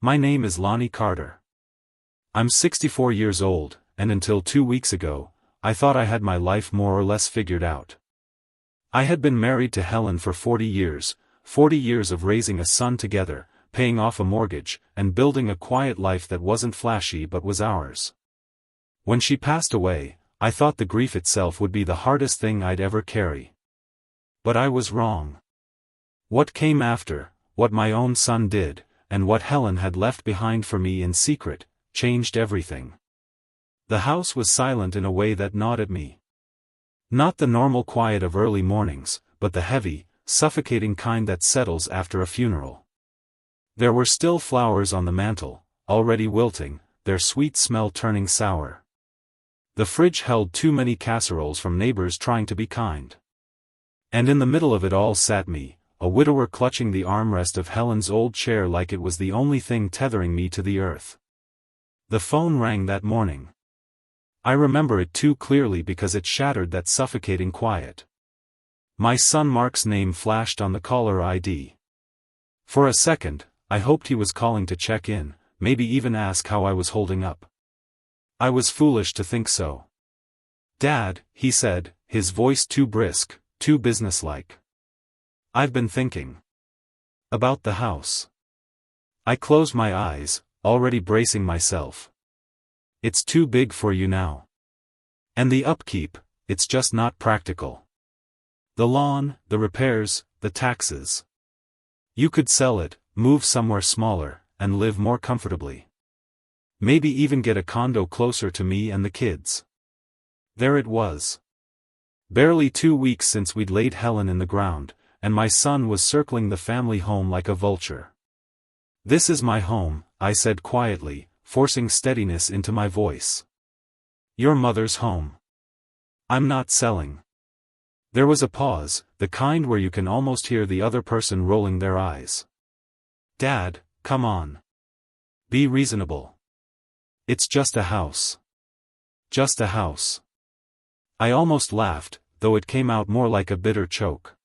My name is Lonnie Carter. I'm 64 years old, and until 2 weeks ago, I thought I had my life more or less figured out. I had been married to Helen for 40 years of raising a son together, paying off a mortgage, and building a quiet life that wasn't flashy but was ours. When she passed away, I thought the grief itself would be the hardest thing I'd ever carry. But I was wrong. What came after, what my own son did, and what Helen had left behind for me in secret, changed everything. The house was silent in a way that gnawed at me. Not the normal quiet of early mornings, but the heavy, suffocating kind that settles after a funeral. There were still flowers on the mantel, already wilting, their sweet smell turning sour. The fridge held too many casseroles from neighbors trying to be kind. And in the middle of it all sat me, a widower clutching the armrest of Helen's old chair like it was the only thing tethering me to the earth. The phone rang that morning. I remember it too clearly because it shattered that suffocating quiet. My son Mark's name flashed on the caller ID. For a second, I hoped he was calling to check in, maybe even ask how I was holding up. I was foolish to think so. "Dad," he said, his voice too brisk, too businesslike. "I've been thinking about the house." I closed my eyes, already bracing myself. "It's too big for you now. And the upkeep, it's just not practical. The lawn, the repairs, the taxes. You could sell it, move somewhere smaller, and live more comfortably. Maybe even get a condo closer to me and the kids." There it was. Barely 2 weeks since we'd laid Helen in the ground, and my son was circling the family home like a vulture. "This is my home," I said quietly, forcing steadiness into my voice. "Your mother's home. I'm not selling." There was a pause, the kind where you can almost hear the other person rolling their eyes. "Dad, come on. Be reasonable. It's just a house. Just a house." I almost laughed, though it came out more like a bitter choke.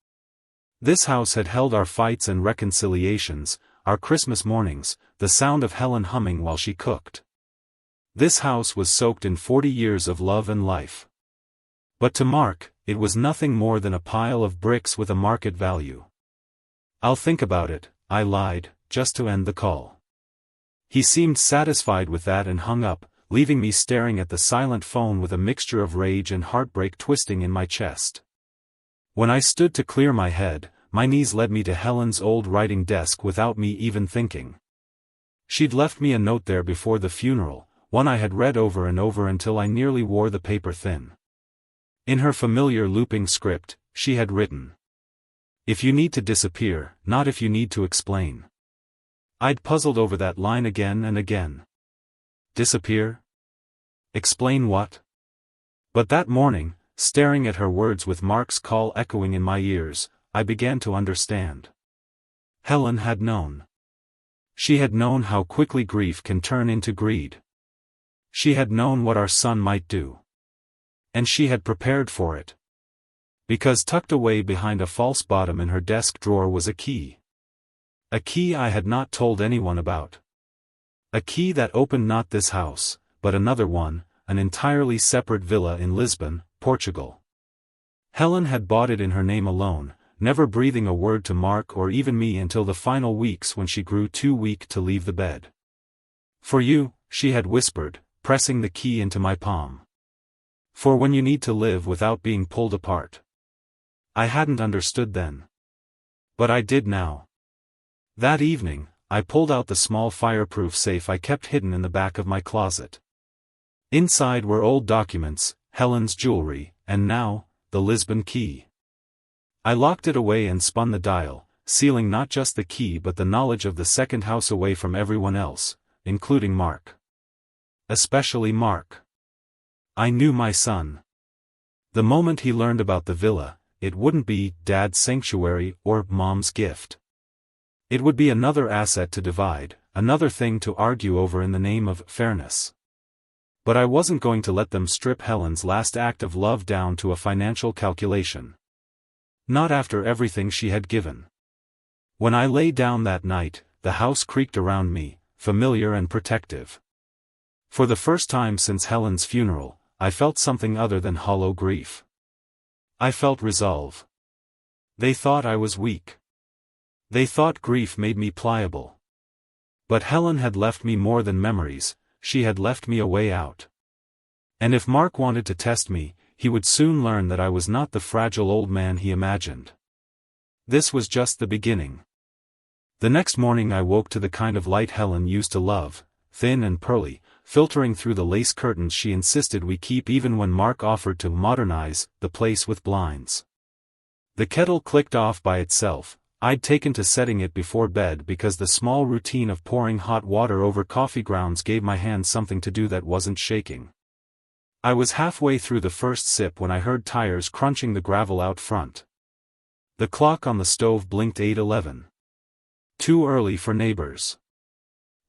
This house had held our fights and reconciliations, our Christmas mornings, the sound of Helen humming while she cooked. This house was soaked in 40 years of love and life. But to Mark, it was nothing more than a pile of bricks with a market value. "I'll think about it," I lied, just to end the call. He seemed satisfied with that and hung up, leaving me staring at the silent phone with a mixture of rage and heartbreak twisting in my chest. When I stood to clear my head, my knees led me to Helen's old writing desk without me even thinking. She'd left me a note there before the funeral, one I had read over and over until I nearly wore the paper thin. In her familiar looping script, she had written, "If you need to disappear, not if you need to explain." I'd puzzled over that line again and again. Disappear? Explain what? But that morning, staring at her words with Mark's call echoing in my ears, I began to understand. Helen had known. She had known how quickly grief can turn into greed. She had known what our son might do. And she had prepared for it. Because tucked away behind a false bottom in her desk drawer was a key. A key I had not told anyone about. A key that opened not this house, but another one, an entirely separate villa in Lisbon, Portugal. Helen had bought it in her name alone, never breathing a word to Mark or even me until the final weeks when she grew too weak to leave the bed. "For you," she had whispered, pressing the key into my palm. "For when you need to live without being pulled apart." I hadn't understood then. But I did now. That evening, I pulled out the small fireproof safe I kept hidden in the back of my closet. Inside were old documents, Helen's jewelry, and now, the Lisbon key. I locked it away and spun the dial, sealing not just the key but the knowledge of the second house away from everyone else, including Mark. Especially Mark. I knew my son. The moment he learned about the villa, it wouldn't be Dad's sanctuary or Mom's gift. It would be another asset to divide, another thing to argue over in the name of fairness. But I wasn't going to let them strip Helen's last act of love down to a financial calculation. Not after everything she had given. When I lay down that night, the house creaked around me, familiar and protective. For the first time since Helen's funeral, I felt something other than hollow grief. I felt resolve. They thought I was weak. They thought grief made me pliable. But Helen had left me more than memories, she had left me a way out. And if Mark wanted to test me, he would soon learn that I was not the fragile old man he imagined. This was just the beginning. The next morning I woke to the kind of light Helen used to love, thin and pearly, filtering through the lace curtains she insisted we keep even when Mark offered to modernize the place with blinds. The kettle clicked off by itself. I'd taken to setting it before bed because the small routine of pouring hot water over coffee grounds gave my hands something to do that wasn't shaking. I was halfway through the first sip when I heard tires crunching the gravel out front. The clock on the stove blinked 8:11. Too early for neighbors.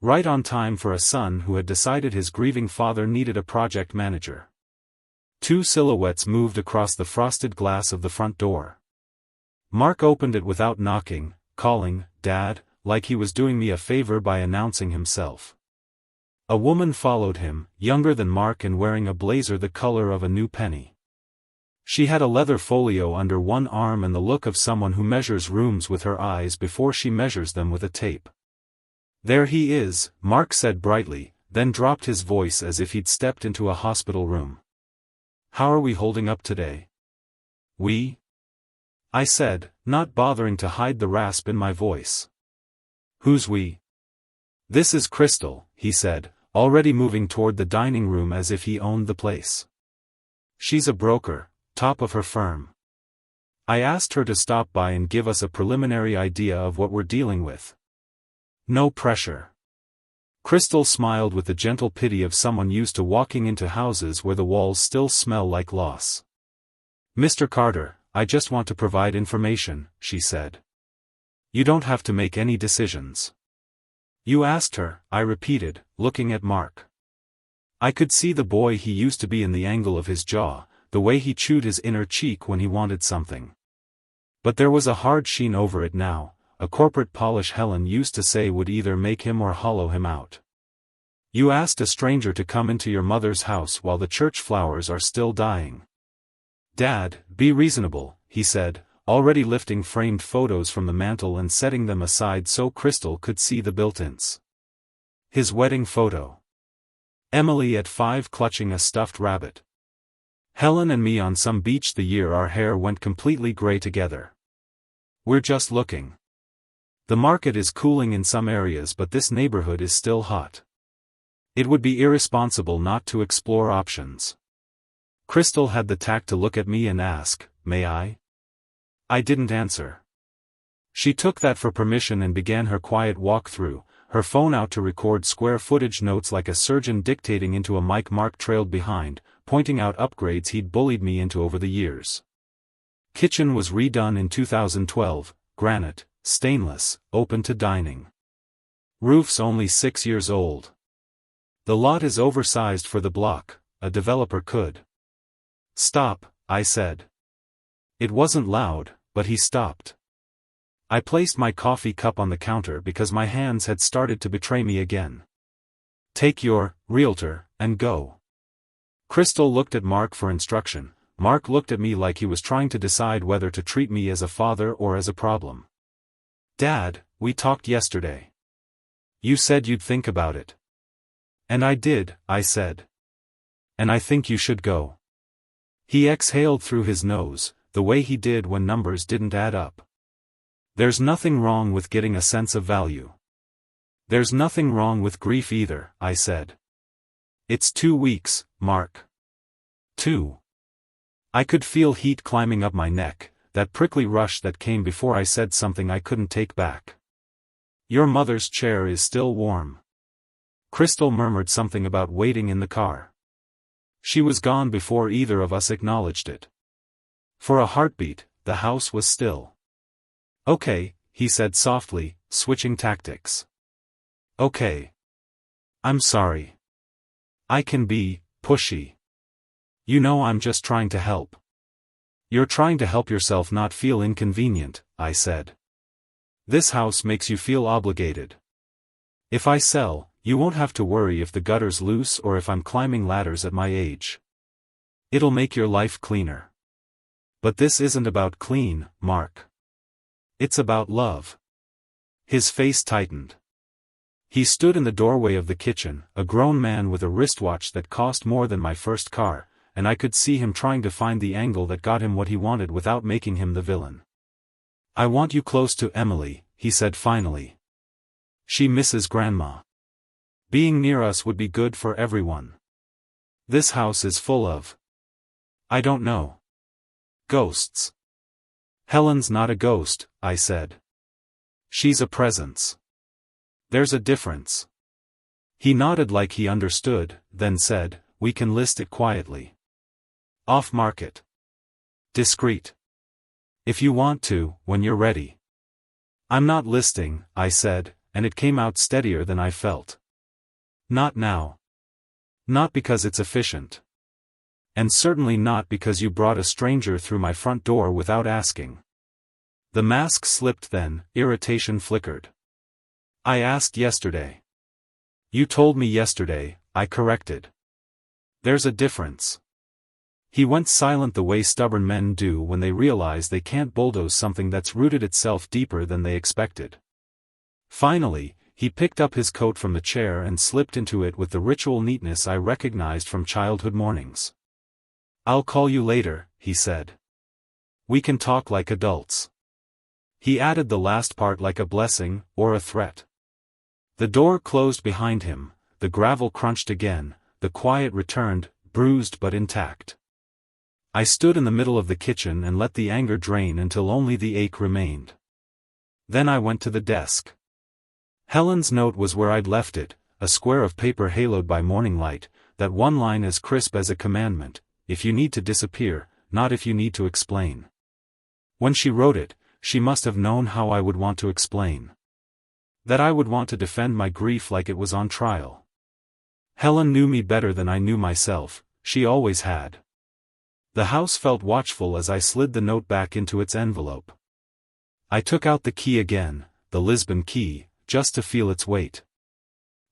Right on time for a son who had decided his grieving father needed a project manager. Two silhouettes moved across the frosted glass of the front door. Mark opened it without knocking, calling, "Dad," like he was doing me a favor by announcing himself. A woman followed him, younger than Mark and wearing a blazer the color of a new penny. She had a leather folio under one arm and the look of someone who measures rooms with her eyes before she measures them with a tape. "There he is," Mark said brightly, then dropped his voice as if he'd stepped into a hospital room. "How are we holding up today?" "We?" I said, not bothering to hide the rasp in my voice. "Who's we?" "This is Crystal," he said, already moving toward the dining room as if he owned the place. "She's a broker, top of her firm. I asked her to stop by and give us a preliminary idea of what we're dealing with. No pressure." Crystal smiled with the gentle pity of someone used to walking into houses where the walls still smell like loss. "Mr. Carter, I just want to provide information," she said. "You don't have to make any decisions." "You asked her," I repeated, looking at Mark. I could see the boy he used to be in the angle of his jaw, the way he chewed his inner cheek when he wanted something. But there was a hard sheen over it now, a corporate polish Helen used to say would either make him or hollow him out. "You asked a stranger to come into your mother's house while the church flowers are still dying." "Dad, be reasonable," he said, already lifting framed photos from the mantel and setting them aside so Crystal could see the built-ins. His wedding photo. Emily at 5 clutching a stuffed rabbit. Helen and me on some beach the year our hair went completely gray together. We're just looking. The market is cooling in some areas but this neighborhood is still hot. It would be irresponsible not to explore options. Crystal had the tact to look at me and ask, "May I?" I didn't answer. She took that for permission and began her quiet walk through, her phone out to record square footage notes like a surgeon dictating into a mic. Mark trailed behind, pointing out upgrades he'd bullied me into over the years. Kitchen was redone in 2012, granite, stainless, open to dining. Roof's only 6 years old. The lot is oversized for the block, a developer could. "Stop," I said. It wasn't loud, but he stopped. I placed my coffee cup on the counter because my hands had started to betray me again. "Take your realtor and go." Crystal looked at Mark for instruction. Mark looked at me like he was trying to decide whether to treat me as a father or as a problem. "Dad, we talked yesterday. You said you'd think about it." "And I did," I said. "And I think you should go." He exhaled through his nose, the way he did when numbers didn't add up. "There's nothing wrong with getting a sense of value. There's nothing wrong with grief either," I said. "It's 2 weeks, Mark." 2. I could feel heat climbing up my neck, that prickly rush that came before I said something I couldn't take back. "Your mother's chair is still warm." Crystal murmured something about waiting in the car. She was gone before either of us acknowledged it. For a heartbeat, the house was still. "Okay," he said softly, switching tactics. "Okay. I'm sorry. I can be pushy. You know I'm just trying to help." "You're trying to help yourself not feel inconvenient," I said. "This house makes you feel obligated." If I sell, you won't have to worry if the gutter's loose or if I'm climbing ladders at my age. It'll make your life cleaner. But this isn't about clean, Mark. It's about love. His face tightened. He stood in the doorway of the kitchen, a grown man with a wristwatch that cost more than my first car, and I could see him trying to find the angle that got him what he wanted without making him the villain. I want you close to Emily, he said finally. She misses Grandma. Being near us would be good for everyone. This house is full of... I don't know. Ghosts. Helen's not a ghost, I said. She's a presence. There's a difference. He nodded like he understood, then said, we can list it quietly. Off-market. Discreet. If you want to, when you're ready. I'm not listing, I said, and it came out steadier than I felt. Not now. Not because it's efficient. And certainly not because you brought a stranger through my front door without asking. The mask slipped then, irritation flickered. I asked yesterday. You told me yesterday, I corrected. There's a difference. He went silent the way stubborn men do when they realize they can't bulldoze something that's rooted itself deeper than they expected. Finally, he picked up his coat from the chair and slipped into it with the ritual neatness I recognized from childhood mornings. I'll call you later, he said. We can talk like adults. He added the last part like a blessing, or a threat. The door closed behind him, the gravel crunched again, the quiet returned, bruised but intact. I stood in the middle of the kitchen and let the anger drain until only the ache remained. Then I went to the desk. Helen's note was where I'd left it, a square of paper haloed by morning light, that one line as crisp as a commandment. If you need to disappear, not if you need to explain. When she wrote it, she must have known how I would want to explain. That I would want to defend my grief like it was on trial. Helen knew me better than I knew myself, she always had. The house felt watchful as I slid the note back into its envelope. I took out the key again, the Lisbon key, just to feel its weight.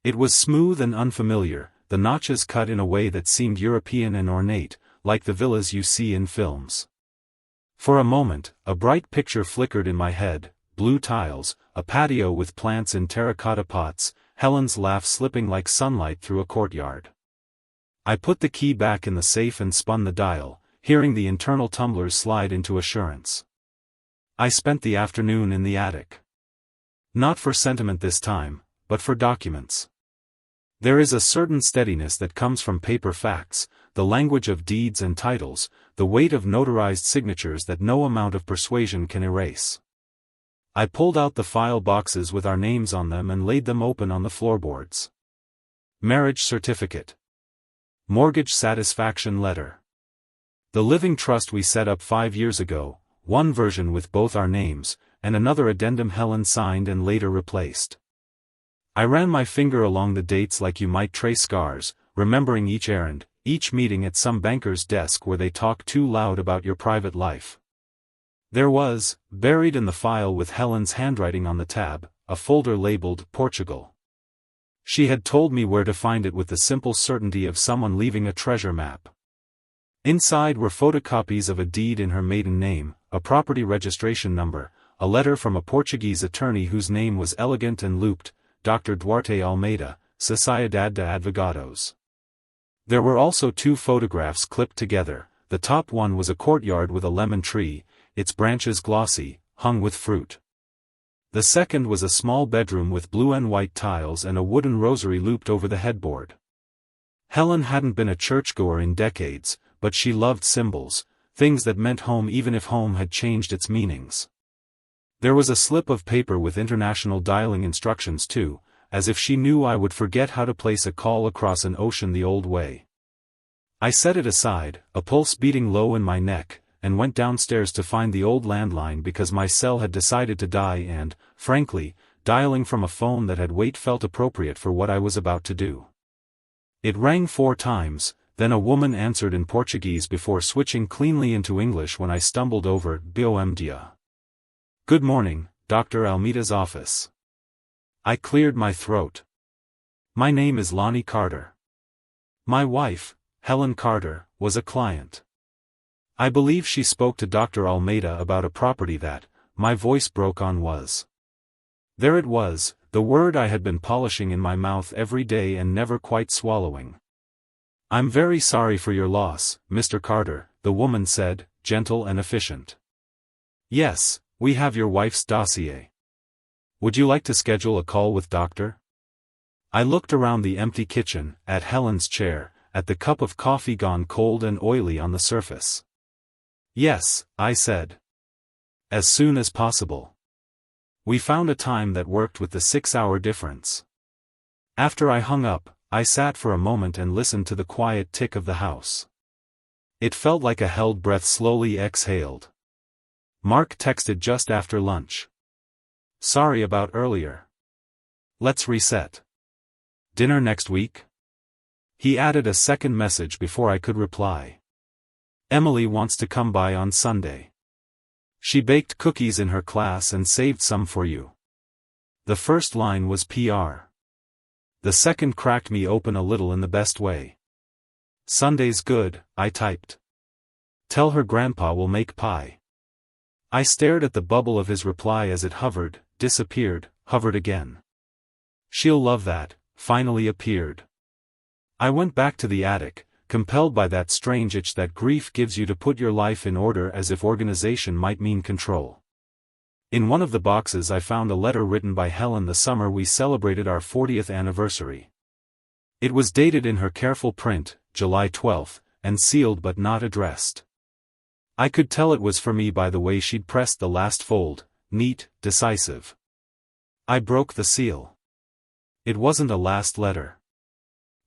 It was smooth and unfamiliar, the notches cut in a way that seemed European and ornate, like the villas you see in films. For a moment, a bright picture flickered in my head, blue tiles, a patio with plants in terracotta pots, Helen's laugh slipping like sunlight through a courtyard. I put the key back in the safe and spun the dial, hearing the internal tumblers slide into assurance. I spent the afternoon in the attic. Not for sentiment this time, but for documents. There is a certain steadiness that comes from paper facts, the language of deeds and titles, the weight of notarized signatures that no amount of persuasion can erase. I pulled out the file boxes with our names on them and laid them open on the floorboards. Marriage certificate. Mortgage satisfaction letter. The living trust we set up 5 years ago, one version with both our names, and another addendum Helen signed and later replaced. I ran my finger along the dates like you might trace scars, remembering each errand, each meeting at some banker's desk where they talk too loud about your private life. There was, buried in the file with Helen's handwriting on the tab, a folder labeled Portugal. She had told me where to find it with the simple certainty of someone leaving a treasure map. Inside were photocopies of a deed in her maiden name, a property registration number, a letter from a Portuguese attorney whose name was elegant and looped, Dr. Duarte Almeida, Sociedade de Advogados. There were also 2 photographs clipped together. The top one was a courtyard with a lemon tree, its branches glossy, hung with fruit. The second was a small bedroom with blue and white tiles and a wooden rosary looped over the headboard. Helen hadn't been a churchgoer in decades, but she loved symbols, things that meant home even if home had changed its meanings. There was a slip of paper with international dialing instructions too, as if she knew I would forget how to place a call across an ocean the old way. I set it aside, a pulse beating low in my neck, and went downstairs to find the old landline because my cell had decided to die and, frankly, dialing from a phone that had weight felt appropriate for what I was about to do. It rang 4 times, then a woman answered in Portuguese before switching cleanly into English when I stumbled over Bom dia. Good morning, Dr. Almeida's office. I cleared my throat. My name is Lonnie Carter. My wife, Helen Carter, was a client. I believe she spoke to Dr. Almeida about a property that, my voice broke on was. There it was, the word I had been polishing in my mouth every day and never quite swallowing. I'm very sorry for your loss, Mr. Carter, the woman said, gentle and efficient. Yes, we have your wife's dossier. Would you like to schedule a call with Dr.? I looked around the empty kitchen, at Helen's chair, at the cup of coffee gone cold and oily on the surface. Yes, I said. As soon as possible. We found a time that worked with the 6-hour difference. After I hung up, I sat for a moment and listened to the quiet tick of the house. It felt like a held breath slowly exhaled. Mark texted just after lunch. Sorry about earlier. Let's reset. Dinner next week? He added a second message before I could reply. Emily wants to come by on Sunday. She baked cookies in her class and saved some for you. The first line was PR. The second cracked me open a little in the best way. Sunday's good, I typed. Tell her grandpa will make pie. I stared at the bubble of his reply as it hovered, disappeared, hovered again. She'll love that, finally appeared. I went back to the attic, compelled by that strange itch that grief gives you to put your life in order as if organization might mean control. In one of the boxes I found a letter written by Helen the summer we celebrated our 40th anniversary. It was dated in her careful print, July 12, and sealed but not addressed. I could tell it was for me by the way she'd pressed the last fold, neat, decisive. I broke the seal. It wasn't a last letter.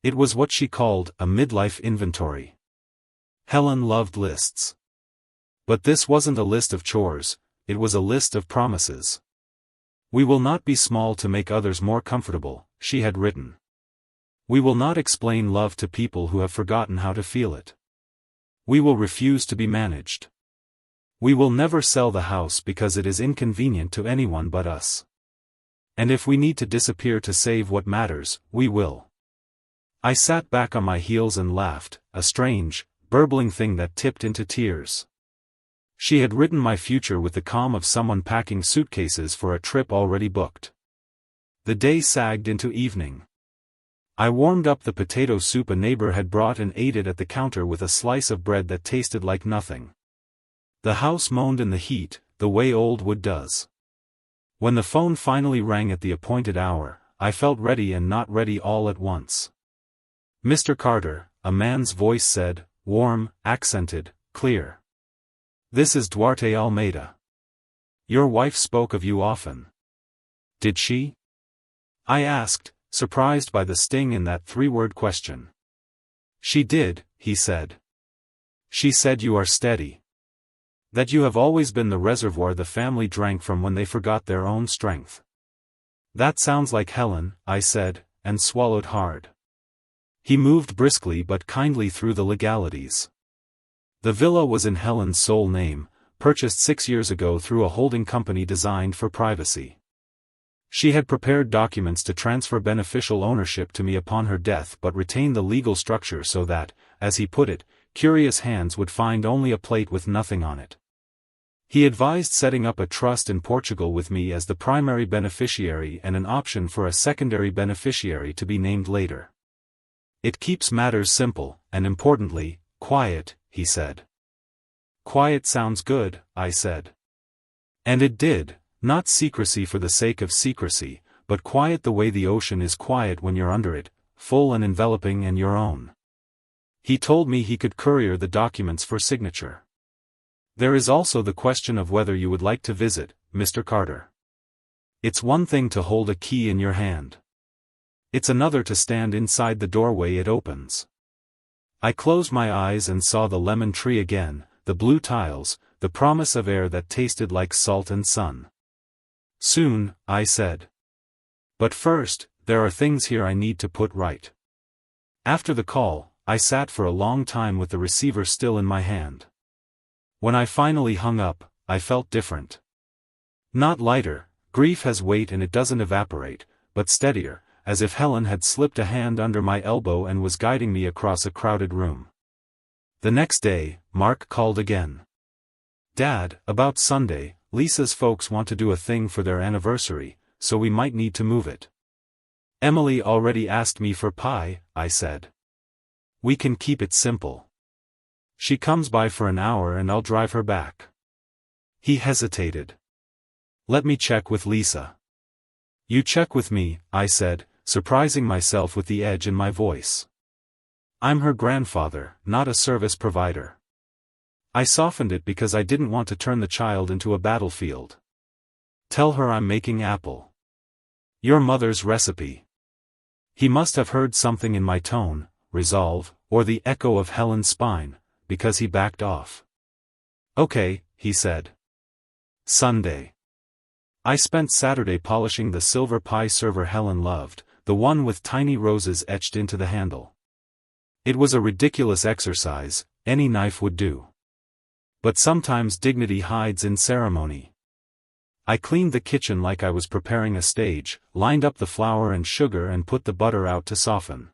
It was what she called a midlife inventory. Helen loved lists. But this wasn't a list of chores, it was a list of promises. We will not be small to make others more comfortable, she had written. We will not explain love to people who have forgotten how to feel it. We will refuse to be managed. We will never sell the house because it is inconvenient to anyone but us. And if we need to disappear to save what matters, we will. I sat back on my heels and laughed, a strange, burbling thing that tipped into tears. She had written my future with the calm of someone packing suitcases for a trip already booked. The day sagged into evening. I warmed up the potato soup a neighbor had brought and ate it at the counter with a slice of bread that tasted like nothing. The house moaned in the heat, the way old wood does. When the phone finally rang at the appointed hour, I felt ready and not ready all at once. Mr. Carter, a man's voice said, warm, accented, clear. This is Duarte Almeida. Your wife spoke of you often. Did she? I asked, surprised by the sting in that 3-word question. She did, he said. She said you are steady. That you have always been the reservoir the family drank from when they forgot their own strength. That sounds like Helen, I said, and swallowed hard. He moved briskly but kindly through the legalities. The villa was in Helen's sole name, purchased 6 years ago through a holding company designed for privacy. She had prepared documents to transfer beneficial ownership to me upon her death but retain the legal structure so that, as he put it, curious hands would find only a plate with nothing on it. He advised setting up a trust in Portugal with me as the primary beneficiary and an option for a secondary beneficiary to be named later. It keeps matters simple, and importantly, quiet, he said. Quiet sounds good, I said. And it did, not secrecy for the sake of secrecy, but quiet the way the ocean is quiet when you're under it, full and enveloping and your own. He told me he could courier the documents for signature. There is also the question of whether you would like to visit, Mr. Carter. It's one thing to hold a key in your hand. It's another to stand inside the doorway it opens. I closed my eyes and saw the lemon tree again, the blue tiles, the promise of air that tasted like salt and sun. Soon, I said. But first, there are things here I need to put right. After the call, I sat for a long time with the receiver still in my hand. When I finally hung up, I felt different. Not lighter, grief has weight and it doesn't evaporate, but steadier, as if Helen had slipped a hand under my elbow and was guiding me across a crowded room. The next day, Mark called again. "Dad, about Sunday, Lisa's folks want to do a thing for their anniversary, so we might need to move it." "Emily already asked me for pie," I said. "We can keep it simple. She comes by for an hour and I'll drive her back." He hesitated. "Let me check with Lisa." "You check with me," I said, surprising myself with the edge in my voice. "I'm her grandfather, not a service provider." I softened it because I didn't want to turn the child into a battlefield. "Tell her I'm making apple. Your mother's recipe." He must have heard something in my tone, resolve, or the echo of Helen's spine, because he backed off. "Okay," he said. Sunday. I spent Saturday polishing the silver pie server Helen loved, the one with tiny roses etched into the handle. It was a ridiculous exercise, any knife would do. But sometimes dignity hides in ceremony. I cleaned the kitchen like I was preparing a stage, lined up the flour and sugar and put the butter out to soften.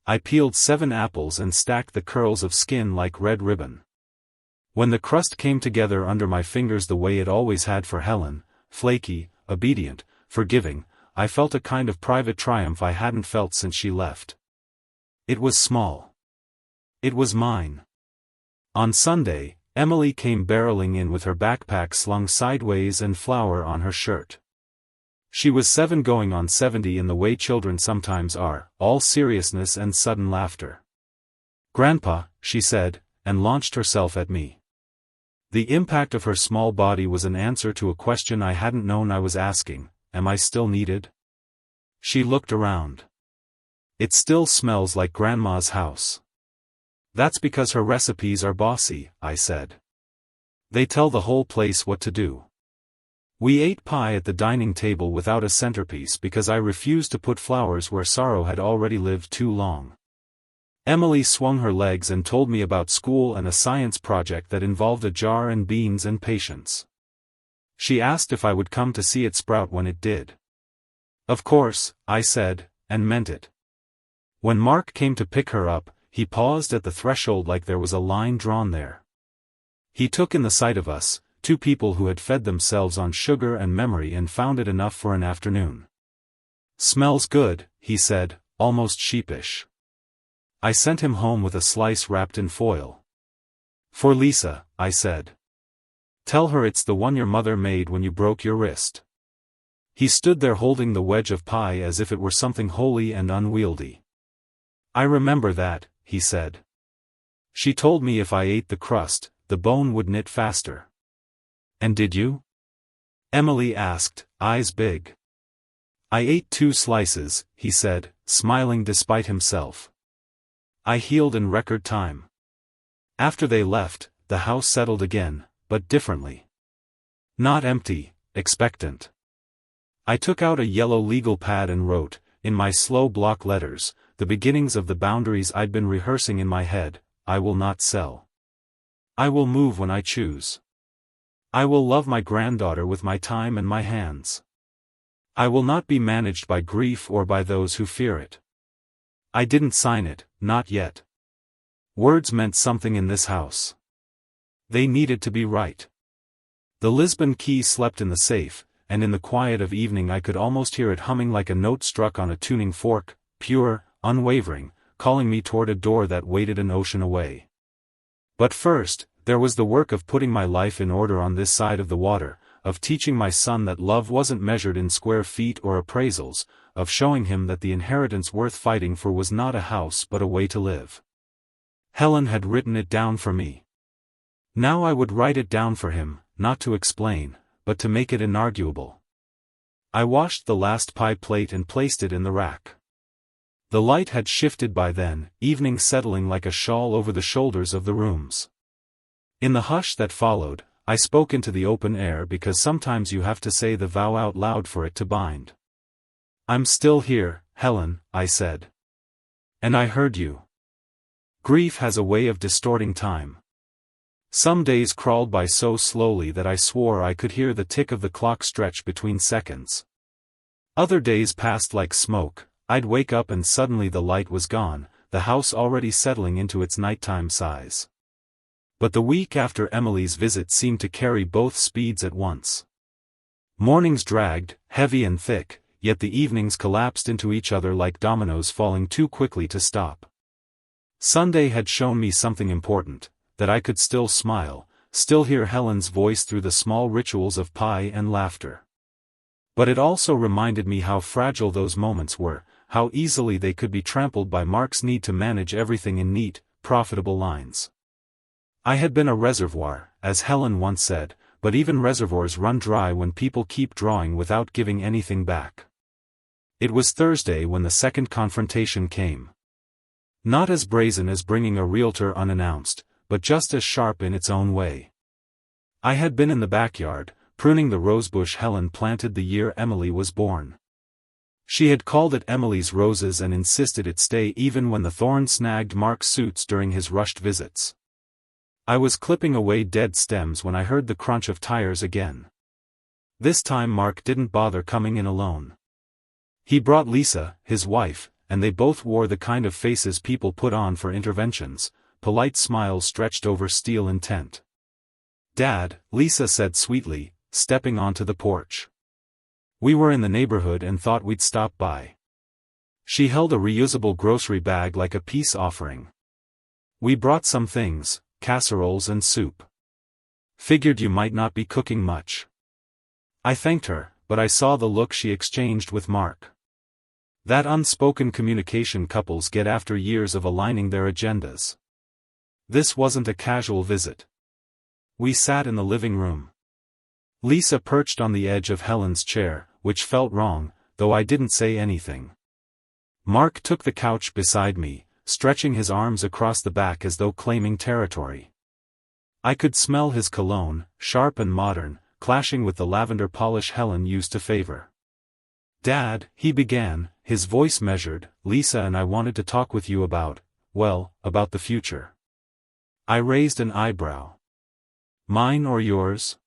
I peeled 7 apples and stacked the curls of skin like red ribbon. When the crust came together under my fingers the way it always had for Helen, flaky, obedient, forgiving, I felt a kind of private triumph I hadn't felt since she left. It was small. It was mine. On Sunday, Emily came barreling in with her backpack slung sideways and flour on her shirt. She was 7 going on 70 in the way children sometimes are, all seriousness and sudden laughter. "Grandpa," she said, and launched herself at me. The impact of her small body was an answer to a question I hadn't known I was asking: am I still needed? She looked around. "It still smells like Grandma's house." "That's because her recipes are bossy," I said. "They tell the whole place what to do." We ate pie at the dining table without a centerpiece because I refused to put flowers where sorrow had already lived too long. Emily swung her legs and told me about school and a science project that involved a jar and beans and patience. She asked if I would come to see it sprout when it did. "Of course," I said, and meant it. When Mark came to pick her up, he paused at the threshold like there was a line drawn there. He took in the sight of us, 2 people who had fed themselves on sugar and memory and found it enough for an afternoon. "Smells good," he said, almost sheepish. I sent him home with a slice wrapped in foil. "For Lisa," I said. "Tell her it's the one your mother made when you broke your wrist." He stood there holding the wedge of pie as if it were something holy and unwieldy. "I remember that," he said. "She told me if I ate the crust, the bone would knit faster." "And did you?" Emily asked, eyes big. "I ate 2 slices," he said, smiling despite himself. I healed in record time. After they left, the house settled again, but differently. Not empty, expectant. I took out a yellow legal pad and wrote, in my slow block letters, the beginnings of the boundaries I'd been rehearsing in my head: I will not sell. I will move when I choose. I will love my granddaughter with my time and my hands. I will not be managed by grief or by those who fear it. I didn't sign it, not yet. Words meant something in this house. They needed to be right. The Lisbon key slept in the safe, and in the quiet of evening I could almost hear it humming like a note struck on a tuning fork, pure, unwavering, calling me toward a door that waited an ocean away. But first, there was the work of putting my life in order on this side of the water, of teaching my son that love wasn't measured in square feet or appraisals, of showing him that the inheritance worth fighting for was not a house but a way to live. Helen had written it down for me. Now I would write it down for him, not to explain, but to make it inarguable. I washed the last pie plate and placed it in the rack. The light had shifted by then, evening settling like a shawl over the shoulders of the rooms. In the hush that followed, I spoke into the open air because sometimes you have to say the vow out loud for it to bind. "I'm still here, Helen," I said. "And I heard you." Grief has a way of distorting time. Some days crawled by so slowly that I swore I could hear the tick of the clock stretch between seconds. Other days passed like smoke. I'd wake up and suddenly the light was gone, the house already settling into its nighttime size. But the week after Emily's visit seemed to carry both speeds at once. Mornings dragged, heavy and thick, yet the evenings collapsed into each other like dominoes falling too quickly to stop. Sunday had shown me something important, that I could still smile, still hear Helen's voice through the small rituals of pie and laughter. But it also reminded me how fragile those moments were, how easily they could be trampled by Mark's need to manage everything in neat, profitable lines. I had been a reservoir, as Helen once said, but even reservoirs run dry when people keep drawing without giving anything back. It was Thursday when the second confrontation came. Not as brazen as bringing a realtor unannounced, but just as sharp in its own way. I had been in the backyard, pruning the rosebush Helen planted the year Emily was born. She had called it Emily's Roses and insisted it stay even when the thorn snagged Mark's suits during his rushed visits. I was clipping away dead stems when I heard the crunch of tires again. This time Mark didn't bother coming in alone. He brought Lisa, his wife, and they both wore the kind of faces people put on for interventions, polite smiles stretched over steel intent. "Dad," Lisa said sweetly, stepping onto the porch. "We were in the neighborhood and thought we'd stop by." She held a reusable grocery bag like a peace offering. "We brought some things, casseroles and soup. Figured you might not be cooking much." I thanked her, but I saw the look she exchanged with Mark. That unspoken communication couples get after years of aligning their agendas. This wasn't a casual visit. We sat in the living room. Lisa perched on the edge of Helen's chair, which felt wrong, though I didn't say anything. Mark took the couch beside me, stretching his arms across the back as though claiming territory. I could smell his cologne, sharp and modern, clashing with the lavender polish Helen used to favor. "Dad," he began, his voice measured, "Lisa and I wanted to talk with you about the future." I raised an eyebrow. "Mine or yours?"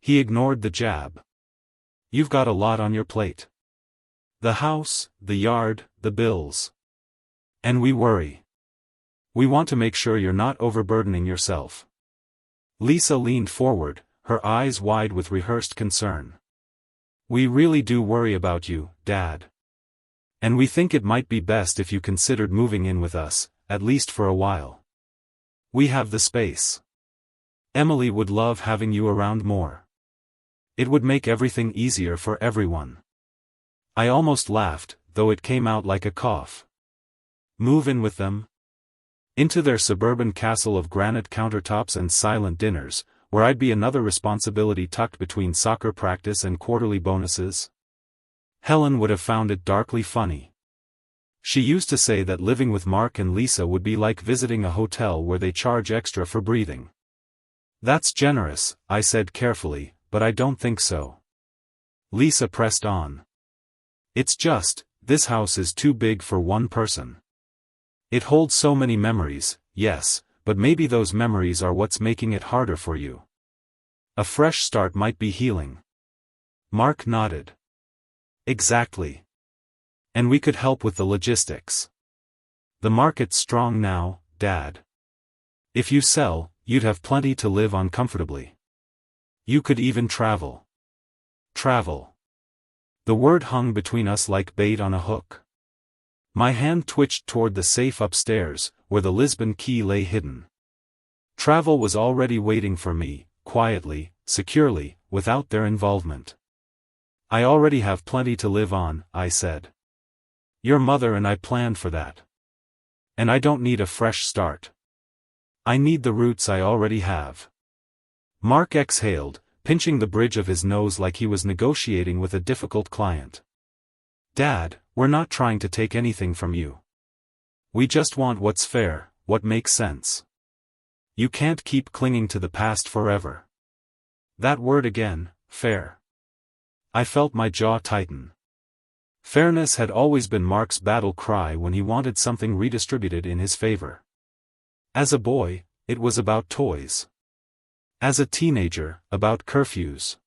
He ignored the jab. "You've got a lot on your plate. The house, the yard, the bills. And we worry. We want to make sure you're not overburdening yourself." Lisa leaned forward, her eyes wide with rehearsed concern. "We really do worry about you, Dad. And we think it might be best if you considered moving in with us, at least for a while. We have the space. Emily would love having you around more. It would make everything easier for everyone." I almost laughed, though it came out like a cough. Move in with them? Into their suburban castle of granite countertops and silent dinners, where I'd be another responsibility tucked between soccer practice and quarterly bonuses? Helen would have found it darkly funny. She used to say that living with Mark and Lisa would be like visiting a hotel where they charge extra for breathing. "That's generous," I said carefully, "but I don't think so." Lisa pressed on. "It's just, this house is too big for one person. It holds so many memories, yes, but maybe those memories are what's making it harder for you. A fresh start might be healing." Mark nodded. "Exactly. And we could help with the logistics. The market's strong now, Dad. If you sell, you'd have plenty to live on comfortably. You could even travel." Travel. The word hung between us like bait on a hook. My hand twitched toward the safe upstairs, where the Lisbon key lay hidden. Travel was already waiting for me, quietly, securely, without their involvement. "I already have plenty to live on," I said. "Your mother and I planned for that. And I don't need a fresh start. I need the roots I already have." Mark exhaled, pinching the bridge of his nose like he was negotiating with a difficult client. "Dad, we're not trying to take anything from you. We just want what's fair, what makes sense. You can't keep clinging to the past forever." That word again, fair. I felt my jaw tighten. Fairness had always been Mark's battle cry when he wanted something redistributed in his favor. As a boy, it was about toys. As a teenager, about curfews.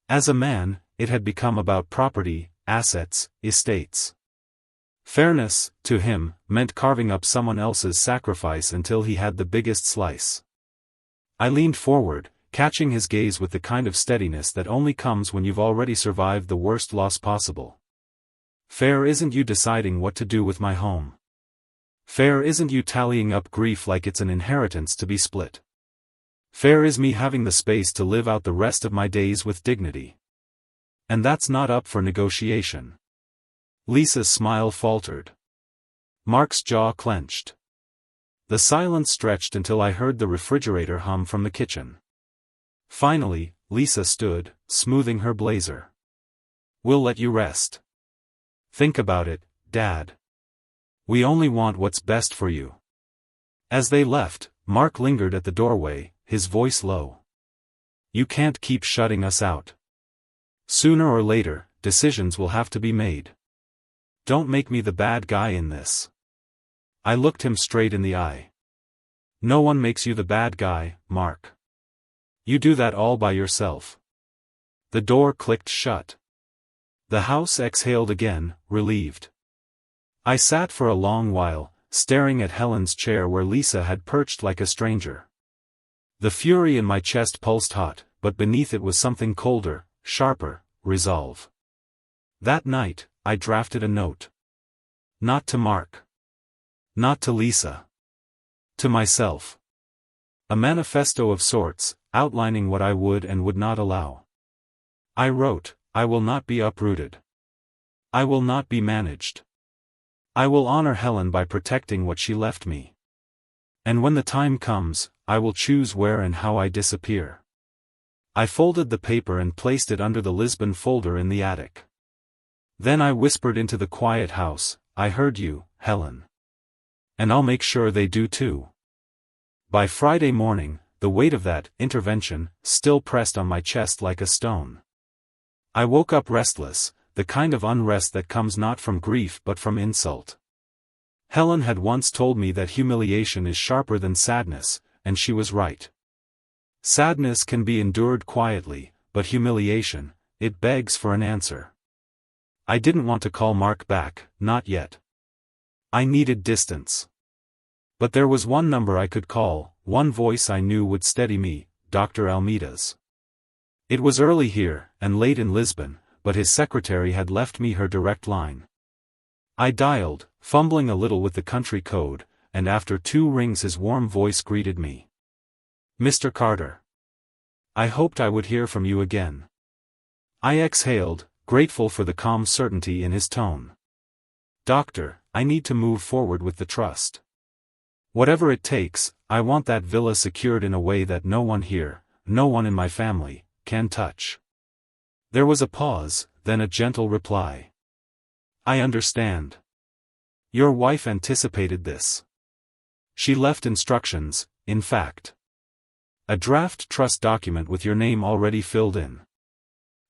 As a man, it had become about property, assets, estates. Fairness, to him, meant carving up someone else's sacrifice until he had the biggest slice. I leaned forward, catching his gaze with the kind of steadiness that only comes when you've already survived the worst loss possible. Fair isn't you deciding what to do with my home. Fair isn't you tallying up grief like it's an inheritance to be split. Fair is me having the space to live out the rest of my days with dignity. And that's not up for negotiation. Lisa's smile faltered. Mark's jaw clenched. The silence stretched until I heard the refrigerator hum from the kitchen. Finally, Lisa stood, smoothing her blazer. We'll let you rest. Think about it, Dad. We only want what's best for you. As they left, Mark lingered at the doorway, his voice low. You can't keep shutting us out. Sooner or later, decisions will have to be made. Don't make me the bad guy in this. I looked him straight in the eye. No one makes you the bad guy, Mark. You do that all by yourself. The door clicked shut. The house exhaled again, relieved. I sat for a long while, staring at Helen's chair where Lisa had perched like a stranger. The fury in my chest pulsed hot, but beneath it was something colder, sharper, resolve. That night, I drafted a note. Not to Mark. Not to Lisa. To myself. A manifesto of sorts, outlining what I would and would not allow. I wrote, I will not be uprooted. I will not be managed. I will honor Helen by protecting what she left me. And when the time comes, I will choose where and how I disappear. I folded the paper and placed it under the Lisbon folder in the attic. Then I whispered into the quiet house, I heard you, Helen. And I'll make sure they do too. By Friday morning, the weight of that intervention still pressed on my chest like a stone. I woke up restless, the kind of unrest that comes not from grief but from insult. Helen had once told me that humiliation is sharper than sadness, and she was right. Sadness can be endured quietly, but humiliation, it begs for an answer. I didn't want to call Mark back, not yet. I needed distance. But there was one number I could call, one voice I knew would steady me, Dr. Almeida's. It was early here, and late in Lisbon, but his secretary had left me her direct line. I dialed, fumbling a little with the country code, and after 2 rings his warm voice greeted me. Mr. Carter. I hoped I would hear from you again. I exhaled, grateful for the calm certainty in his tone. Doctor, I need to move forward with the trust. Whatever it takes, I want that villa secured in a way that no one here, no one in my family, can touch. There was a pause, then a gentle reply. I understand. Your wife anticipated this. She left instructions, in fact. A draft trust document with your name already filled in.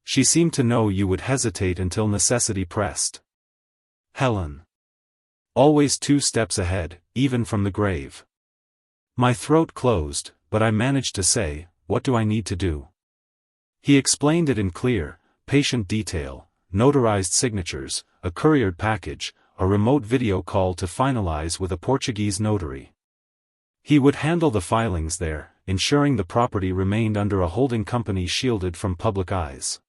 She seemed to know you would hesitate until necessity pressed. Helen. Always 2 steps ahead, even from the grave. My throat closed, but I managed to say, what do I need to do? He explained it in clear, patient detail, notarized signatures, a couriered package, a remote video call to finalize with a Portuguese notary. He would handle the filings there, ensuring the property remained under a holding company shielded from public eyes.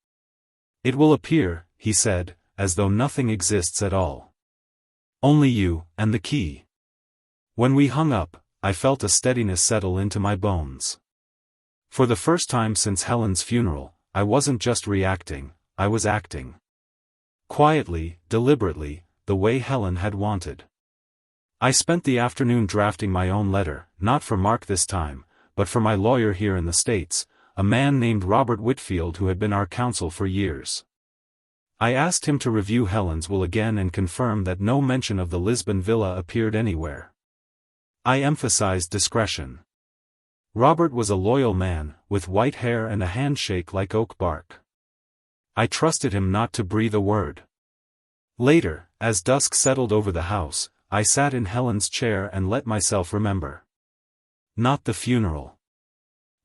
It will appear, he said, as though nothing exists at all. Only you, and the key. When we hung up, I felt a steadiness settle into my bones. For the first time since Helen's funeral, I wasn't just reacting, I was acting. Quietly, deliberately, the way Helen had wanted. I spent the afternoon drafting my own letter, not for Mark this time, but for my lawyer here in the States, a man named Robert Whitfield who had been our counsel for years. I asked him to review Helen's will again and confirm that no mention of the Lisbon villa appeared anywhere. I emphasized discretion. Robert was a loyal man, with white hair and a handshake like oak bark. I trusted him not to breathe a word. Later, as dusk settled over the house, I sat in Helen's chair and let myself remember. Not the funeral.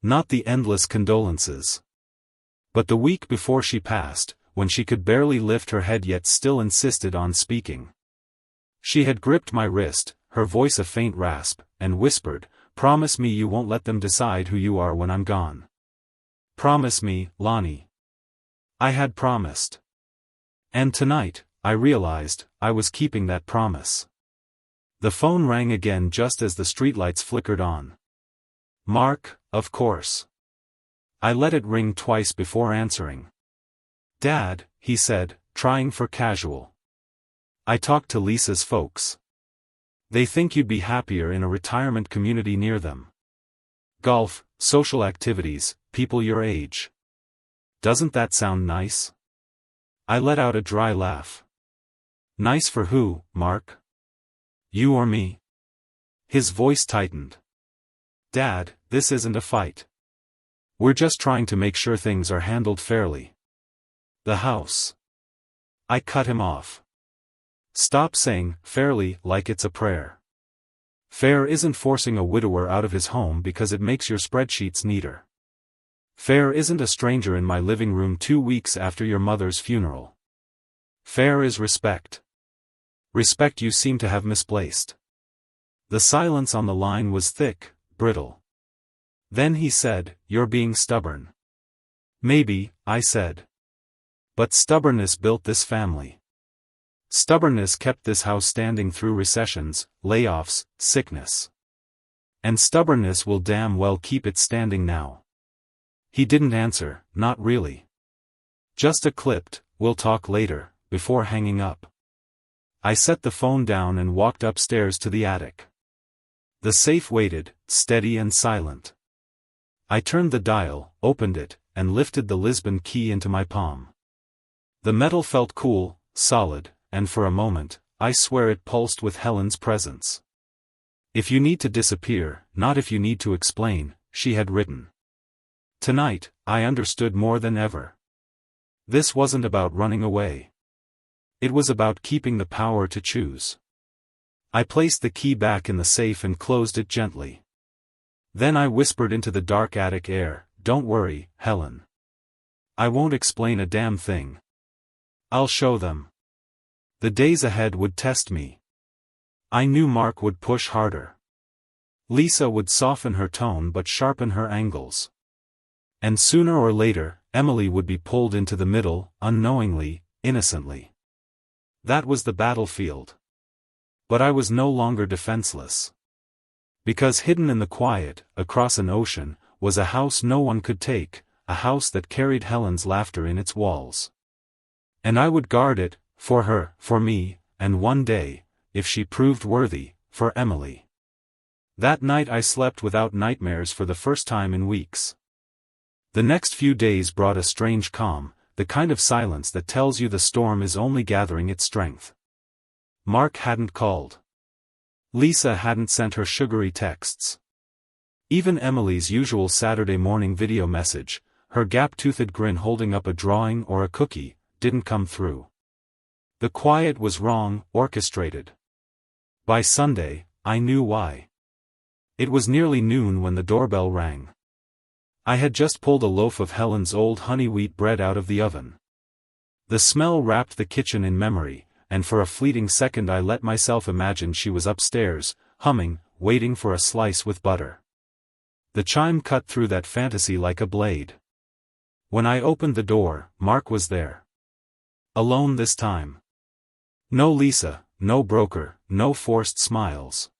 Not the endless condolences. But the week before she passed, when she could barely lift her head yet still insisted on speaking. She had gripped my wrist, her voice a faint rasp, and whispered, "Promise me you won't let them decide who you are when I'm gone. Promise me, Lonnie." I had promised. And tonight, I realized, I was keeping that promise. The phone rang again just as the streetlights flickered on. Mark, of course. I let it ring twice before answering. "Dad," he said, trying for casual. "I talked to Lisa's folks. They think you'd be happier in a retirement community near them. Golf, social activities, people your age. Doesn't that sound nice?" I let out a dry laugh. "Nice for who, Mark? You or me?" His voice tightened. "Dad, this isn't a fight. We're just trying to make sure things are handled fairly. The house." I cut him off. "Stop saying fairly like it's a prayer. Fair isn't forcing a widower out of his home because it makes your spreadsheets neater. Fair isn't a stranger in my living room 2 weeks after your mother's funeral. Fair is respect. Respect you seem to have misplaced." The silence on the line was thick, brittle. Then he said, "You're being stubborn." "Maybe," I said. "But stubbornness built this family. Stubbornness kept this house standing through recessions, layoffs, sickness. And stubbornness will damn well keep it standing now." He didn't answer, not really. Just a clipped, "We'll talk later," before hanging up. I set the phone down and walked upstairs to the attic. The safe waited, steady and silent. I turned the dial, opened it, and lifted the Lisbon key into my palm. The metal felt cool, solid, and for a moment, I swear it pulsed with Helen's presence. "If you need to disappear, not if you need to explain," she had written. Tonight, I understood more than ever. This wasn't about running away. It was about keeping the power to choose. I placed the key back in the safe and closed it gently. Then I whispered into the dark attic air, "Don't worry, Helen. I won't explain a damn thing. I'll show them." The days ahead would test me. I knew Mark would push harder. Lisa would soften her tone but sharpen her angles. And sooner or later, Emily would be pulled into the middle, unknowingly, innocently. That was the battlefield. But I was no longer defenseless. Because hidden in the quiet, across an ocean, was a house no one could take, a house that carried Helen's laughter in its walls. And I would guard it, for her, for me, and one day, if she proved worthy, for Emily. That night I slept without nightmares for the first time in weeks. The next few days brought a strange calm, the kind of silence that tells you the storm is only gathering its strength. Mark hadn't called. Lisa hadn't sent her sugary texts. Even Emily's usual Saturday morning video message, her gap-toothed grin holding up a drawing or a cookie, didn't come through. The quiet was wrong, orchestrated. By Sunday, I knew why. It was nearly noon when the doorbell rang. I had just pulled a loaf of Helen's old honey wheat bread out of the oven. The smell wrapped the kitchen in memory, and for a fleeting second I let myself imagine she was upstairs, humming, waiting for a slice with butter. The chime cut through that fantasy like a blade. When I opened the door, Mark was there. Alone this time. No Lisa, no broker, no forced smiles.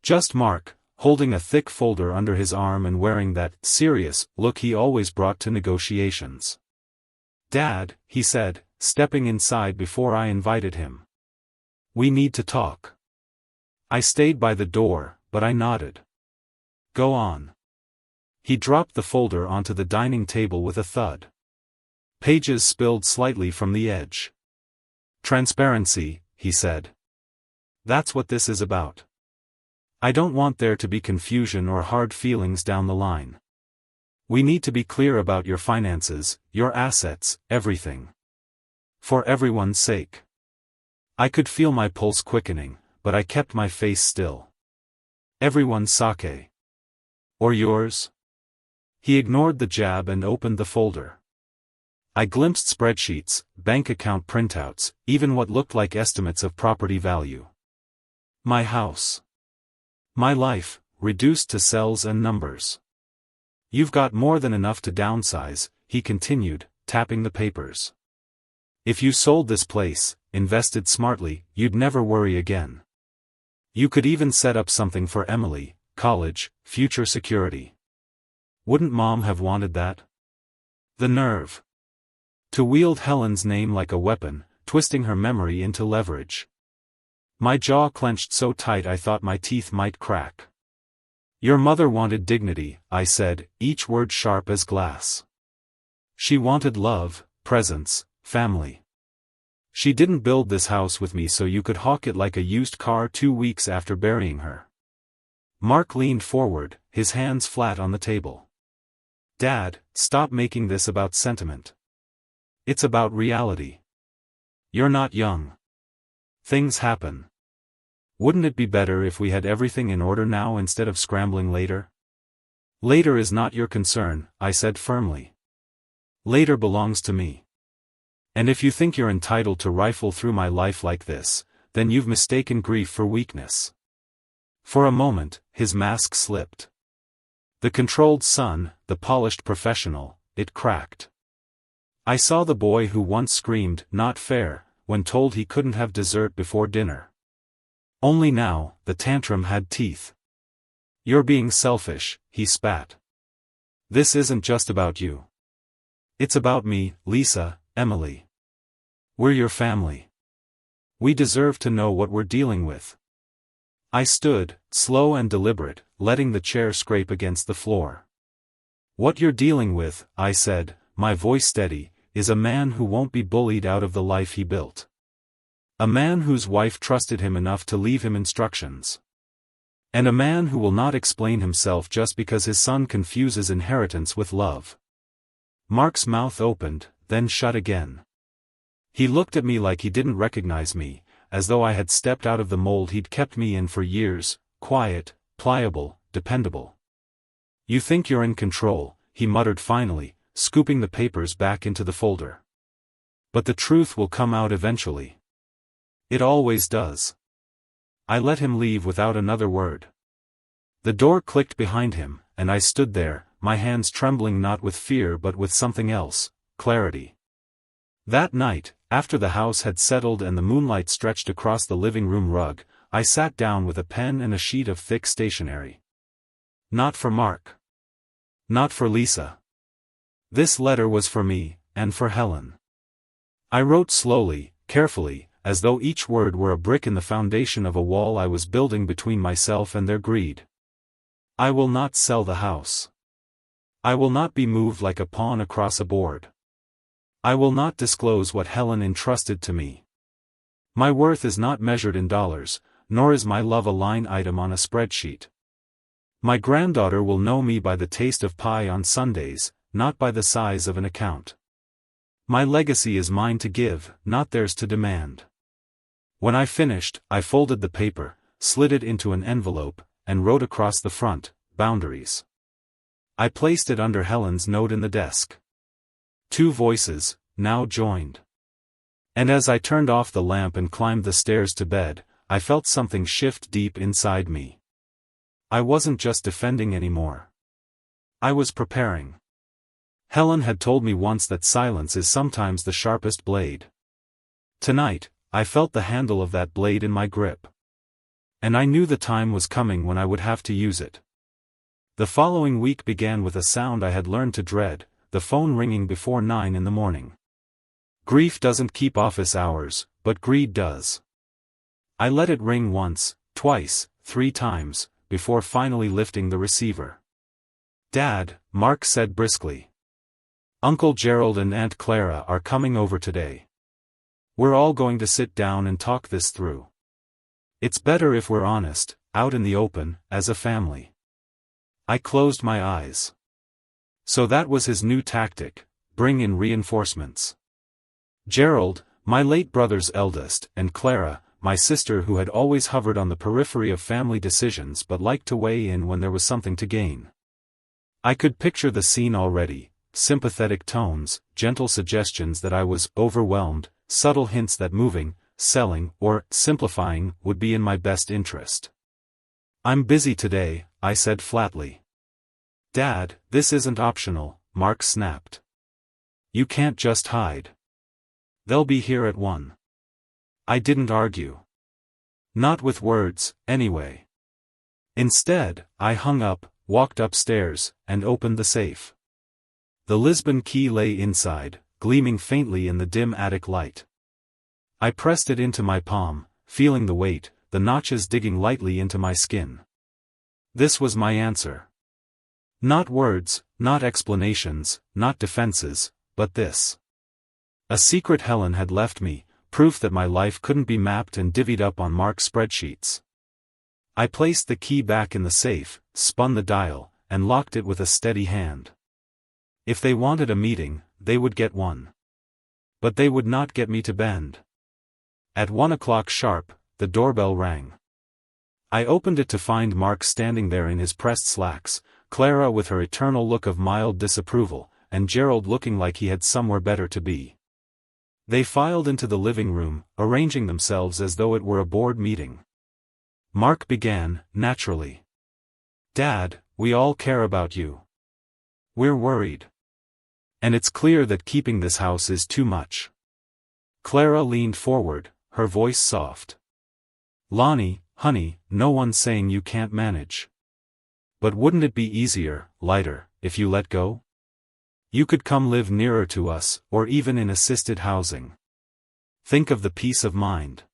Just Mark, holding a thick folder under his arm and wearing that serious look he always brought to negotiations. "Dad," he said, stepping inside before I invited him. "We need to talk." I stayed by the door, but I nodded. "Go on." He dropped the folder onto the dining table with a thud. Pages spilled slightly from the edge. "Transparency," he said. "That's what this is about. I don't want there to be confusion or hard feelings down the line. We need to be clear about your finances, your assets, everything. For everyone's sake." I could feel my pulse quickening, but I kept my face still. "Everyone's sake. Or yours?" He ignored the jab and opened the folder. I glimpsed spreadsheets, bank account printouts, even what looked like estimates of property value. My house. My life, reduced to cells and numbers. You've got more than enough to downsize, he continued, tapping the papers. If you sold this place, invested smartly, you'd never worry again. You could even set up something for Emily, college, future security. Wouldn't Mom have wanted that? The nerve. To wield Helen's name like a weapon, twisting her memory into leverage. My jaw clenched so tight I thought my teeth might crack. Your mother wanted dignity, I said, each word sharp as glass. She wanted love, presence, family. She didn't build this house with me so you could hawk it like a used car 2 weeks after burying her. Mark leaned forward, his hands flat on the table. Dad, stop making this about sentiment. It's about reality. You're not young. Things happen. Wouldn't it be better if we had everything in order now instead of scrambling later? Later is not your concern, I said firmly. Later belongs to me. And if you think you're entitled to rifle through my life like this, then you've mistaken grief for weakness. For a moment, his mask slipped. The controlled son, the polished professional, it cracked. I saw the boy who once screamed, "Not fair," when told he couldn't have dessert before dinner. Only now, the tantrum had teeth. You're being selfish, he spat. This isn't just about you. It's about me, Lisa, Emily. We're your family. We deserve to know what we're dealing with. I stood, slow and deliberate, letting the chair scrape against the floor. What you're dealing with, I said, my voice steady, is a man who won't be bullied out of the life he built. A man whose wife trusted him enough to leave him instructions. And a man who will not explain himself just because his son confuses inheritance with love. Mark's mouth opened, then shut again. He looked at me like he didn't recognize me, as though I had stepped out of the mold he'd kept me in for years, quiet, pliable, dependable. You think you're in control, he muttered finally, scooping the papers back into the folder. But the truth will come out eventually. It always does. I let him leave without another word. The door clicked behind him, and I stood there, my hands trembling not with fear but with something else, clarity. That night, after the house had settled and the moonlight stretched across the living room rug, I sat down with a pen and a sheet of thick stationery. Not for Mark. Not for Lisa. This letter was for me, and for Helen. I wrote slowly, carefully, as though each word were a brick in the foundation of a wall I was building between myself and their greed. I will not sell the house. I will not be moved like a pawn across a board. I will not disclose what Helen entrusted to me. My worth is not measured in dollars, nor is my love a line item on a spreadsheet. My granddaughter will know me by the taste of pie on Sundays, not by the size of an account. My legacy is mine to give, not theirs to demand. When I finished, I folded the paper, slid it into an envelope, and wrote across the front, "Boundaries." I placed it under Helen's note in the desk. 2 voices, now joined. And as I turned off the lamp and climbed the stairs to bed, I felt something shift deep inside me. I wasn't just defending anymore. I was preparing. Helen had told me once that silence is sometimes the sharpest blade. Tonight, I felt the handle of that blade in my grip. And I knew the time was coming when I would have to use it. The following week began with a sound I had learned to dread, the phone ringing before 9 in the morning. Grief doesn't keep office hours, but greed does. I let it ring once, twice, 3 times, before finally lifting the receiver. "Dad," Mark said briskly. "Uncle Gerald and Aunt Clara are coming over today. We're all going to sit down and talk this through. It's better if we're honest, out in the open, as a family." I closed my eyes. So that was his new tactic, bring in reinforcements. Gerald, my late brother's eldest, and Clara, my sister who had always hovered on the periphery of family decisions but liked to weigh in when there was something to gain. I could picture the scene already, sympathetic tones, gentle suggestions that I was overwhelmed, subtle hints that moving, selling, or simplifying would be in my best interest. "I'm busy today," I said flatly. "Dad, this isn't optional," Mark snapped. "You can't just hide. They'll be here at 1. I didn't argue. Not with words, anyway. Instead, I hung up, walked upstairs, and opened the safe. The Lisbon key lay inside, gleaming faintly in the dim attic light. I pressed it into my palm, feeling the weight, the notches digging lightly into my skin. This was my answer. Not words, not explanations, not defenses, but this. A secret Helen had left me, proof that my life couldn't be mapped and divvied up on Mark's spreadsheets. I placed the key back in the safe, spun the dial, and locked it with a steady hand. If they wanted a meeting, they would get one. But they would not get me to bend. At 1 o'clock sharp, the doorbell rang. I opened it to find Mark standing there in his pressed slacks, Clara with her eternal look of mild disapproval, and Gerald looking like he had somewhere better to be. They filed into the living room, arranging themselves as though it were a board meeting. Mark began, naturally. "Dad, we all care about you. We're worried. And it's clear that keeping this house is too much." Clara leaned forward, her voice soft. "Lonnie, honey, no one's saying you can't manage. But wouldn't it be easier, lighter, if you let go? You could come live nearer to us, or even in assisted housing. Think of the peace of mind."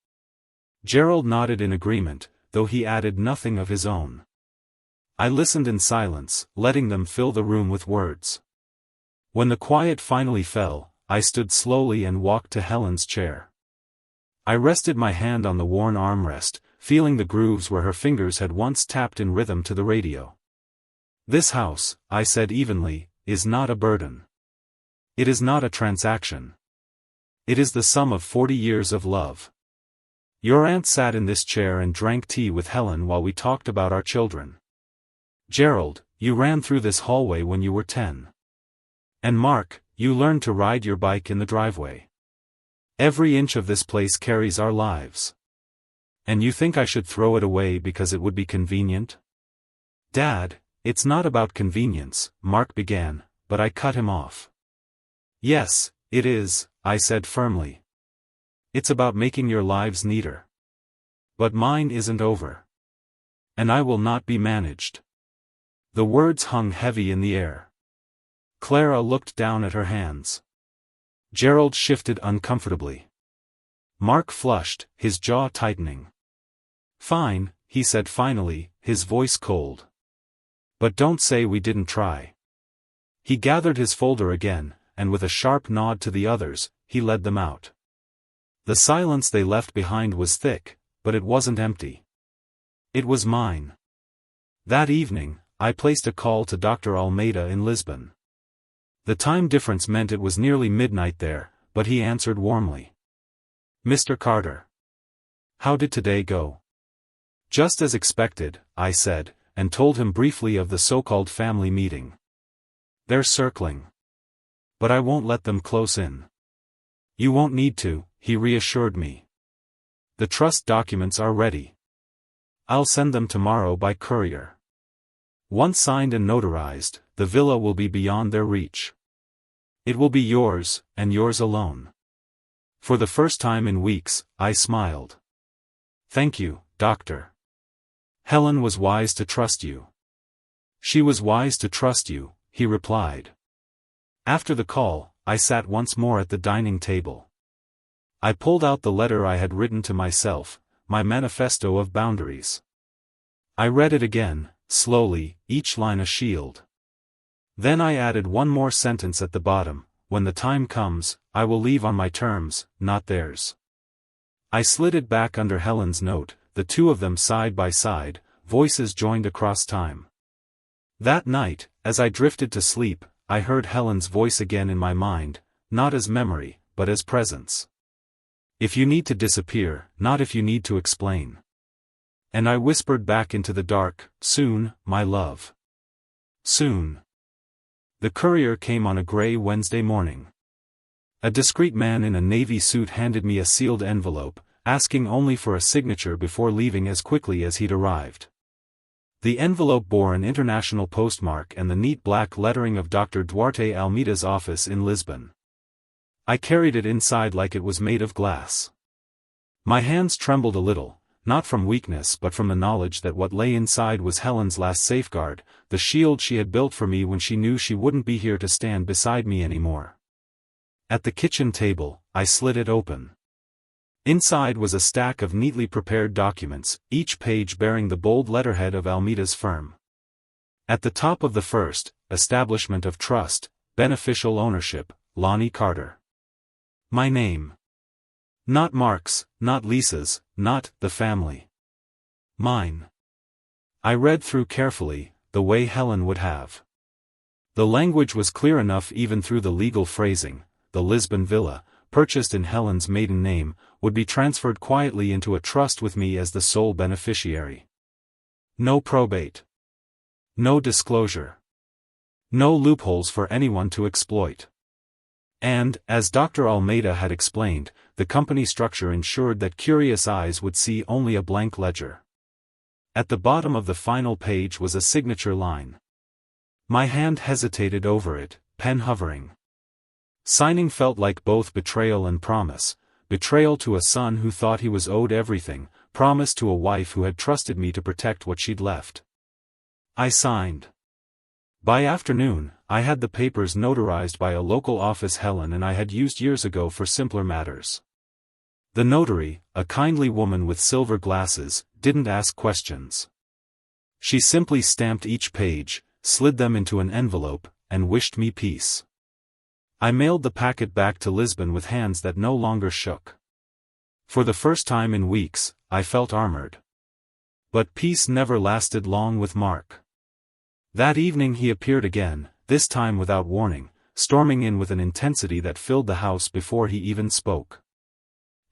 Gerald nodded in agreement, though he added nothing of his own. I listened in silence, letting them fill the room with words. When the quiet finally fell, I stood slowly and walked to Helen's chair. I rested my hand on the worn armrest, feeling the grooves where her fingers had once tapped in rhythm to the radio. "This house," I said evenly, "is not a burden. It is not a transaction. It is the sum of 40 years of love. Your aunt sat in this chair and drank tea with Helen while we talked about our children. Gerald, you ran through this hallway when you were 10. And Mark, you learned to ride your bike in the driveway. Every inch of this place carries our lives. And you think I should throw it away because it would be convenient?" "Dad, it's not about convenience," Mark began, but I cut him off. "Yes, it is," I said firmly. "It's about making your lives neater. But mine isn't over. And I will not be managed." The words hung heavy in the air. Clara looked down at her hands. Gerald shifted uncomfortably. Mark flushed, his jaw tightening. "Fine," he said finally, his voice cold. "But don't say we didn't try." He gathered his folder again, and with a sharp nod to the others, he led them out. The silence they left behind was thick, but it wasn't empty. It was mine. That evening, I placed a call to Dr. Almeida in Lisbon. The time difference meant it was nearly midnight there, but he answered warmly. "Mr. Carter. How did today go?" "Just as expected," I said, and told him briefly of the so-called family meeting. "They're circling. But I won't let them close in." "You won't need to," he reassured me. "The trust documents are ready. I'll send them tomorrow by courier. Once signed and notarized, the villa will be beyond their reach. It will be yours, and yours alone." For the first time in weeks, I smiled. "Thank you, Doctor. Helen was wise to trust you." "She was wise to trust you," he replied. After the call, I sat once more at the dining table. I pulled out the letter I had written to myself, my manifesto of boundaries. I read it again, slowly, each line a shield. Then I added one more sentence at the bottom: "When the time comes, I will leave on my terms, not theirs." I slid it back under Helen's note, the two of them side by side, voices joined across time. That night, as I drifted to sleep, I heard Helen's voice again in my mind, not as memory, but as presence. "If you need to disappear, not if you need to explain." And I whispered back into the dark, "Soon, my love. Soon." The courier came on a gray Wednesday morning. A discreet man in a navy suit handed me a sealed envelope, asking only for a signature before leaving as quickly as he'd arrived. The envelope bore an international postmark and the neat black lettering of Dr. Duarte Almeida's office in Lisbon. I carried it inside like it was made of glass. My hands trembled a little, not from weakness but from the knowledge that what lay inside was Helen's last safeguard, the shield she had built for me when she knew she wouldn't be here to stand beside me anymore. At the kitchen table, I slid it open. Inside was a stack of neatly prepared documents, each page bearing the bold letterhead of Almeida's firm. At the top of the first, Establishment of Trust, Beneficial Ownership, Lonnie Carter. My name. Not Mark's, not Lisa's, not the family. Mine. I read through carefully, the way Helen would have. The language was clear enough even through the legal phrasing. The Lisbon villa, purchased in Helen's maiden name, would be transferred quietly into a trust with me as the sole beneficiary. No probate. No disclosure. No loopholes for anyone to exploit. And, as Dr. Almeida had explained, the company structure ensured that curious eyes would see only a blank ledger. At the bottom of the final page was a signature line. My hand hesitated over it, pen hovering. Signing felt like both betrayal and promise, betrayal to a son who thought he was owed everything, promise to a wife who had trusted me to protect what she'd left. I signed. By afternoon, I had the papers notarized by a local office Helen and I had used years ago for simpler matters. The notary, a kindly woman with silver glasses, didn't ask questions. She simply stamped each page, slid them into an envelope, and wished me peace. I mailed the packet back to Lisbon with hands that no longer shook. For the first time in weeks, I felt armored. But peace never lasted long with Mark. That evening he appeared again, this time without warning, storming in with an intensity that filled the house before he even spoke.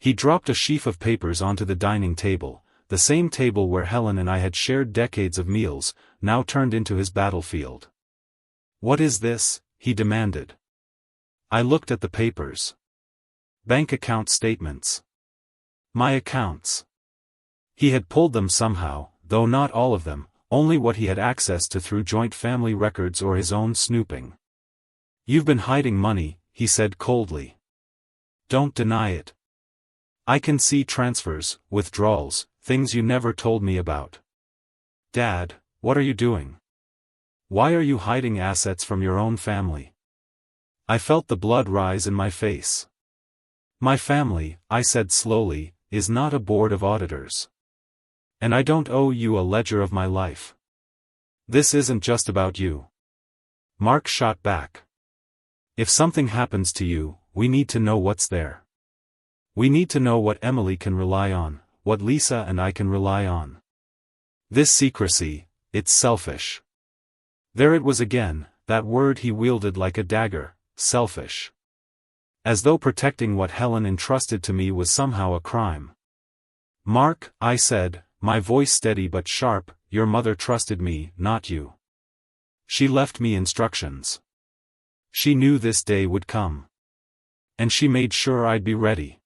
He dropped a sheaf of papers onto the dining table, the same table where Helen and I had shared decades of meals, now turned into his battlefield. "What is this?" he demanded. I looked at the papers. Bank account statements. My accounts. He had pulled them somehow, though not all of them, only what he had access to through joint family records or his own snooping. "You've been hiding money," he said coldly. "Don't deny it. I can see transfers, withdrawals, things you never told me about. Dad, what are you doing? Why are you hiding assets from your own family?" I felt the blood rise in my face. "My family," I said slowly, "is not a board of auditors. And I don't owe you a ledger of my life. This isn't just about you." Mark shot back. "If something happens to you, we need to know what's there. We need to know what Emily can rely on, what Lisa and I can rely on. This secrecy, it's selfish." There it was again, that word he wielded like a dagger. Selfish. As though protecting what Helen entrusted to me was somehow a crime. "Mark," I said, my voice steady but sharp, "your mother trusted me, not you. She left me instructions. She knew this day would come. And she made sure I'd be ready."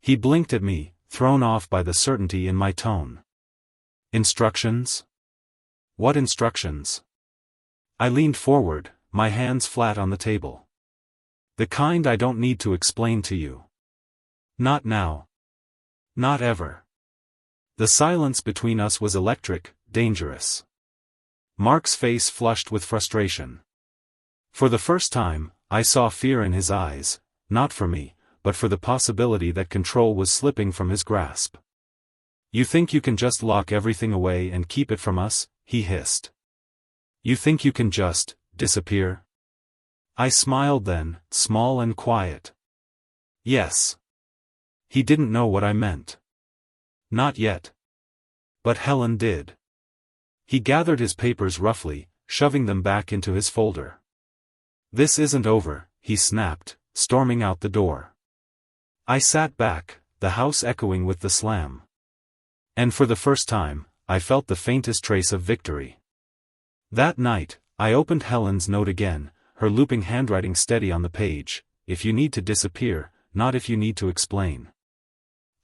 He blinked at me, thrown off by the certainty in my tone. "Instructions? What instructions?" I leaned forward, my hands flat on the table. "The kind I don't need to explain to you. Not now. Not ever." The silence between us was electric, dangerous. Mark's face flushed with frustration. For the first time, I saw fear in his eyes, not for me, but for the possibility that control was slipping from his grasp. "You think you can just lock everything away and keep it from us?" he hissed. "You think you can just disappear?" I smiled then, small and quiet. "Yes." He didn't know what I meant. Not yet. But Helen did. He gathered his papers roughly, shoving them back into his folder. "This isn't over," he snapped, storming out the door. I sat back, the house echoing with the slam. And for the first time, I felt the faintest trace of victory. That night, I opened Helen's note again, her looping handwriting steady on the page. If you need to disappear, not if you need to explain.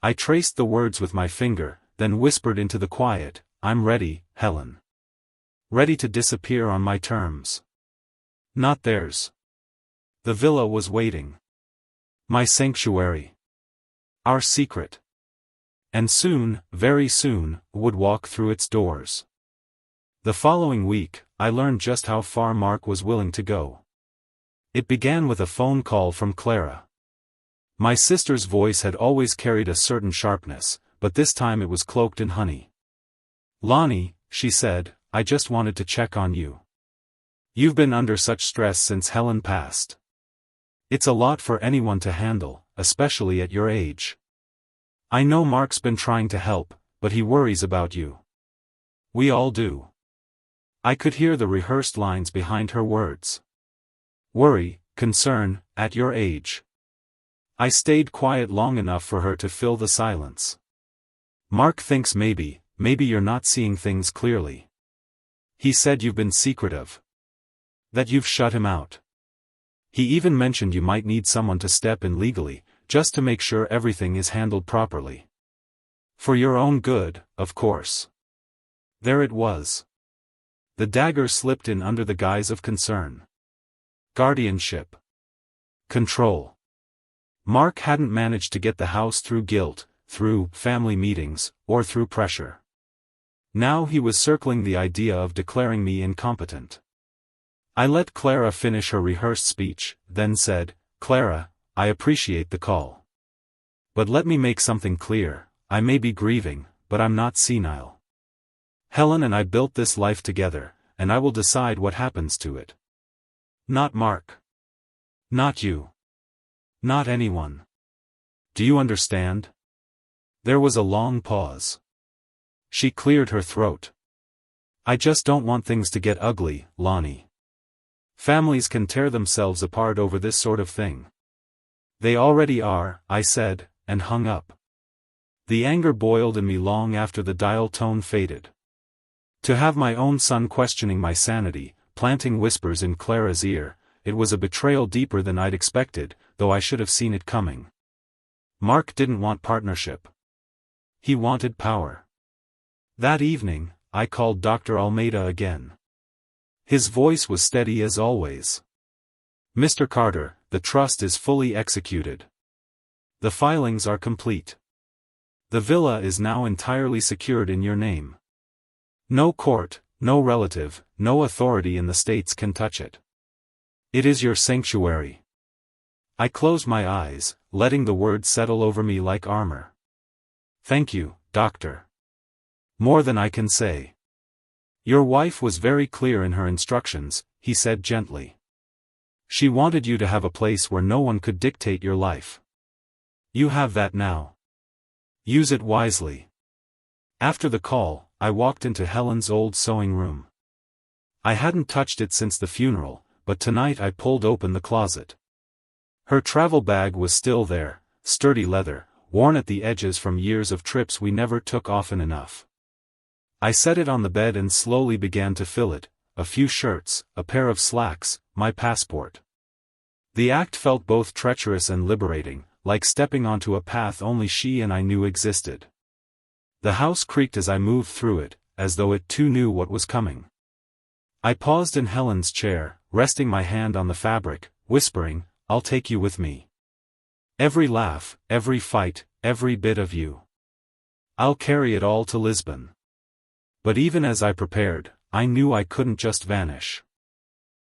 I traced the words with my finger, then whispered into the quiet, I'm ready, Helen. Ready to disappear on my terms. Not theirs. The villa was waiting. My sanctuary. Our secret. And soon, very soon, would walk through its doors. The following week, I learned just how far Mark was willing to go. It began with a phone call from Clara. My sister's voice had always carried a certain sharpness, but this time it was cloaked in honey. Lonnie, she said, I just wanted to check on you. You've been under such stress since Helen passed. It's a lot for anyone to handle, especially at your age. I know Mark's been trying to help, but he worries about you. We all do. I could hear the rehearsed lines behind her words. Worry, concern, at your age. I stayed quiet long enough for her to fill the silence. Mark thinks maybe you're not seeing things clearly. He said you've been secretive. That you've shut him out. He even mentioned you might need someone to step in legally, just to make sure everything is handled properly. For your own good, of course. There it was. The dagger slipped in under the guise of concern. Guardianship. Control. Mark hadn't managed to get the house through guilt, through family meetings, or through pressure. Now he was circling the idea of declaring me incompetent. I let Clara finish her rehearsed speech, then said, Clara, I appreciate the call. But let me make something clear, I may be grieving, but I'm not senile. Helen and I built this life together, and I will decide what happens to it. Not Mark. Not you. Not anyone. Do you understand? There was a long pause. She cleared her throat. I just don't want things to get ugly, Lonnie. Families can tear themselves apart over this sort of thing. They already are, I said, and hung up. The anger boiled in me long after the dial tone faded. To have my own son questioning my sanity, planting whispers in Clara's ear, it was a betrayal deeper than I'd expected, though I should have seen it coming. Mark didn't want partnership. He wanted power. That evening, I called Dr. Almeida again. His voice was steady as always. Mr. Carter, the trust is fully executed. The filings are complete. The villa is now entirely secured in your name. No court, no relative, no authority in the States can touch it. It is your sanctuary. I closed my eyes, letting the words settle over me like armor. Thank you, Doctor. More than I can say. Your wife was very clear in her instructions, he said gently. She wanted you to have a place where no one could dictate your life. You have that now. Use it wisely. After the call, I walked into Helen's old sewing room. I hadn't touched it since the funeral, but tonight I pulled open the closet. Her travel bag was still there, sturdy leather, worn at the edges from years of trips we never took often enough. I set it on the bed and slowly began to fill it, a few shirts, a pair of slacks, my passport. The act felt both treacherous and liberating, like stepping onto a path only she and I knew existed. The house creaked as I moved through it, as though it too knew what was coming. I paused in Helen's chair, resting my hand on the fabric, whispering, I'll take you with me. Every laugh, every fight, every bit of you. I'll carry it all to Lisbon. But even as I prepared, I knew I couldn't just vanish.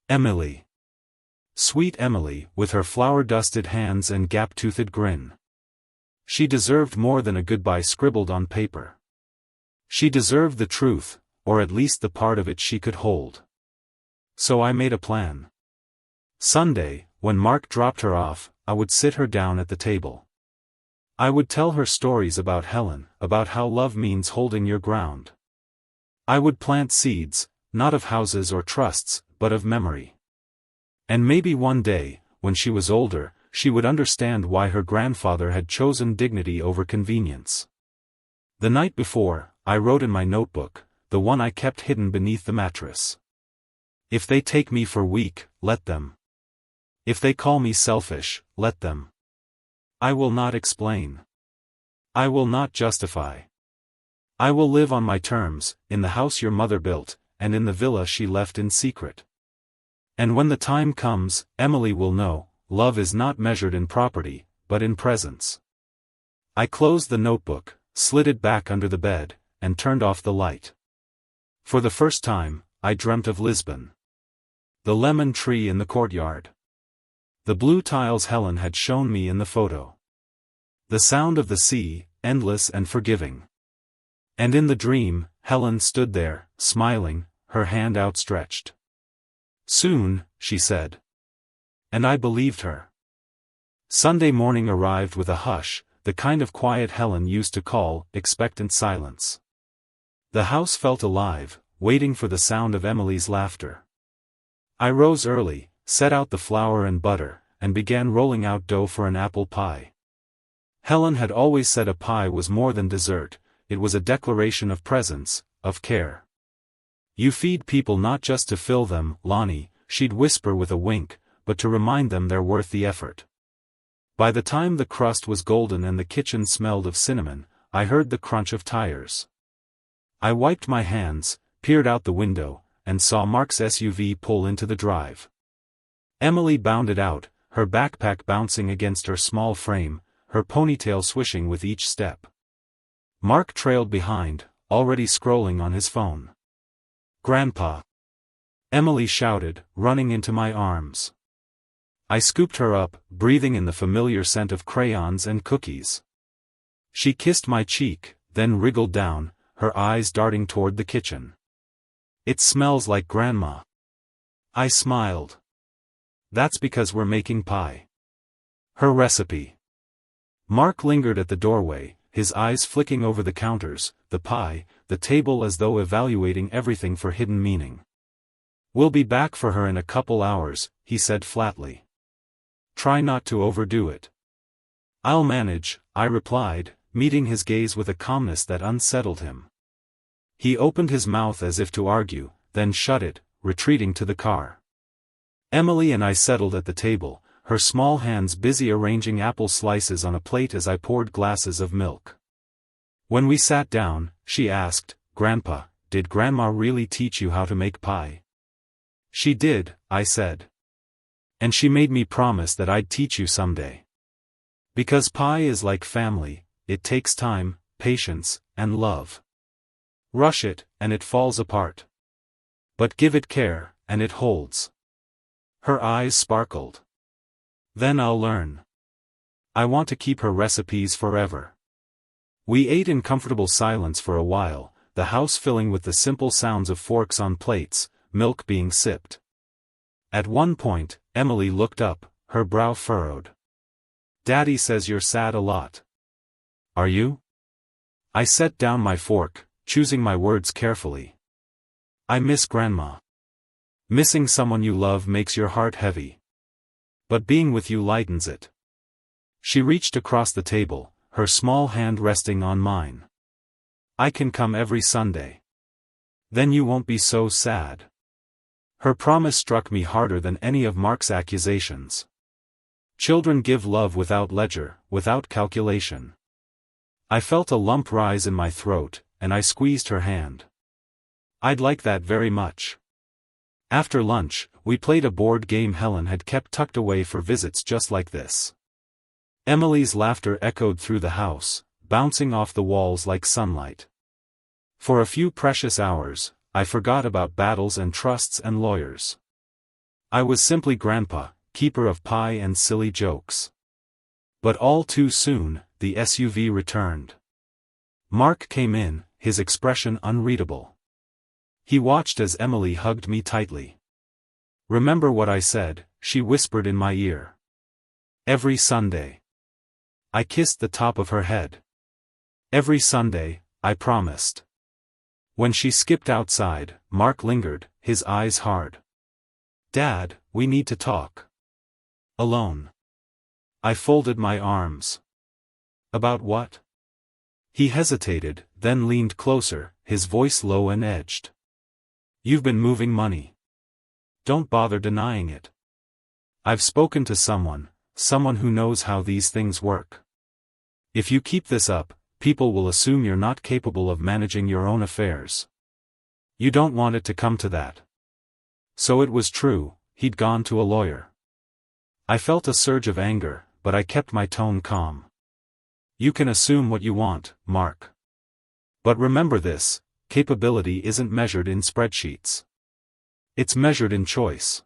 Emily. Sweet Emily, with her flour-dusted hands and gap-toothed grin. She deserved more than a goodbye scribbled on paper. She deserved the truth, or at least the part of it she could hold. So I made a plan. Sunday, when Mark dropped her off, I would sit her down at the table. I would tell her stories about Helen, about how love means holding your ground. I would plant seeds, not of houses or trusts, but of memory. And maybe one day, when she was older, she would understand why her grandfather had chosen dignity over convenience. The night before, I wrote in my notebook, the one I kept hidden beneath the mattress. If they take me for weak, let them. If they call me selfish, let them. I will not explain. I will not justify. I will live on my terms, in the house your mother built, and in the villa she left in secret. And when the time comes, Emily will know, love is not measured in property, but in presence. I closed the notebook, slid it back under the bed, and turned off the light. For the first time, I dreamt of Lisbon. The lemon tree in the courtyard. The blue tiles Helen had shown me in the photo. The sound of the sea, endless and forgiving. And in the dream, Helen stood there, smiling, her hand outstretched. Soon, she said. And I believed her. Sunday morning arrived with a hush, the kind of quiet Helen used to call expectant silence. The house felt alive, waiting for the sound of Emily's laughter. I rose early, set out the flour and butter, and began rolling out dough for an apple pie. Helen had always said a pie was more than dessert, it was a declaration of presence, of care. You feed people not just to fill them, Lonnie, she'd whisper with a wink, but to remind them they're worth the effort. By the time the crust was golden and the kitchen smelled of cinnamon, I heard the crunch of tires. I wiped my hands, peered out the window, and saw Mark's SUV pull into the drive. Emily bounded out, her backpack bouncing against her small frame, her ponytail swishing with each step. Mark trailed behind, already scrolling on his phone. "Grandpa!" Emily shouted, running into my arms. I scooped her up, breathing in the familiar scent of crayons and cookies. She kissed my cheek, then wriggled down, her eyes darting toward the kitchen. "It smells like Grandma." I smiled. "That's because we're making pie." Her recipe. Mark lingered at the doorway, his eyes flicking over the counters, the pie, the table as though evaluating everything for hidden meaning. "We'll be back for her in a couple hours," he said flatly. "Try not to overdo it." "I'll manage," I replied, meeting his gaze with a calmness that unsettled him. He opened his mouth as if to argue, then shut it, retreating to the car. Emily and I settled at the table, her small hands busy arranging apple slices on a plate as I poured glasses of milk. When we sat down, she asked, "Grandpa, did Grandma really teach you how to make pie?" "She did," I said. "And she made me promise that I'd teach you someday. Because pie is like family, it takes time, patience, and love. Rush it, and it falls apart. But give it care, and it holds." Her eyes sparkled. "Then I'll learn. I want to keep her recipes forever." We ate in comfortable silence for a while, the house filling with the simple sounds of forks on plates, milk being sipped. At one point, Emily looked up, her brow furrowed. "Daddy says you're sad a lot. Are you?" I set down my fork, choosing my words carefully. "I miss Grandma. Missing someone you love makes your heart heavy. But being with you lightens it." She reached across the table, her small hand resting on mine. "I can come every Sunday. Then you won't be so sad." Her promise struck me harder than any of Mark's accusations. Children give love without ledger, without calculation. I felt a lump rise in my throat, and I squeezed her hand. "I'd like that very much." After lunch, we played a board game Helen had kept tucked away for visits just like this. Emily's laughter echoed through the house, bouncing off the walls like sunlight. For a few precious hours, I forgot about battles and trusts and lawyers. I was simply Grandpa, keeper of pie and silly jokes. But all too soon, the SUV returned. Mark came in, his expression unreadable. He watched as Emily hugged me tightly. "Remember what I said," she whispered in my ear. "Every Sunday." I kissed the top of her head. "Every Sunday," I promised. When she skipped outside, Mark lingered, his eyes hard. "Dad, we need to talk. Alone." I folded my arms. "About what?" He hesitated, then leaned closer, his voice low and edged. "You've been moving money." don't bother denying it. I've spoken to someone who knows how these things work. If you keep this up, people will assume you're not capable of managing your own affairs. You don't want it to come to that. So it was true, he'd gone to a lawyer. I felt a surge of anger, but I kept my tone calm. You can assume what you want, Mark. But remember this, capability isn't measured in spreadsheets. It's measured in choice.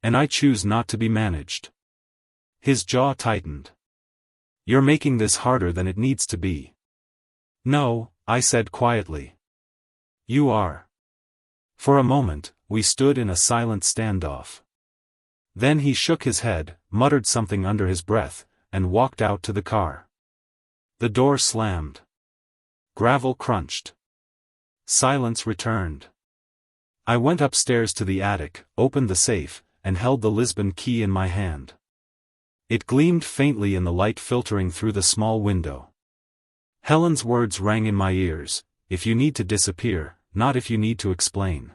And I choose not to be managed. His jaw tightened. You're making this harder than it needs to be. No, I said quietly. You are. For a moment, we stood in a silent standoff. Then he shook his head, muttered something under his breath, and walked out to the car. The door slammed. Gravel crunched. Silence returned. I went upstairs to the attic, opened the safe, and held the Lisbon key in my hand. It gleamed faintly in the light filtering through the small window. Helen's words rang in my ears, if you need to disappear, not if you need to explain.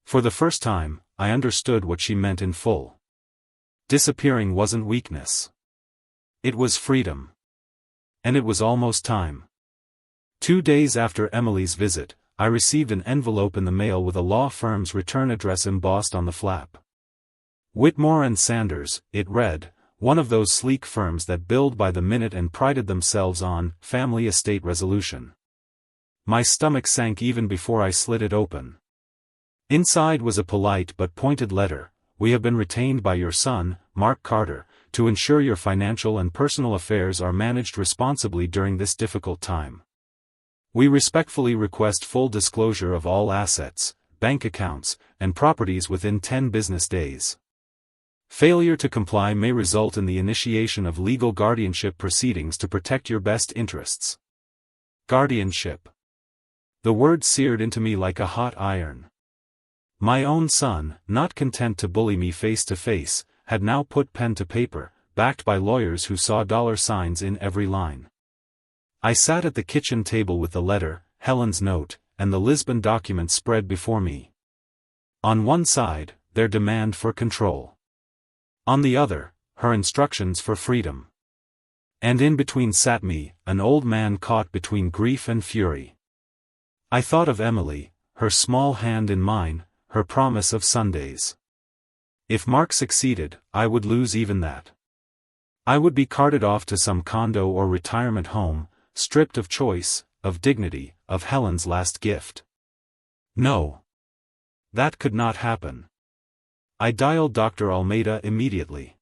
For the first time, I understood what she meant in full. Disappearing wasn't weakness. It was freedom. And it was almost time. 2 days after Emily's visit, I received an envelope in the mail with a law firm's return address embossed on the flap. Whitmore and Sanders, it read, one of those sleek firms that billed by the minute and prided themselves on family estate resolution. My stomach sank even before I slid it open. Inside was a polite but pointed letter. We have been retained by your son, Mark Carter, to ensure your financial and personal affairs are managed responsibly during this difficult time. We respectfully request full disclosure of all assets, bank accounts, and properties within 10 business days. Failure to comply may result in the initiation of legal guardianship proceedings to protect your best interests. Guardianship. The word seared into me like a hot iron. My own son, not content to bully me face to face, had now put pen to paper, backed by lawyers who saw dollar signs in every line. I sat at the kitchen table with the letter, Helen's note, and the Lisbon document spread before me. On one side, their demand for control. On the other, her instructions for freedom. And in between sat me, an old man caught between grief and fury. I thought of Emily, her small hand in mine, her promise of Sundays. If Mark succeeded, I would lose even that. I would be carted off to some condo or retirement home, stripped of choice, of dignity, of Helen's last gift. No. That could not happen. I dialed Dr. Almeida immediately.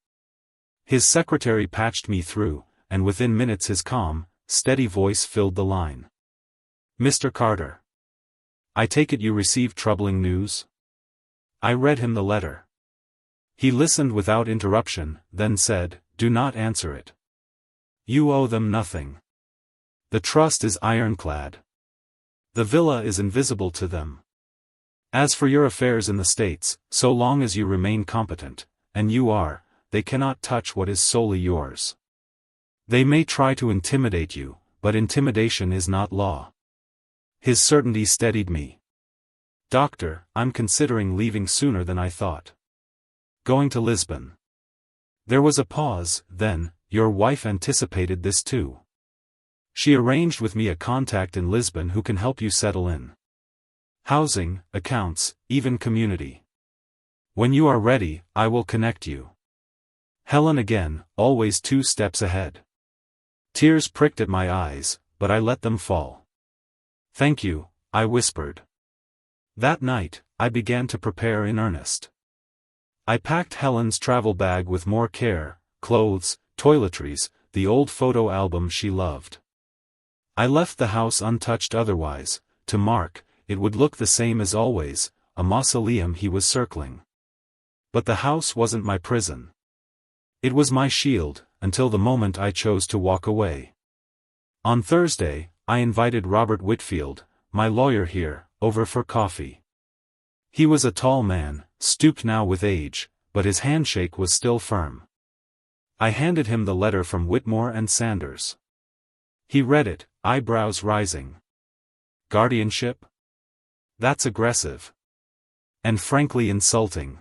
His secretary patched me through, and within minutes his calm, steady voice filled the line. Mr. Carter. I take it you received troubling news? I read him the letter. He listened without interruption, then said, do not answer it. You owe them nothing. The trust is ironclad. The villa is invisible to them. As for your affairs in the States, so long as you remain competent, and you are, they cannot touch what is solely yours. They may try to intimidate you, but intimidation is not law. His certainty steadied me. Doctor, I'm considering leaving sooner than I thought. Going to Lisbon. There was a pause, then, your wife anticipated this too. She arranged with me a contact in Lisbon who can help you settle in. Housing, accounts, even community. When you are ready, I will connect you. Helen again, always 2 steps ahead. Tears pricked at my eyes, but I let them fall. Thank you, I whispered. That night, I began to prepare in earnest. I packed Helen's travel bag with more care, clothes, toiletries, the old photo album she loved. I left the house untouched otherwise. To Mark, it would look the same as always, a mausoleum he was circling. But the house wasn't my prison. It was my shield, until the moment I chose to walk away. On Thursday, I invited Robert Whitfield, my lawyer here, over for coffee. He was a tall man, stooped now with age, but his handshake was still firm. I handed him the letter from Whitmore and Sanders. He read it, eyebrows rising. Guardianship? That's aggressive. And frankly insulting.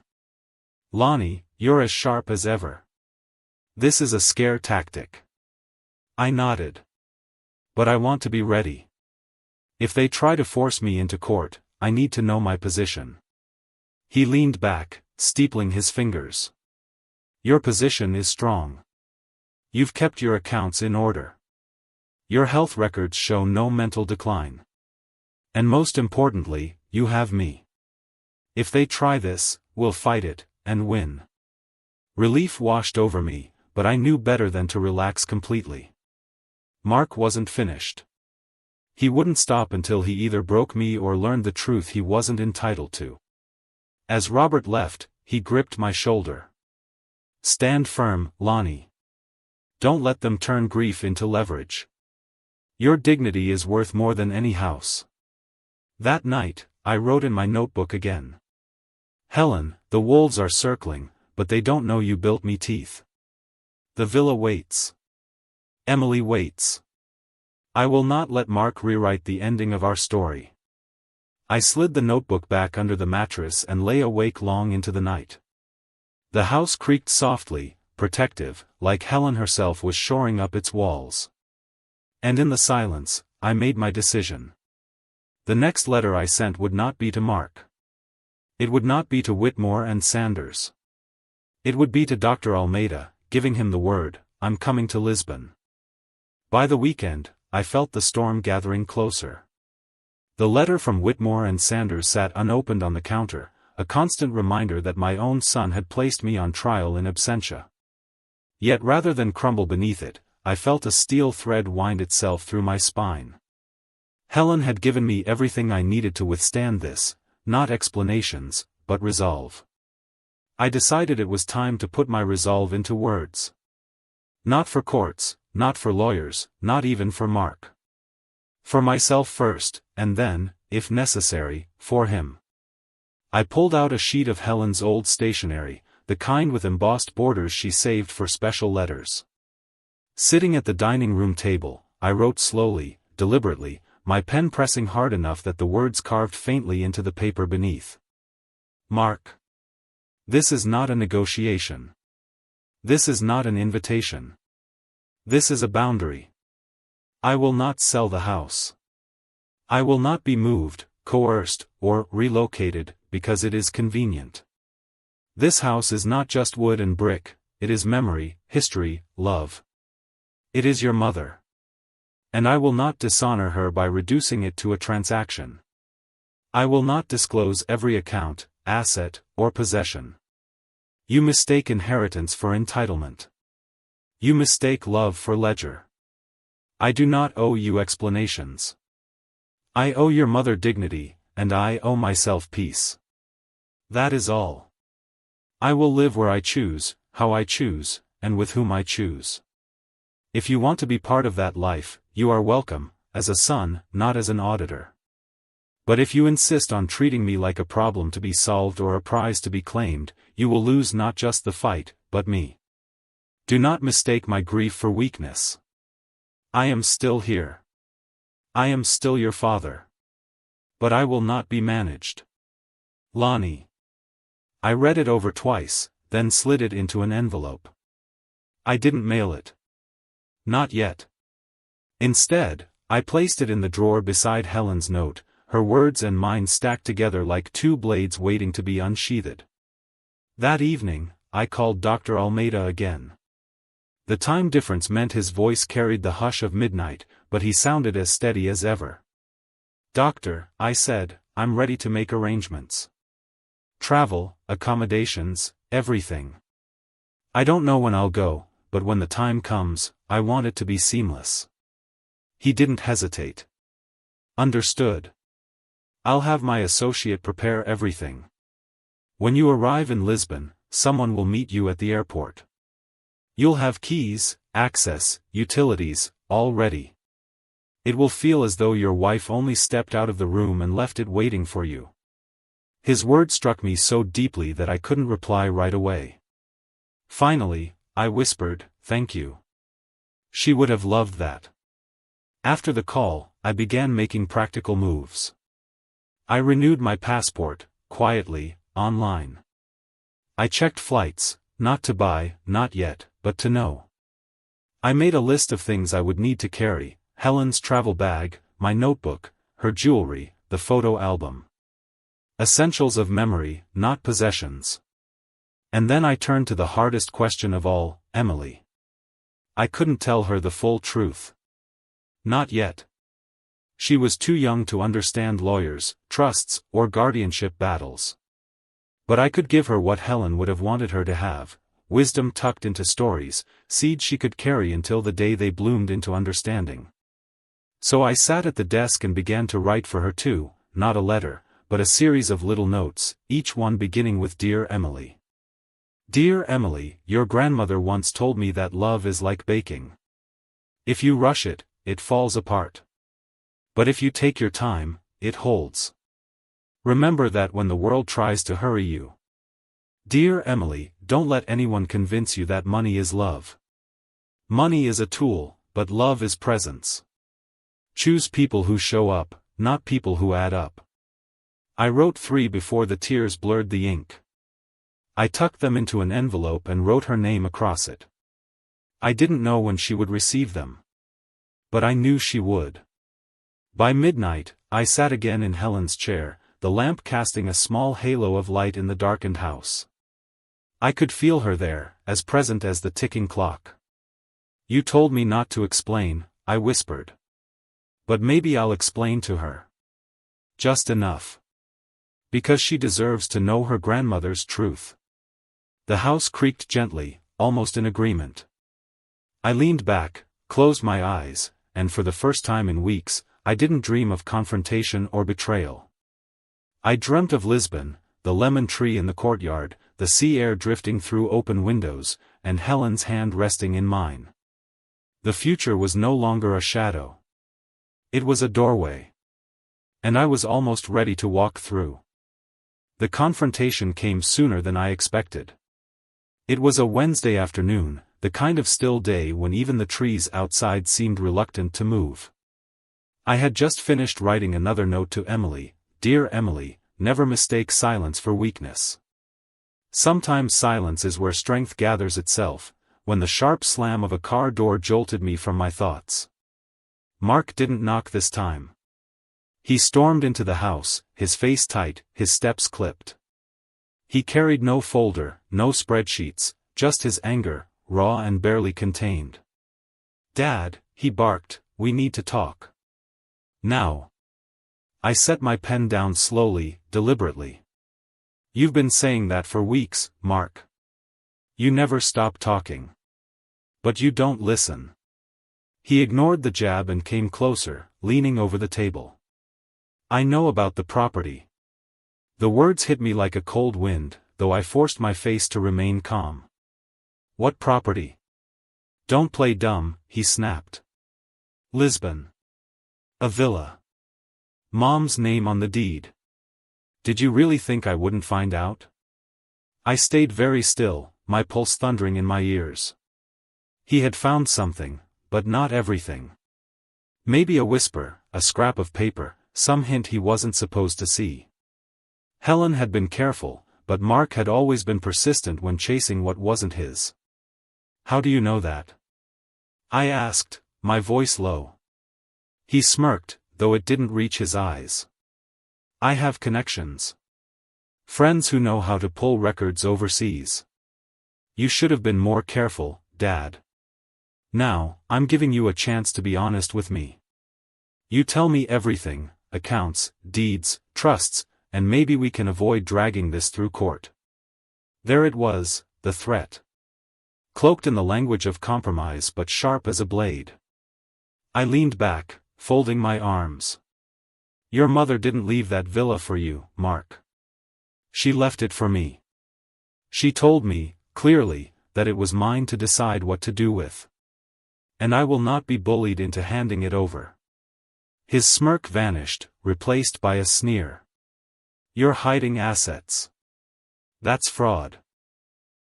Lonnie, you're as sharp as ever. This is a scare tactic. I nodded. But I want to be ready. If they try to force me into court, I need to know my position. He leaned back, steepling his fingers. Your position is strong. You've kept your accounts in order. Your health records show no mental decline. And most importantly, you have me. If they try this, we'll fight it, and win. Relief washed over me, but I knew better than to relax completely. Mark wasn't finished. He wouldn't stop until he either broke me or learned the truth he wasn't entitled to. As Robert left, he gripped my shoulder. Stand firm, Lonnie. Don't let them turn grief into leverage. Your dignity is worth more than any house. That night, I wrote in my notebook again. Helen, the wolves are circling, but they don't know you built me teeth. The villa waits. Emily waits. I will not let Mark rewrite the ending of our story. I slid the notebook back under the mattress and lay awake long into the night. The house creaked softly, protective, like Helen herself was shoring up its walls. And in the silence, I made my decision. The next letter I sent would not be to Mark. It would not be to Whitmore and Sanders. It would be to Dr. Almeida, giving him the word, I'm coming to Lisbon. By the weekend, I felt the storm gathering closer. The letter from Whitmore and Sanders sat unopened on the counter, a constant reminder that my own son had placed me on trial in absentia. Yet rather than crumble beneath it, I felt a steel thread wind itself through my spine. Helen had given me everything I needed to withstand this, not explanations, but resolve. I decided it was time to put my resolve into words. Not for courts, not for lawyers, not even for Mark. For myself first, and then, if necessary, for him. I pulled out a sheet of Helen's old stationery, the kind with embossed borders she saved for special letters. Sitting at the dining room table, I wrote slowly, deliberately, my pen pressing hard enough that the words carved faintly into the paper beneath. Mark. This is not a negotiation. This is not an invitation. This is a boundary. I will not sell the house. I will not be moved, coerced, or relocated, because it is convenient. This house is not just wood and brick, it is memory, history, love. It is your mother. And I will not dishonor her by reducing it to a transaction. I will not disclose every account, asset, or possession. You mistake inheritance for entitlement. You mistake love for ledger. I do not owe you explanations. I owe your mother dignity, and I owe myself peace. That is all. I will live where I choose, how I choose, and with whom I choose. If you want to be part of that life, you are welcome, as a son, not as an auditor. But if you insist on treating me like a problem to be solved or a prize to be claimed, you will lose not just the fight, but me. Do not mistake my grief for weakness. I am still here. I am still your father. But I will not be managed. Lonnie. I read it over twice, then slid it into an envelope. I didn't mail it. Not yet. Instead, I placed it in the drawer beside Helen's note, her words and mine stacked together like two blades waiting to be unsheathed. That evening, I called Dr. Almeida again. The time difference meant his voice carried the hush of midnight, but he sounded as steady as ever. Doctor, I said, I'm ready to make arrangements. Travel, accommodations, everything. I don't know when I'll go, but when the time comes, I want it to be seamless. He didn't hesitate. Understood. I'll have my associate prepare everything. When you arrive in Lisbon, someone will meet you at the airport. You'll have keys, access, utilities, all ready. It will feel as though your wife only stepped out of the room and left it waiting for you. His words struck me so deeply that I couldn't reply right away. Finally, I whispered, "Thank you." She would have loved that. After the call, I began making practical moves. I renewed my passport, quietly, online. I checked flights, not to buy, not yet, but to know. I made a list of things I would need to carry: Helen's travel bag, my notebook, her jewelry, the photo album. Essentials of memory, not possessions. And then I turned to the hardest question of all, Emily. I couldn't tell her the full truth. Not yet. She was too young to understand lawyers, trusts, or guardianship battles. But I could give her what Helen would have wanted her to have: wisdom tucked into stories, seeds she could carry until the day they bloomed into understanding. So I sat at the desk and began to write for her too, not a letter, but a series of little notes, each one beginning with Dear Emily. Dear Emily, your grandmother once told me that love is like baking. If you rush it, it falls apart. But if you take your time, it holds. Remember that when the world tries to hurry you. Dear Emily, don't let anyone convince you that money is love. Money is a tool, but love is presence. Choose people who show up, not people who add up. I wrote 3 before the tears blurred the ink. I tucked them into an envelope and wrote her name across it. I didn't know when she would receive them. But I knew she would. By midnight, I sat again in Helen's chair, the lamp casting a small halo of light in the darkened house. I could feel her there, as present as the ticking clock. You told me not to explain, I whispered. But maybe I'll explain to her. Just enough. Because she deserves to know her grandmother's truth. The house creaked gently, almost in agreement. I leaned back, closed my eyes, and for the first time in weeks, I didn't dream of confrontation or betrayal. I dreamt of Lisbon, the lemon tree in the courtyard, the sea air drifting through open windows, and Helen's hand resting in mine. The future was no longer a shadow. It was a doorway. And I was almost ready to walk through. The confrontation came sooner than I expected. It was a Wednesday afternoon, the kind of still day when even the trees outside seemed reluctant to move. I had just finished writing another note to Emily: Dear Emily, never mistake silence for weakness. Sometimes silence is where strength gathers itself. When the sharp slam of a car door jolted me from my thoughts. Mark didn't knock this time. He stormed into the house, his face tight, his steps clipped. He carried no folder, no spreadsheets, just his anger, raw and barely contained. Dad, he barked, we need to talk. Now. I set my pen down slowly, deliberately. You've been saying that for weeks, Mark. You never stop talking. But you don't listen. He ignored the jab and came closer, leaning over the table. I know about the property. The words hit me like a cold wind, though I forced my face to remain calm. What property? Don't play dumb, he snapped. Lisbon. A villa. Mom's name on the deed. Did you really think I wouldn't find out? I stayed very still, my pulse thundering in my ears. He had found something, but not everything. Maybe a whisper, a scrap of paper, some hint he wasn't supposed to see. Helen had been careful, but Mark had always been persistent when chasing what wasn't his. How do you know that? I asked, my voice low. He smirked, though it didn't reach his eyes. I have connections. Friends who know how to pull records overseas. You should have been more careful, Dad. Now, I'm giving you a chance to be honest with me. You tell me everything, accounts, deeds, trusts, and maybe we can avoid dragging this through court. There it was, the threat. Cloaked in the language of compromise but sharp as a blade. I leaned back, folding my arms. Your mother didn't leave that villa for you, Mark. She left it for me. She told me, clearly, that it was mine to decide what to do with. And I will not be bullied into handing it over. His smirk vanished, replaced by a sneer. You're hiding assets. That's fraud.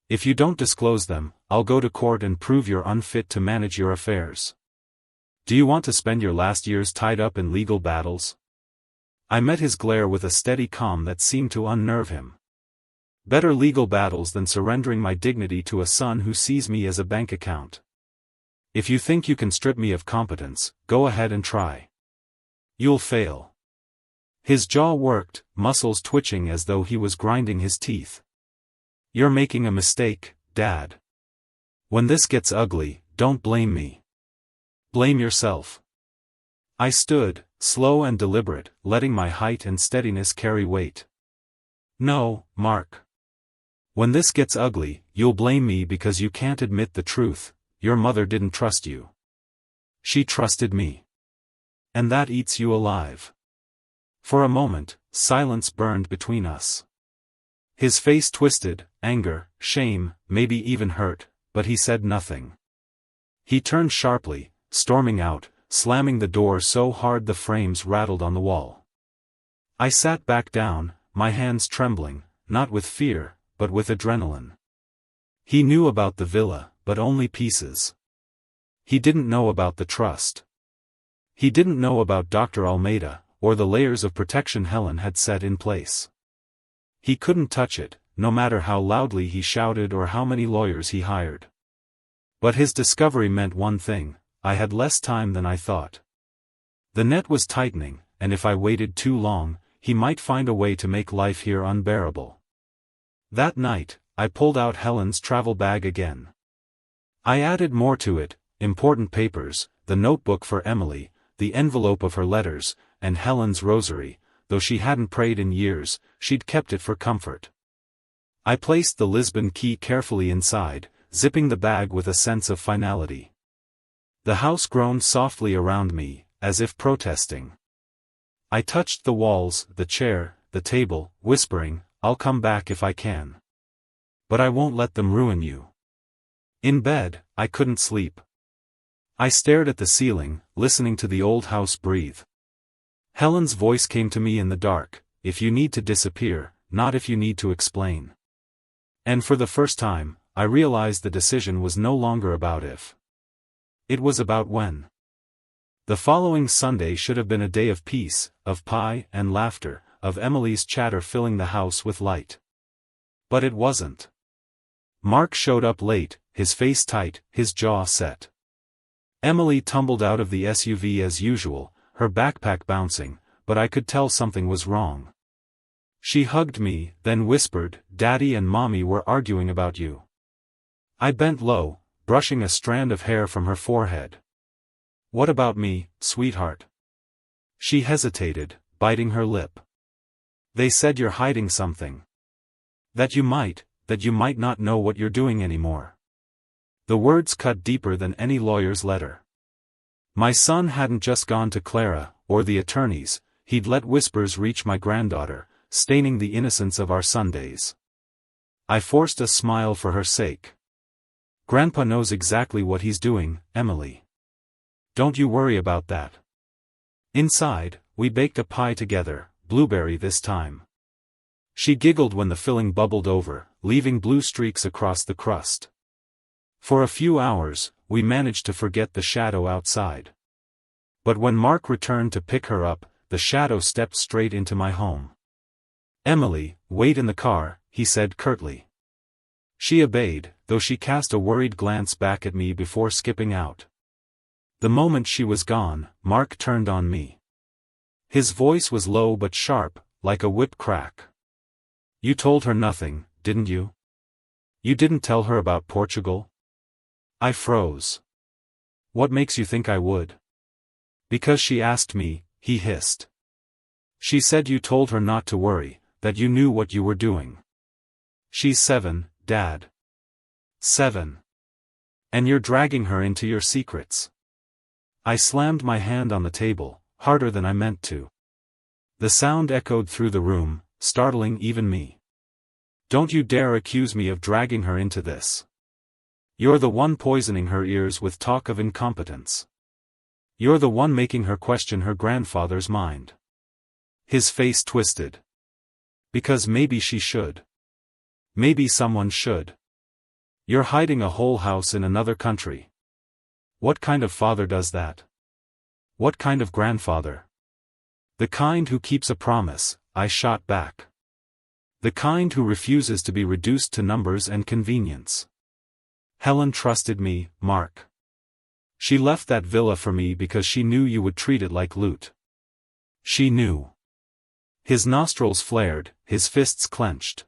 If you don't disclose them, I'll go to court and prove you're unfit to manage your affairs. Do you want to spend your last years tied up in legal battles? I met his glare with a steady calm that seemed to unnerve him. Better legal battles than surrendering my dignity to a son who sees me as a bank account. If you think you can strip me of competence, go ahead and try. You'll fail. His jaw worked, muscles twitching as though he was grinding his teeth. You're making a mistake, Dad. When this gets ugly, don't blame me. Blame yourself. I stood, slow and deliberate, letting my height and steadiness carry weight. No, Mark. When this gets ugly, you'll blame me because you can't admit the truth. Your mother didn't trust you. She trusted me. And that eats you alive. For a moment, silence burned between us. His face twisted, anger, shame, maybe even hurt, but he said nothing. He turned sharply, storming out, slamming the door so hard the frames rattled on the wall. I sat back down, my hands trembling, not with fear, but with adrenaline. He knew about the villa, but only pieces. He didn't know about the trust. He didn't know about Dr. Almeida, or the layers of protection Helen had set in place. He couldn't touch it, no matter how loudly he shouted or how many lawyers he hired. But his discovery meant one thing: I had less time than I thought. The net was tightening, and if I waited too long, he might find a way to make life here unbearable. That night, I pulled out Helen's travel bag again. I added more to it: important papers, the notebook for Emily, the envelope of her letters, and Helen's rosary. Though she hadn't prayed in years, she'd kept it for comfort. I placed the Lisbon key carefully inside, zipping the bag with a sense of finality. The house groaned softly around me, as if protesting. I touched the walls, the chair, the table, whispering, "I'll come back if I can. But I won't let them ruin you." In bed, I couldn't sleep. I stared at the ceiling, listening to the old house breathe. Helen's voice came to me in the dark: "If you need to disappear, not if you need to explain." And for the first time, I realized the decision was no longer about if. It was about when. The following Sunday should have been a day of peace, of pie and laughter, of Emily's chatter filling the house with light. But it wasn't. Mark showed up late, his face tight, his jaw set. Emily tumbled out of the SUV as usual, her backpack bouncing, but I could tell something was wrong. She hugged me, then whispered, "Daddy and Mommy were arguing about you." I bent low, brushing a strand of hair from her forehead. "What about me, sweetheart?" She hesitated, biting her lip. "They said you're hiding something. That you might not know what you're doing anymore." The words cut deeper than any lawyer's letter. My son hadn't just gone to Clara, or the attorneys, he'd let whispers reach my granddaughter, staining the innocence of our Sundays. I forced a smile for her sake. "Grandpa knows exactly what he's doing, Emily. Don't you worry about that." Inside, we baked a pie together, blueberry this time. She giggled when the filling bubbled over, leaving blue streaks across the crust. For a few hours, we managed to forget the shadow outside. But when Mark returned to pick her up, the shadow stepped straight into my home. "Emily, wait in the car," he said curtly. She obeyed, though she cast a worried glance back at me before skipping out. The moment she was gone, Mark turned on me. His voice was low but sharp, like a whip crack. "You told her nothing, didn't you? You didn't tell her about Portugal?" I froze. "What makes you think I would?" "Because she asked me," he hissed. "She said you told her not to worry, that you knew what you were doing. She's 7, Dad. 7. And you're dragging her into your secrets." I slammed my hand on the table, harder than I meant to. The sound echoed through the room, startling even me. "Don't you dare accuse me of dragging her into this. You're the one poisoning her ears with talk of incompetence. You're the one making her question her grandfather's mind." His face twisted. "Because maybe she should. Maybe someone should. You're hiding a whole house in another country. What kind of father does that? What kind of grandfather? The kind who keeps a promise, I shot back. The kind who refuses to be reduced to numbers and convenience. Helen trusted me, Mark. She left that villa for me because she knew you would treat it like loot. She knew. His nostrils flared, his fists clenched.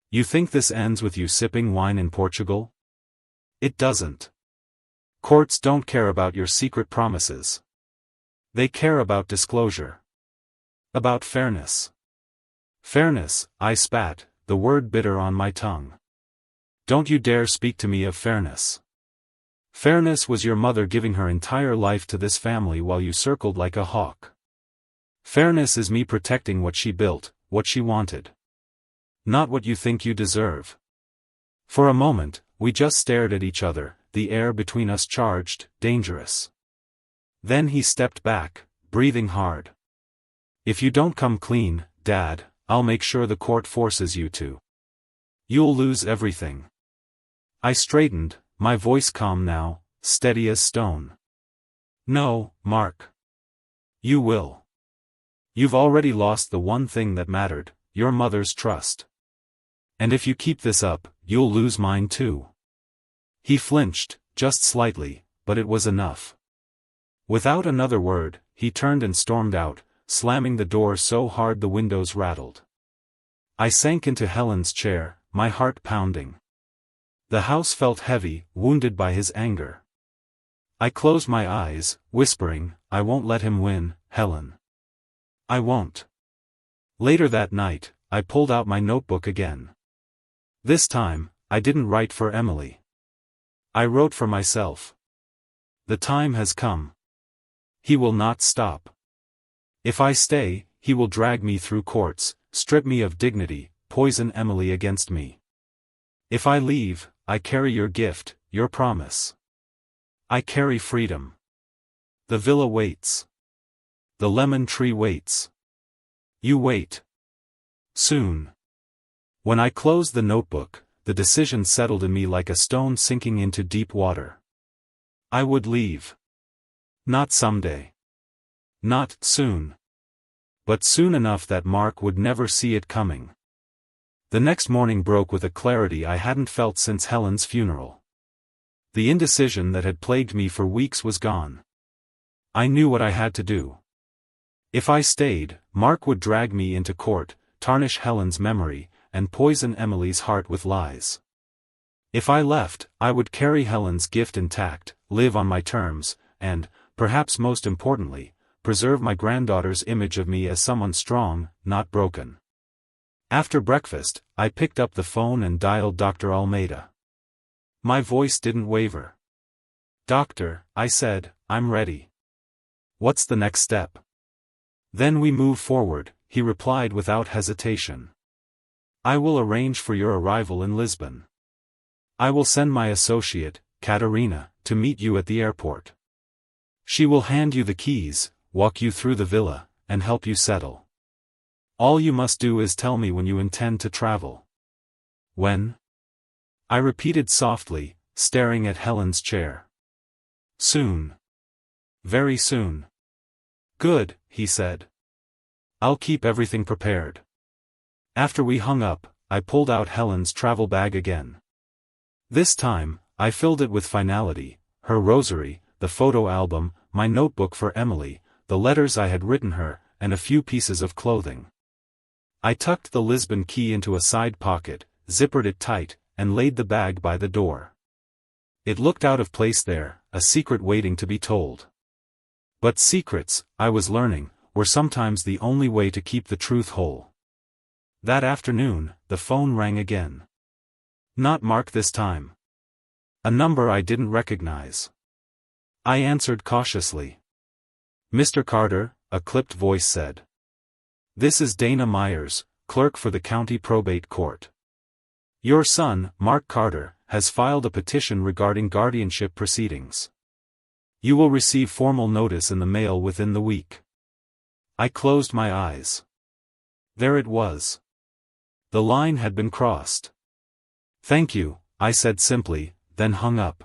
You think this ends with you sipping wine in Portugal? It doesn't. Courts don't care about your secret promises. They care about disclosure. About fairness. Fairness, I spat, the word bitter on my tongue. Don't you dare speak to me of fairness. Fairness was your mother giving her entire life to this family while you circled like a hawk. Fairness is me protecting what she built, what she wanted. Not what you think you deserve. For a moment, we just stared at each other, the air between us charged, dangerous. Then he stepped back, breathing hard. If you don't come clean, Dad, I'll make sure the court forces you to. You'll lose everything. I straightened, my voice calm now, steady as stone. No, Mark. You will. You've already lost the one thing that mattered, your mother's trust. And if you keep this up, you'll lose mine too. He flinched, just slightly, but it was enough. Without another word, he turned and stormed out, slamming the door so hard the windows rattled. I sank into Helen's chair, my heart pounding. The house felt heavy, wounded by his anger. I closed my eyes, whispering, I won't let him win, Helen. I won't. Later that night, I pulled out my notebook again. This time, I didn't write for Emily. I wrote for myself. The time has come. He will not stop. If I stay, he will drag me through courts, strip me of dignity, poison Emily against me. If I leave, I carry your gift, your promise. I carry freedom. The villa waits. The lemon tree waits. You wait. Soon. When I closed the notebook, the decision settled in me like a stone sinking into deep water. I would leave. Not someday. Not soon. But soon enough that Mark would never see it coming. The next morning broke with a clarity I hadn't felt since Helen's funeral. The indecision that had plagued me for weeks was gone. I knew what I had to do. If I stayed, Mark would drag me into court, tarnish Helen's memory, and poison Emily's heart with lies. If I left, I would carry Helen's gift intact, live on my terms, and, perhaps most importantly, preserve my granddaughter's image of me as someone strong, not broken. After breakfast, I picked up the phone and dialed Dr. Almeida. My voice didn't waver. Doctor, I said, I'm ready. What's the next step? Then we move forward, he replied without hesitation. I will arrange for your arrival in Lisbon. I will send my associate, Katerina, to meet you at the airport. She will hand you the keys, walk you through the villa, and help you settle. All you must do is tell me when you intend to travel. When? I repeated softly, staring at Helen's chair. Soon. Very soon. Good, he said. I'll keep everything prepared. After we hung up, I pulled out Helen's travel bag again. This time, I filled it with finality, her rosary, the photo album, my notebook for Emily, the letters I had written her, and a few pieces of clothing. I tucked the Lisbon key into a side pocket, zippered it tight, and laid the bag by the door. It looked out of place there, a secret waiting to be told. But secrets, I was learning, were sometimes the only way to keep the truth whole. That afternoon, the phone rang again. Not Mark this time. A number I didn't recognize. I answered cautiously. Mr. Carter, a clipped voice said. This is Dana Myers, clerk for the county probate court. Your son, Mark Carter, has filed a petition regarding guardianship proceedings. You will receive formal notice in the mail within the week. I closed my eyes. There it was. The line had been crossed. Thank you, I said simply, then hung up.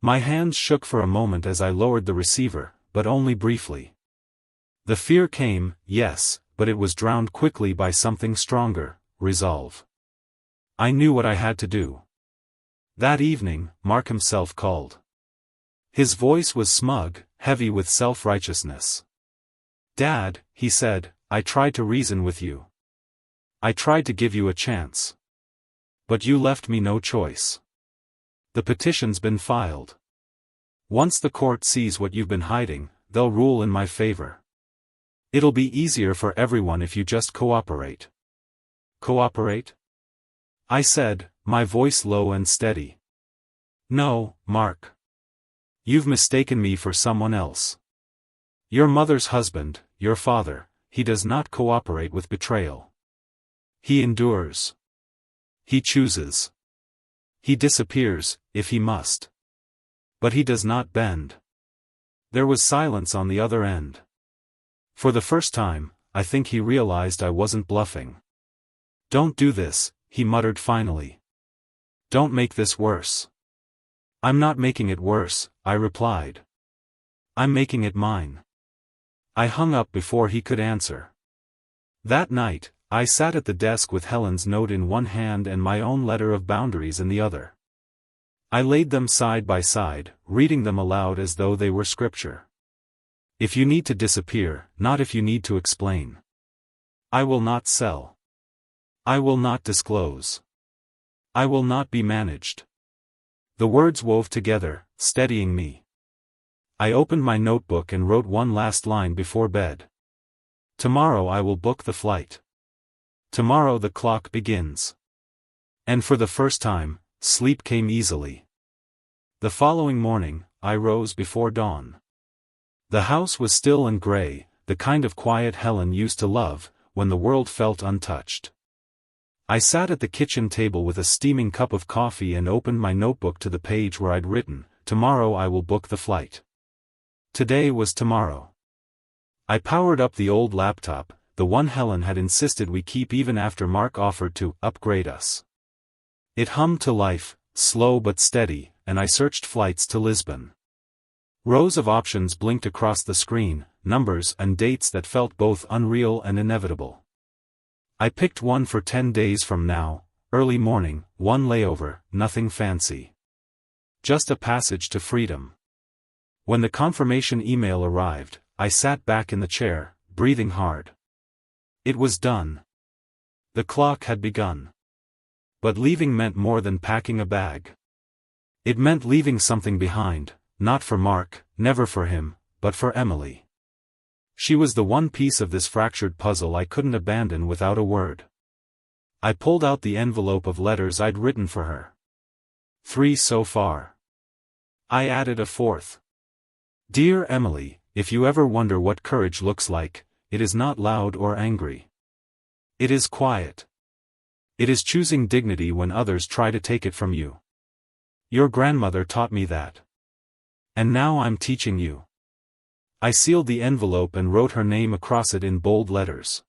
My hands shook for a moment as I lowered the receiver, but only briefly. The fear came, yes, but it was drowned quickly by something stronger: resolve. I knew what I had to do. That evening, Mark himself called. His voice was smug, heavy with self-righteousness. "Dad," he said, "I tried to reason with you. I tried to give you a chance. But you left me no choice. The petition's been filed. Once the court sees what you've been hiding, they'll rule in my favor. It'll be easier for everyone if you just cooperate." "Cooperate?" I said, my voice low and steady. "No, Mark. You've mistaken me for someone else. Your mother's husband, your father, he does not cooperate with betrayal. He endures. He chooses. He disappears, if he must. But he does not bend." There was silence on the other end. For the first time, I think he realized I wasn't bluffing. "Don't do this," he muttered finally. "Don't make this worse." "I'm not making it worse," I replied. "I'm making it mine." I hung up before he could answer. That night, I sat at the desk with Helen's note in one hand and my own letter of boundaries in the other. I laid them side by side, reading them aloud as though they were scripture. "If you need to disappear, not if you need to explain. I will not sell. I will not disclose. I will not be managed." The words wove together, steadying me. I opened my notebook and wrote one last line before bed. "Tomorrow I will book the flight. Tomorrow the clock begins." And for the first time, sleep came easily. The following morning, I rose before dawn. The house was still and gray, the kind of quiet Helen used to love, when the world felt untouched. I sat at the kitchen table with a steaming cup of coffee and opened my notebook to the page where I'd written, "Tomorrow I will book the flight." Today was tomorrow. I powered up the old laptop, the one Helen had insisted we keep even after Mark offered to upgrade us. It hummed to life, slow but steady, and I searched flights to Lisbon. Rows of options blinked across the screen, numbers and dates that felt both unreal and inevitable. I picked one for 10 days from now, early morning, one layover, nothing fancy. Just a passage to freedom. When the confirmation email arrived, I sat back in the chair, breathing hard. It was done. The clock had begun. But leaving meant more than packing a bag. It meant leaving something behind, not for Mark, never for him, but for Emily. She was the one piece of this fractured puzzle I couldn't abandon without a word. I pulled out the envelope of letters I'd written for her. 3 so far. I added a 4th. "Dear Emily, if you ever wonder what courage looks like, it is not loud or angry. It is quiet. It is choosing dignity when others try to take it from you. Your grandmother taught me that. And now I'm teaching you." I sealed the envelope and wrote her name across it in bold letters.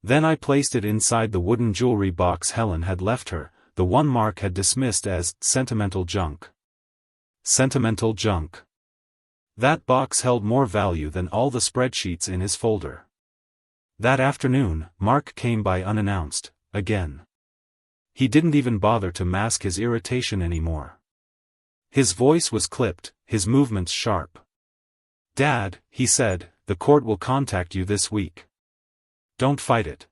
Then I placed it inside the wooden jewelry box Helen had left her, the one Mark had dismissed as sentimental junk. Sentimental junk. That box held more value than all the spreadsheets in his folder. That afternoon, Mark came by unannounced, again. He didn't even bother to mask his irritation anymore. His voice was clipped, his movements sharp. "Dad," he said, "the court will contact you this week. Don't fight it.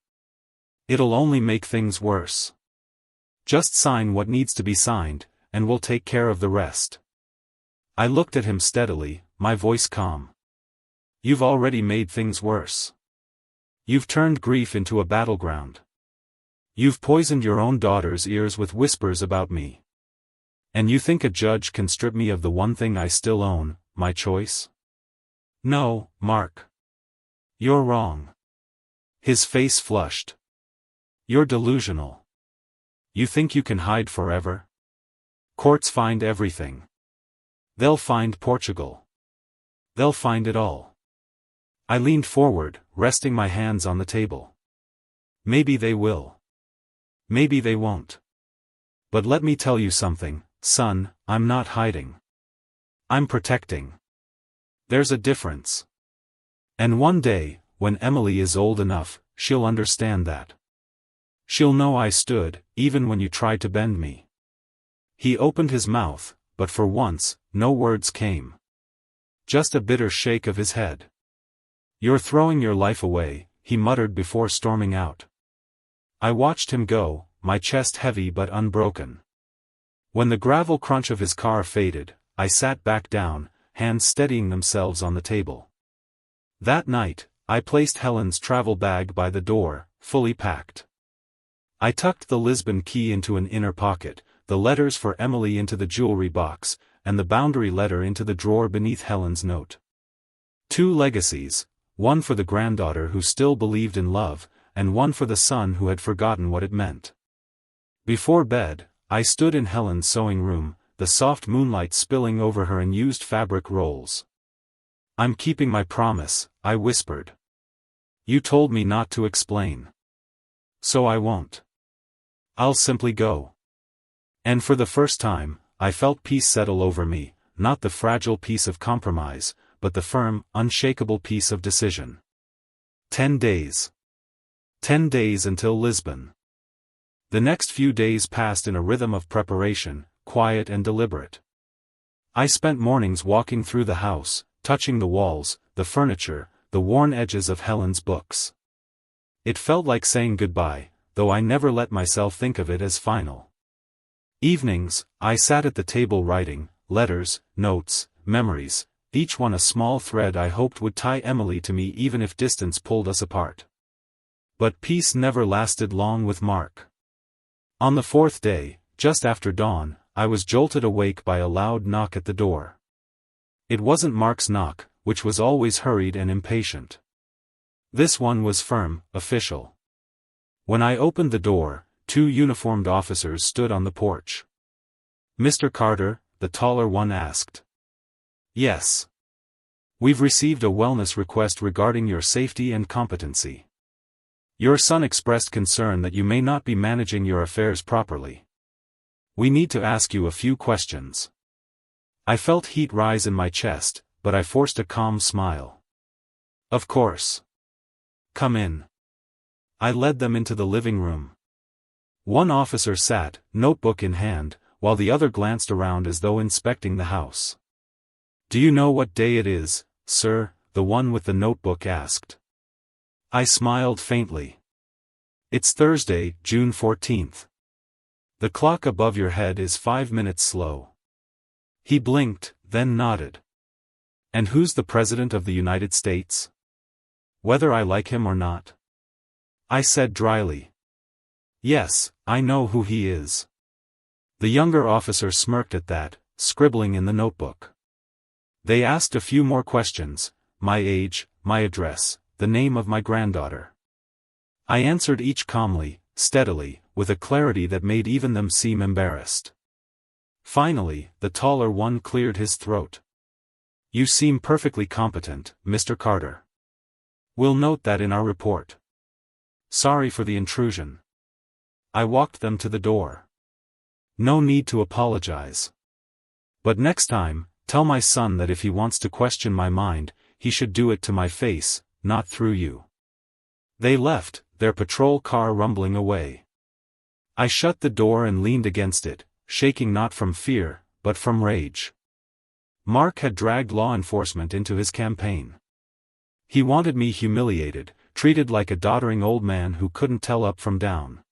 It'll only make things worse. Just sign what needs to be signed, and we'll take care of the rest." I looked at him steadily, my voice calm. "You've already made things worse. You've turned grief into a battleground. You've poisoned your own daughter's ears with whispers about me. And you think a judge can strip me of the one thing I still own, my choice? No, Mark. You're wrong." His face flushed. "You're delusional. You think you can hide forever? Courts find everything. They'll find Portugal. They'll find it all." I leaned forward, resting my hands on the table. "Maybe they will. Maybe they won't. But let me tell you something, son, I'm not hiding. I'm protecting. There's a difference. And one day, when Emily is old enough, she'll understand that. She'll know I stood, even when you tried to bend me. He opened his mouth, but for once, no words came. Just a bitter shake of his head. "You're throwing your life away," he muttered before storming out. I watched him go, my chest heavy but unbroken. When the gravel crunch of his car faded, I sat back down, hands steadying themselves on the table. That night, I placed Helen's travel bag by the door, fully packed. I tucked the Lisbon key into an inner pocket, the letters for Emily into the jewelry box, and the boundary letter into the drawer beneath Helen's note. 2 legacies, one for the granddaughter who still believed in love, and one for the son who had forgotten what it meant. Before bed, I stood in Helen's sewing room, the soft moonlight spilling over her unused fabric rolls. "I'm keeping my promise," I whispered. "You told me not to explain. So I won't. I'll simply go." And for the first time, I felt peace settle over me, not the fragile peace of compromise, but the firm, unshakable peace of decision. 10 days. 10 days until Lisbon. The next few days passed in a rhythm of preparation, quiet and deliberate. I spent mornings walking through the house, touching the walls, the furniture, the worn edges of Helen's books. It felt like saying goodbye, though I never let myself think of it as final. Evenings, I sat at the table writing, letters, notes, memories, each one a small thread I hoped would tie Emily to me even if distance pulled us apart. But peace never lasted long with Mark. On the 4th day, just after dawn, I was jolted awake by a loud knock at the door. It wasn't Mark's knock, which was always hurried and impatient. This one was firm, official. When I opened the door, 2 uniformed officers stood on the porch. "Mr. Carter?" the taller one asked. "Yes. We've received a wellness request regarding your safety and competency. Your son expressed concern that you may not be managing your affairs properly. We need to ask you a few questions." I felt heat rise in my chest, but I forced a calm smile. "Of course. Come in." I led them into the living room. One officer sat, notebook in hand, while the other glanced around as though inspecting the house. "Do you know what day it is, sir?" the one with the notebook asked. I smiled faintly. "It's Thursday, June 14th. The clock above your head is 5 minutes slow." He blinked, then nodded. "And who's the President of the United States? Whether I like him or not?" I said dryly. "Yes, I know who he is." The younger officer smirked at that, scribbling in the notebook. They asked a few more questions: my age, my address, the name of my granddaughter. I answered each calmly, steadily, with a clarity that made even them seem embarrassed. Finally, the taller one cleared his throat. "You seem perfectly competent, Mr. Carter. We'll note that in our report. Sorry for the intrusion." I walked them to the door. "No need to apologize. But next time, tell my son that if he wants to question my mind, he should do it to my face, not through you." They left, their patrol car rumbling away. I shut the door and leaned against it, shaking not from fear, but from rage. Mark had dragged law enforcement into his campaign. He wanted me humiliated, treated like a doddering old man who couldn't tell up from down.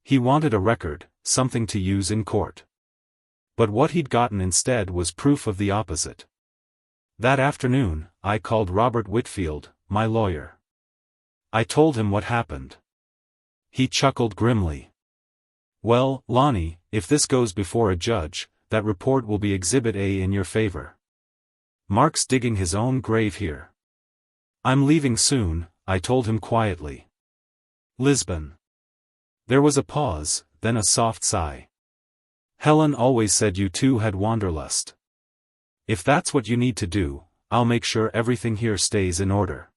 He wanted a record, something to use in court. But what he'd gotten instead was proof of the opposite. That afternoon, I called Robert Whitfield, my lawyer. I told him what happened. He chuckled grimly. "Well, Lonnie, if this goes before a judge, that report will be Exhibit A in your favor. Mark's digging his own grave here." "I'm leaving soon," I told him quietly. "Lisbon." There was a pause, then a soft sigh. "Helen always said you two had wanderlust. If that's what you need to do, I'll make sure everything here stays in order.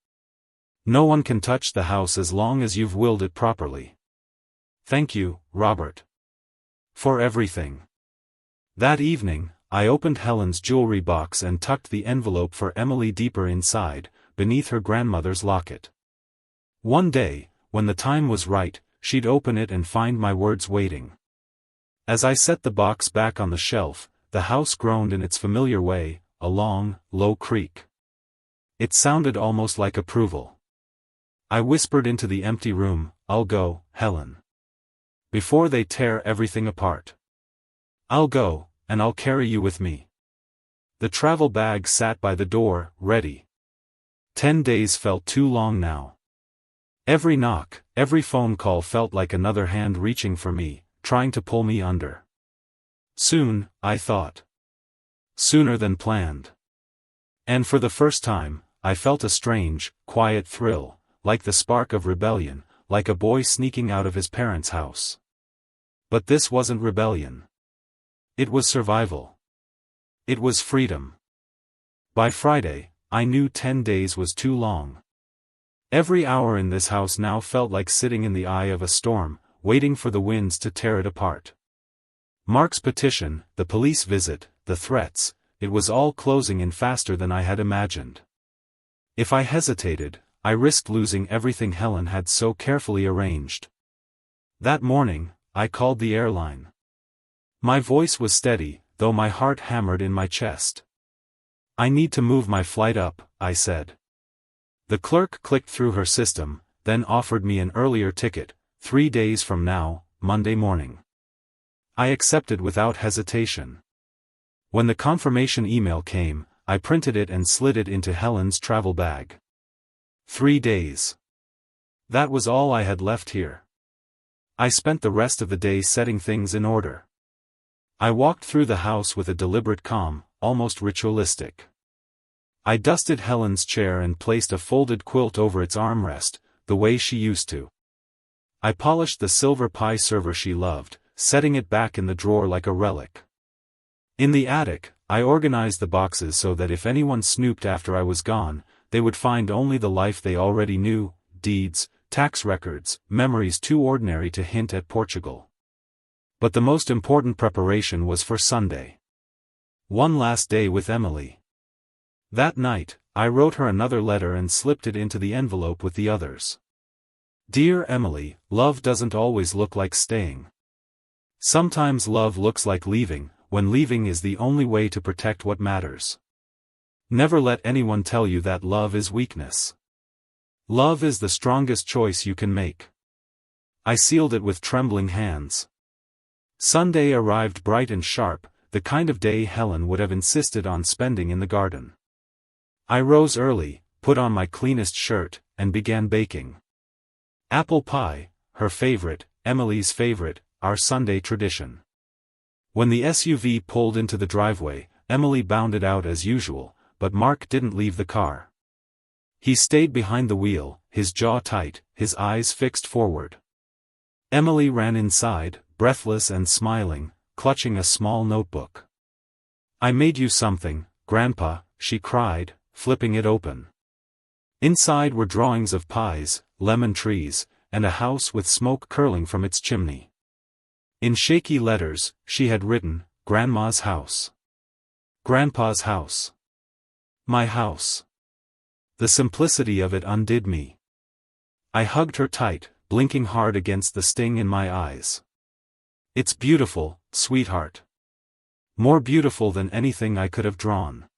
No one can touch the house as long as you've willed it properly. Thank you, Robert. For everything." That evening, I opened Helen's jewelry box and tucked the envelope for Emily deeper inside, beneath her grandmother's locket. One day, when the time was right, she'd open it and find my words waiting. As I set the box back on the shelf, the house groaned in its familiar way, a long, low creak. It sounded almost like approval. I whispered into the empty room, "I'll go, Helen. Before they tear everything apart. I'll go, and I'll carry you with me." The travel bag sat by the door, ready. 10 days felt too long now. Every knock, every phone call felt like another hand reaching for me, trying to pull me under. Soon, I thought. Sooner than planned. And for the first time, I felt a strange, quiet thrill, like the spark of rebellion, like a boy sneaking out of his parents' house. But this wasn't rebellion. It was survival. It was freedom. By Friday, I knew 10 days was too long. Every hour in this house now felt like sitting in the eye of a storm, waiting for the winds to tear it apart. Mark's petition, the police visit, the threats, it was all closing in faster than I had imagined. If I hesitated, I risked losing everything Helen had so carefully arranged. That morning, I called the airline. My voice was steady, though my heart hammered in my chest. "I need to move my flight up," I said. The clerk clicked through her system, then offered me an earlier ticket, 3 days from now, Monday morning. I accepted without hesitation. When the confirmation email came, I printed it and slid it into Helen's travel bag. 3 days. That was all I had left here. I spent the rest of the day setting things in order. I walked through the house with a deliberate calm, almost ritualistic. I dusted Helen's chair and placed a folded quilt over its armrest, the way she used to. I polished the silver pie server she loved, setting it back in the drawer like a relic. In the attic, I organized the boxes so that if anyone snooped after I was gone, they would find only the life they already knew: deeds, tax records, memories too ordinary to hint at Portugal. But the most important preparation was for Sunday. One last day with Emily. That night, I wrote her another letter and slipped it into the envelope with the others. "Dear Emily, love doesn't always look like staying. Sometimes love looks like leaving, when leaving is the only way to protect what matters. Never let anyone tell you that love is weakness. Love is the strongest choice you can make." I sealed it with trembling hands. Sunday arrived bright and sharp, the kind of day Helen would have insisted on spending in the garden. I rose early, put on my cleanest shirt, and began baking. Apple pie, her favorite, Emily's favorite, our Sunday tradition. When the SUV pulled into the driveway, Emily bounded out as usual, but Mark didn't leave the car. He stayed behind the wheel, his jaw tight, his eyes fixed forward. Emily ran inside, breathless and smiling, clutching a small notebook. "I made you something, Grandpa," she cried, flipping it open. Inside were drawings of pies, lemon trees, and a house with smoke curling from its chimney. In shaky letters, she had written, "Grandma's house. Grandpa's house. My house." The simplicity of it undid me. I hugged her tight, blinking hard against the sting in my eyes. "It's beautiful, sweetheart. More beautiful than anything I could have drawn."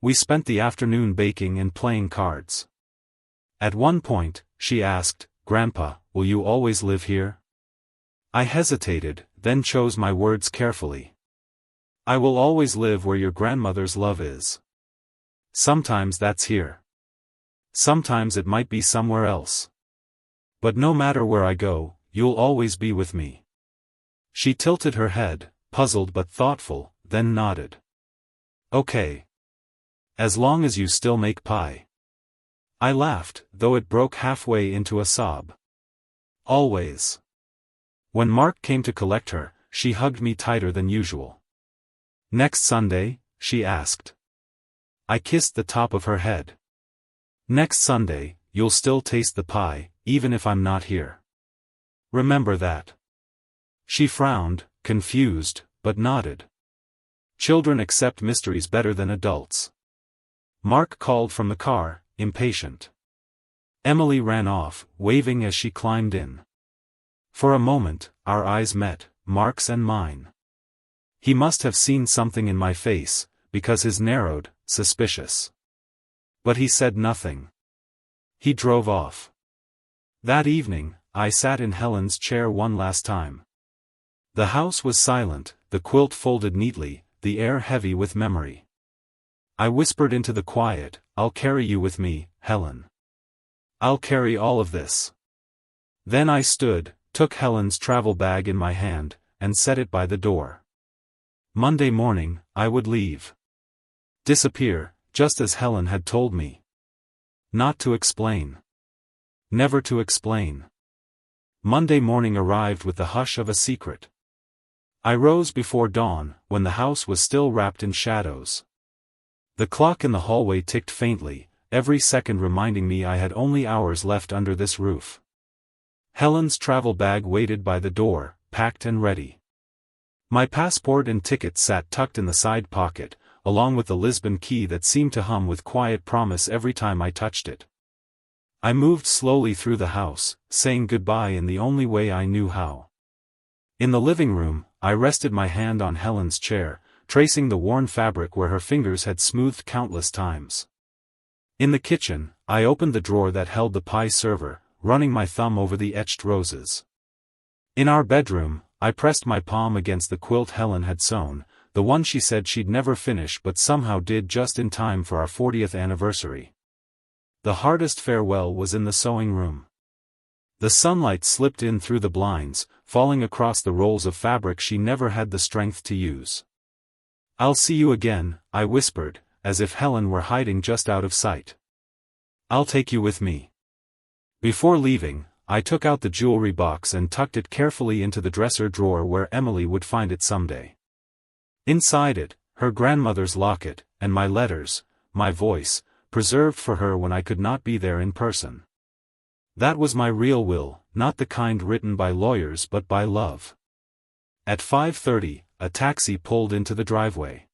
We spent the afternoon baking and playing cards. At one point, she asked, "Grandpa, will you always live here?" I hesitated, then chose my words carefully. "I will always live where your grandmother's love is. Sometimes that's here. Sometimes it might be somewhere else. But no matter where I go, you'll always be with me." She tilted her head, puzzled but thoughtful, then nodded. "Okay. As long as you still make pie." I laughed, though it broke halfway into a sob. "Always." When Mark came to collect her, she hugged me tighter than usual. "Next Sunday?" she asked. I kissed the top of her head. "Next Sunday, you'll still taste the pie, even if I'm not here. Remember that." She frowned, confused, but nodded. Children accept mysteries better than adults. Mark called from the car, impatient. Emily ran off, waving as she climbed in. For a moment, our eyes met, Mark's and mine. He must have seen something in my face, because his narrowed, suspicious. But he said nothing. He drove off. That evening, I sat in Helen's chair one last time. The house was silent, the quilt folded neatly, the air heavy with memory. I whispered into the quiet, "I'll carry you with me, Helen. I'll carry all of this." Then I stood, took Helen's travel bag in my hand, and set it by the door. Monday morning, I would leave. Disappear, just as Helen had told me. Not to explain. Never to explain. Monday morning arrived with the hush of a secret. I rose before dawn, when the house was still wrapped in shadows. The clock in the hallway ticked faintly, every second reminding me I had only hours left under this roof. Helen's travel bag waited by the door, packed and ready. My passport and ticket sat tucked in the side pocket, along with the Lisbon key that seemed to hum with quiet promise every time I touched it. I moved slowly through the house, saying goodbye in the only way I knew how. In the living room, I rested my hand on Helen's chair, tracing the worn fabric where her fingers had smoothed countless times. In the kitchen, I opened the drawer that held the pie server, running my thumb over the etched roses. In our bedroom, I pressed my palm against the quilt Helen had sewn, the one she said she'd never finish but somehow did just in time for our 40th anniversary. The hardest farewell was in the sewing room. The sunlight slipped in through the blinds, falling across the rolls of fabric she never had the strength to use. "I'll see you again," I whispered, as if Helen were hiding just out of sight. "I'll take you with me." Before leaving, I took out the jewelry box and tucked it carefully into the dresser drawer where Emily would find it someday. Inside it, her grandmother's locket, and my letters, my voice, preserved for her when I could not be there in person. That was my real will, not the kind written by lawyers but by love. At 5:30, a taxi pulled into the driveway.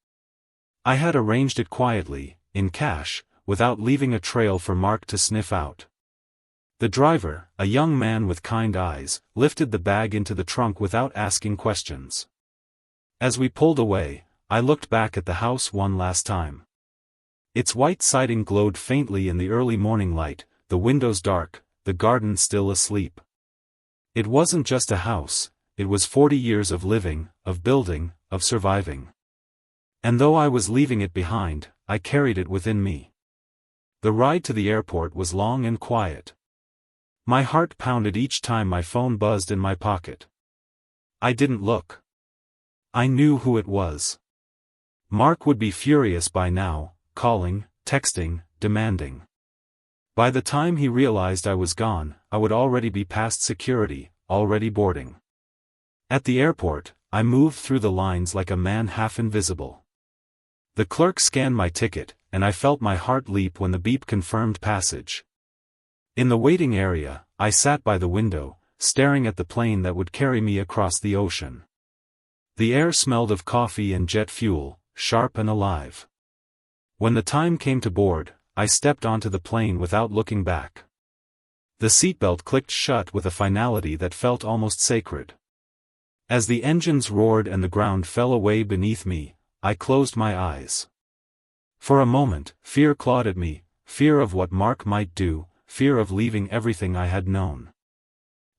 I had arranged it quietly, in cash, without leaving a trail for Mark to sniff out. The driver, a young man with kind eyes, lifted the bag into the trunk without asking questions. As we pulled away, I looked back at the house one last time. Its white siding glowed faintly in the early morning light, the windows dark, the garden still asleep. It wasn't just a house, it was 40 years of living, of building, of surviving. And though I was leaving it behind, I carried it within me. The ride to the airport was long and quiet. My heart pounded each time my phone buzzed in my pocket. I didn't look. I knew who it was. Mark would be furious by now, calling, texting, demanding. By the time he realized I was gone, I would already be past security, already boarding. At the airport, I moved through the lines like a man half invisible. The clerk scanned my ticket, and I felt my heart leap when the beep confirmed passage. In the waiting area, I sat by the window, staring at the plane that would carry me across the ocean. The air smelled of coffee and jet fuel, sharp and alive. When the time came to board, I stepped onto the plane without looking back. The seatbelt clicked shut with a finality that felt almost sacred. As the engines roared and the ground fell away beneath me, I closed my eyes. For a moment, fear clawed at me, fear of what Mark might do, fear of leaving everything I had known.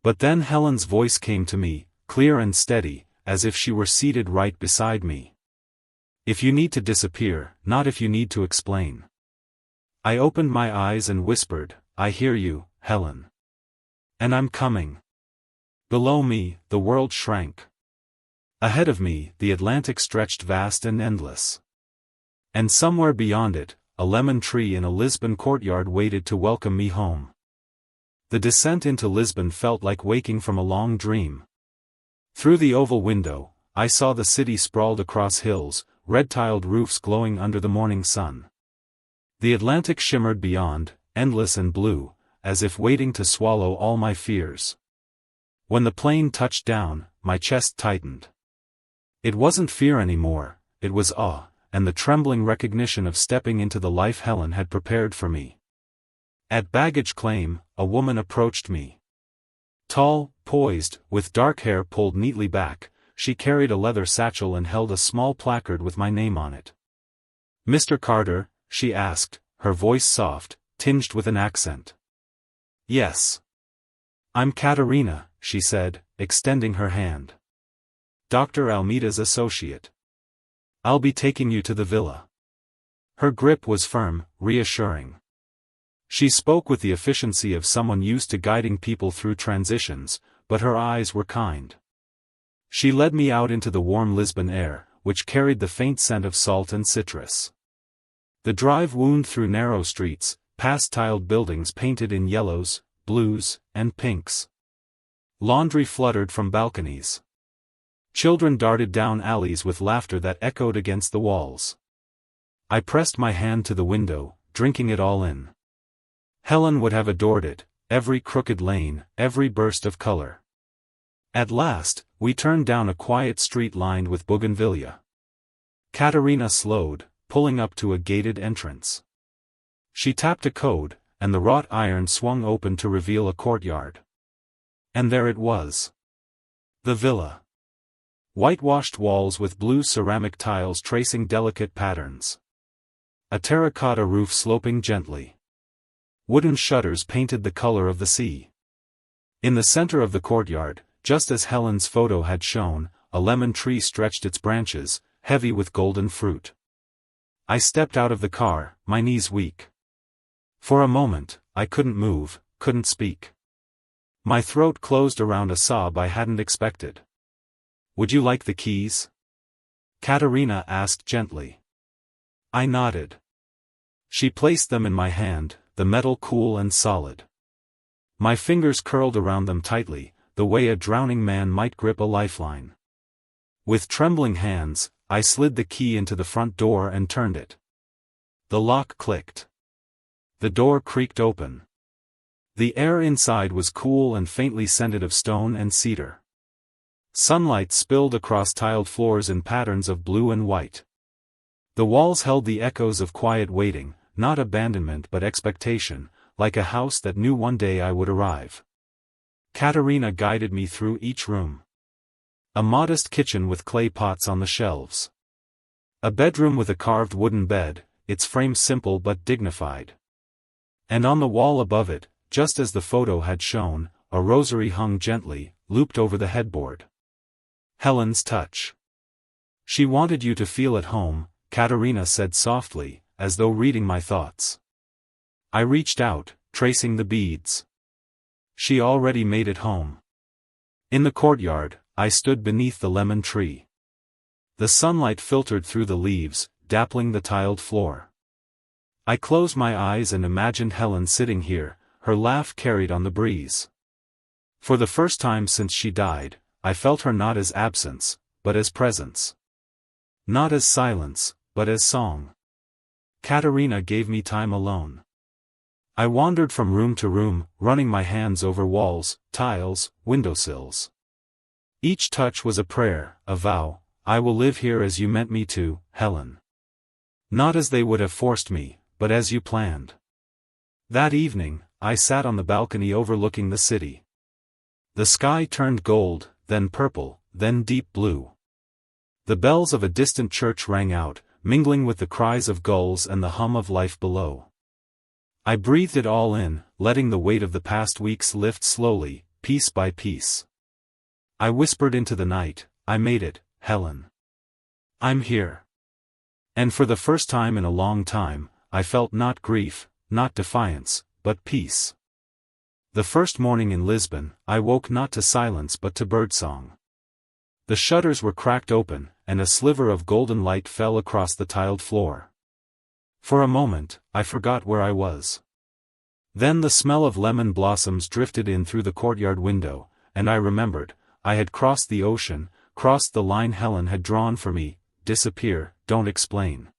But then Helen's voice came to me, clear and steady, as if she were seated right beside me. "If you need to disappear, not if you need to explain." I opened my eyes and whispered, "I hear you, Helen. And I'm coming." Below me, the world shrank. Ahead of me, the Atlantic stretched vast and endless. And somewhere beyond it, a lemon tree in a Lisbon courtyard waited to welcome me home. The descent into Lisbon felt like waking from a long dream. Through the oval window, I saw the city sprawled across hills, red-tiled roofs glowing under the morning sun. The Atlantic shimmered beyond, endless and blue, as if waiting to swallow all my fears. When the plane touched down, my chest tightened. It wasn't fear anymore, it was awe, and the trembling recognition of stepping into the life Helen had prepared for me. At baggage claim, a woman approached me. Tall, poised, with dark hair pulled neatly back, she carried a leather satchel and held a small placard with my name on it. "Mr. Carter?" she asked, her voice soft, tinged with an accent. "Yes. I'm Katerina," she said, extending her hand. "Dr. Almeida's associate. I'll be taking you to the villa." Her grip was firm, reassuring. She spoke with the efficiency of someone used to guiding people through transitions, but her eyes were kind. She led me out into the warm Lisbon air, which carried the faint scent of salt and citrus. The drive wound through narrow streets, past tiled buildings painted in yellows, blues, and pinks. Laundry fluttered from balconies. Children darted down alleys with laughter that echoed against the walls. I pressed my hand to the window, drinking it all in. Helen would have adored it, every crooked lane, every burst of color. At last, we turned down a quiet street lined with bougainvillea. Katerina slowed, pulling up to a gated entrance. She tapped a code, and the wrought iron swung open to reveal a courtyard. And there it was. The villa. Whitewashed walls with blue ceramic tiles tracing delicate patterns. A terracotta roof sloping gently. Wooden shutters painted the color of the sea. In the center of the courtyard, just as Helen's photo had shown, a lemon tree stretched its branches, heavy with golden fruit. I stepped out of the car, my knees weak. For a moment, I couldn't move, couldn't speak. My throat closed around a sob I hadn't expected. "Would you like the keys?" Katerina asked gently. I nodded. She placed them in my hand, the metal cool and solid. My fingers curled around them tightly, the way a drowning man might grip a lifeline. With trembling hands, I slid the key into the front door and turned it. The lock clicked. The door creaked open. The air inside was cool and faintly scented of stone and cedar. Sunlight spilled across tiled floors in patterns of blue and white. The walls held the echoes of quiet waiting, not abandonment but expectation, like a house that knew one day I would arrive. Katerina guided me through each room. A modest kitchen with clay pots on the shelves. A bedroom with a carved wooden bed, its frame simple but dignified. And on the wall above it, just as the photo had shown, a rosary hung gently, looped over the headboard. Helen's touch. "She wanted you to feel at home," Katerina said softly, as though reading my thoughts. I reached out, tracing the beads. She already made it home. In the courtyard, I stood beneath the lemon tree. The sunlight filtered through the leaves, dappling the tiled floor. I closed my eyes and imagined Helen sitting here, her laugh carried on the breeze. For the first time since she died, I felt her not as absence, but as presence. Not as silence, but as song. Katerina gave me time alone. I wandered from room to room, running my hands over walls, tiles, windowsills. Each touch was a prayer, a vow: "I will live here as you meant me to, Helen. Not as they would have forced me, but as you planned." That evening, I sat on the balcony overlooking the city. The sky turned gold, then purple, then deep blue. The bells of a distant church rang out, mingling with the cries of gulls and the hum of life below. I breathed it all in, letting the weight of the past weeks lift slowly, piece by piece. I whispered into the night, "I made it, Helen. I'm here." And for the first time in a long time, I felt not grief, not defiance, but peace. The first morning in Lisbon, I woke not to silence but to birdsong. The shutters were cracked open, and a sliver of golden light fell across the tiled floor. For a moment, I forgot where I was. Then the smell of lemon blossoms drifted in through the courtyard window, and I remembered, I had crossed the ocean, crossed the line Helen had drawn for me: disappear, don't explain.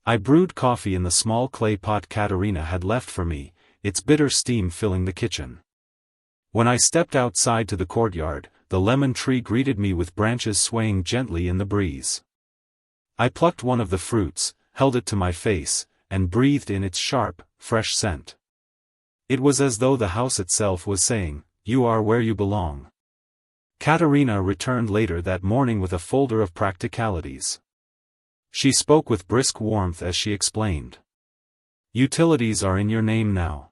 I brewed coffee in the small clay pot Katerina had left for me, its bitter steam filling the kitchen. When I stepped outside to the courtyard, the lemon tree greeted me with branches swaying gently in the breeze. I plucked one of the fruits, held it to my face, and breathed in its sharp, fresh scent. It was as though the house itself was saying, "You are where you belong." Katerina returned later that morning with a folder of practicalities. She spoke with brisk warmth as she explained. "Utilities are in your name now.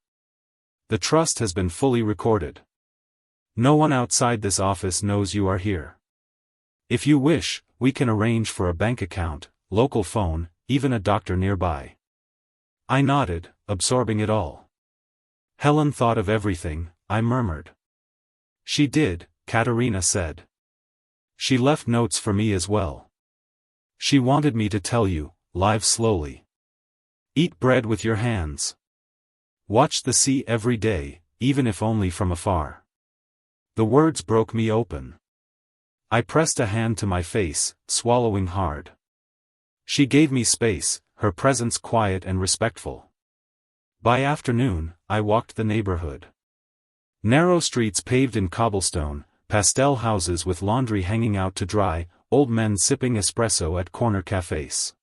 The trust has been fully recorded. No one outside this office knows you are here. If you wish, we can arrange for a bank account, local phone, even a doctor nearby." I nodded, absorbing it all. "Helen thought of everything," I murmured. "She did," Katerina said. "She left notes for me as well. She wanted me to tell you, live slowly. Eat bread with your hands. Watch the sea every day, even if only from afar." The words broke me open. I pressed a hand to my face, swallowing hard. She gave me space, her presence quiet and respectful. By afternoon, I walked the neighborhood. Narrow streets paved in cobblestone, pastel houses with laundry hanging out to dry, old men sipping espresso at corner cafes.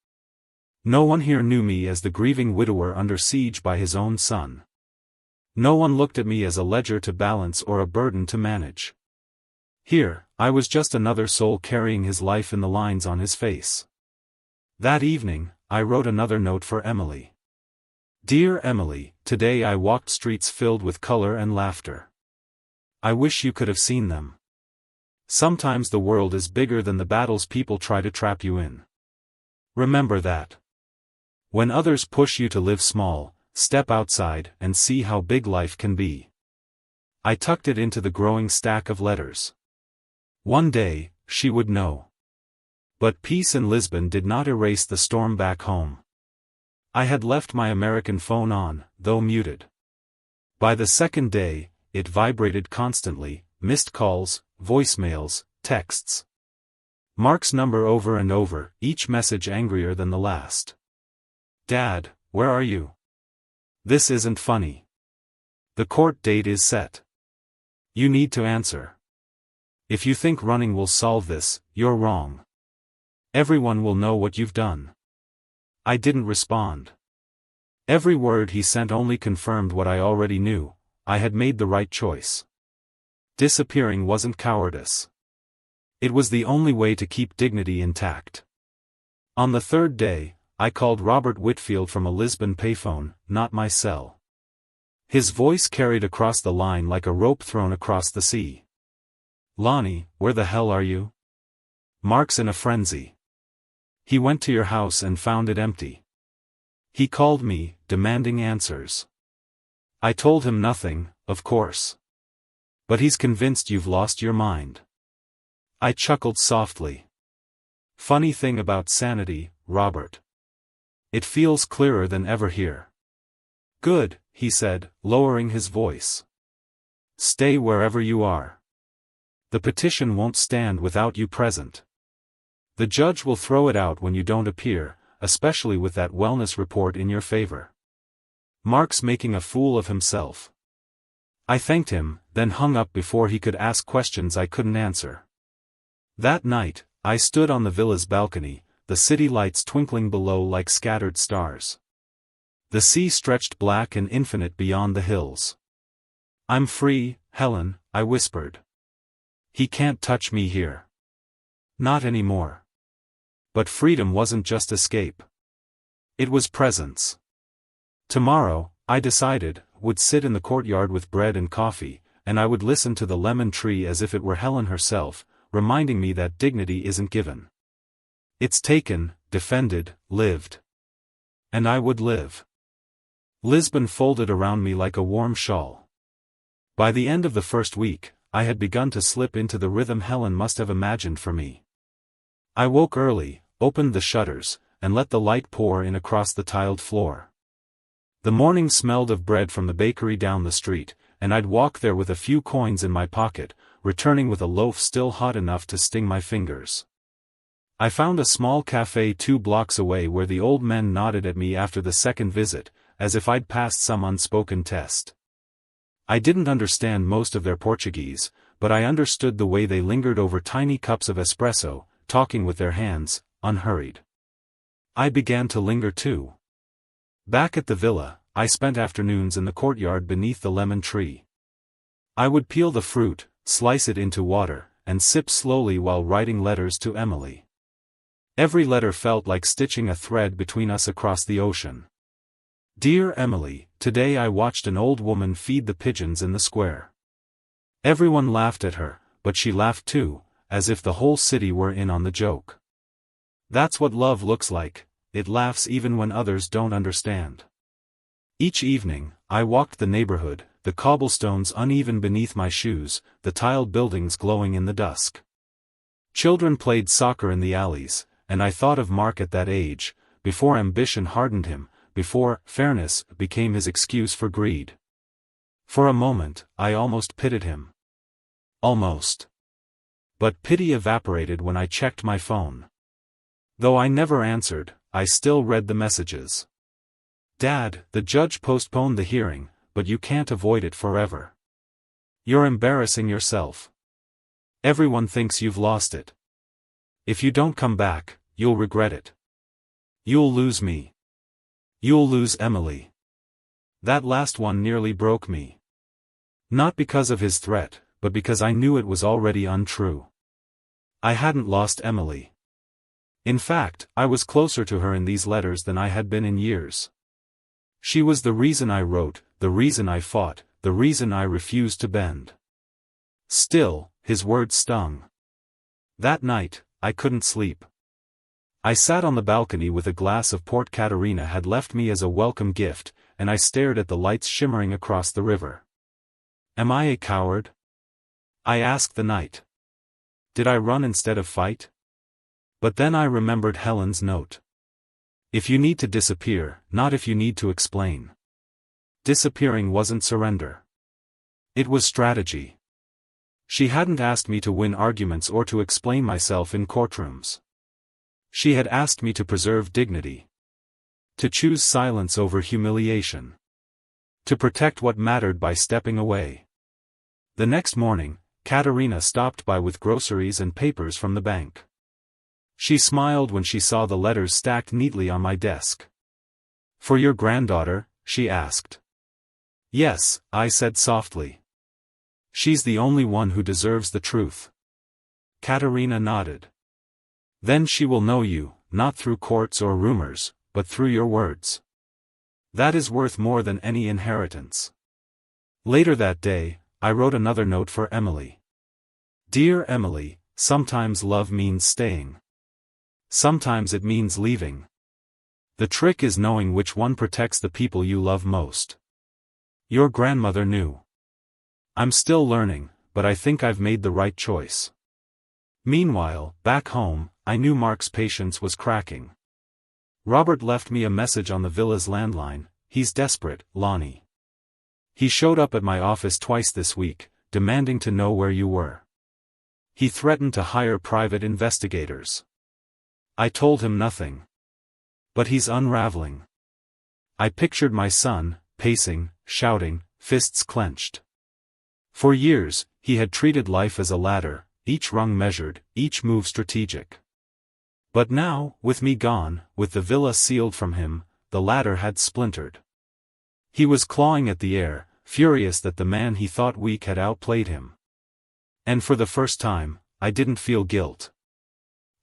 No one here knew me as the grieving widower under siege by his own son. No one looked at me as a ledger to balance or a burden to manage. Here, I was just another soul carrying his life in the lines on his face. That evening, I wrote another note for Emily. "Dear Emily, today I walked streets filled with color and laughter. I wish you could have seen them. Sometimes the world is bigger than the battles people try to trap you in. Remember that. When others push you to live small, step outside and see how big life can be." I tucked it into the growing stack of letters. One day, she would know. But peace in Lisbon did not erase the storm back home. I had left my American phone on, though muted. By the second day, it vibrated constantly, missed calls, voicemails, texts. Mark's number over and over, each message angrier than the last. "Dad, where are you? This isn't funny. The court date is set. You need to answer. If you think running will solve this, you're wrong. Everyone will know what you've done." I didn't respond. Every word he sent only confirmed what I already knew: I had made the right choice. Disappearing wasn't cowardice. It was the only way to keep dignity intact. On the third day, I called Robert Whitfield from a Lisbon payphone, not my cell. His voice carried across the line like a rope thrown across the sea. "Lonnie, where the hell are you? Mark's in a frenzy. He went to your house and found it empty. He called me, demanding answers. I told him nothing, of course. But he's convinced you've lost your mind." I chuckled softly. "Funny thing about sanity, Robert. It feels clearer than ever here." "Good," he said, lowering his voice. "Stay wherever you are. The petition won't stand without you present. The judge will throw it out when you don't appear, especially with that wellness report in your favor. Mark's making a fool of himself." I thanked him, then hung up before he could ask questions I couldn't answer. That night, I stood on the villa's balcony, the city lights twinkling below like scattered stars. The sea stretched black and infinite beyond the hills. "I'm free, Helen," I whispered. "He can't touch me here. Not anymore." But freedom wasn't just escape. It was presence. Tomorrow, I decided, would sit in the courtyard with bread and coffee, and I would listen to the lemon tree as if it were Helen herself, reminding me that dignity isn't given. It's taken, defended, lived. And I would live. Lisbon folded around me like a warm shawl. By the end of the first week, I had begun to slip into the rhythm Helen must have imagined for me. I woke early, opened the shutters, and let the light pour in across the tiled floor. The morning smelled of bread from the bakery down the street, and I'd walk there with a few coins in my pocket, returning with a loaf still hot enough to sting my fingers. I found a small cafe 2 blocks away where the old men nodded at me after the second visit, as if I'd passed some unspoken test. I didn't understand most of their Portuguese, but I understood the way they lingered over tiny cups of espresso, talking with their hands, unhurried. I began to linger too. Back at the villa, I spent afternoons in the courtyard beneath the lemon tree. I would peel the fruit, slice it into water, and sip slowly while writing letters to Emily. Every letter felt like stitching a thread between us across the ocean. Dear Emily, today I watched an old woman feed the pigeons in the square. Everyone laughed at her, but she laughed too, as if the whole city were in on the joke. That's what love looks like, it laughs even when others don't understand. Each evening, I walked the neighborhood, the cobblestones uneven beneath my shoes, the tiled buildings glowing in the dusk. Children played soccer in the alleys, and I thought of Mark at that age, before ambition hardened him, before fairness became his excuse for greed. For a moment, I almost pitied him. Almost. But pity evaporated when I checked my phone. Though I never answered, I still read the messages. Dad, the judge postponed the hearing, but you can't avoid it forever. You're embarrassing yourself. Everyone thinks you've lost it. If you don't come back, you'll regret it. You'll lose me. You'll lose Emily. That last one nearly broke me. Not because of his threat, but because I knew it was already untrue. I hadn't lost Emily. In fact, I was closer to her in these letters than I had been in years. She was the reason I wrote, the reason I fought, the reason I refused to bend. Still, his words stung. That night, I couldn't sleep. I sat on the balcony with a glass of port Katerina had left me as a welcome gift, and I stared at the lights shimmering across the river. Am I a coward? I asked the night. Did I run instead of fight? But then I remembered Helen's note. If you need to disappear, not if you need to explain. Disappearing wasn't surrender. It was strategy. She hadn't asked me to win arguments or to explain myself in courtrooms. She had asked me to preserve dignity. To choose silence over humiliation. To protect what mattered by stepping away. The next morning, Katerina stopped by with groceries and papers from the bank. She smiled when she saw the letters stacked neatly on my desk. For your granddaughter? She asked. Yes, I said softly. She's the only one who deserves the truth. Katerina nodded. Then she will know you, not through courts or rumors, but through your words. That is worth more than any inheritance. Later that day, I wrote another note for Emily. Dear Emily, sometimes love means staying. Sometimes it means leaving. The trick is knowing which one protects the people you love most. Your grandmother knew. I'm still learning, but I think I've made the right choice. Meanwhile, back home, I knew Mark's patience was cracking. Robert left me a message on the villa's landline. He's desperate, Lonnie. He showed up at my office twice this week, demanding to know where you were. He threatened to hire private investigators. I told him nothing. But he's unraveling. I pictured my son, pacing, shouting, fists clenched. For years, he had treated life as a ladder, each rung measured, each move strategic. But now, with me gone, with the villa sealed from him, the ladder had splintered. He was clawing at the air, furious that the man he thought weak had outplayed him. And for the first time, I didn't feel guilt.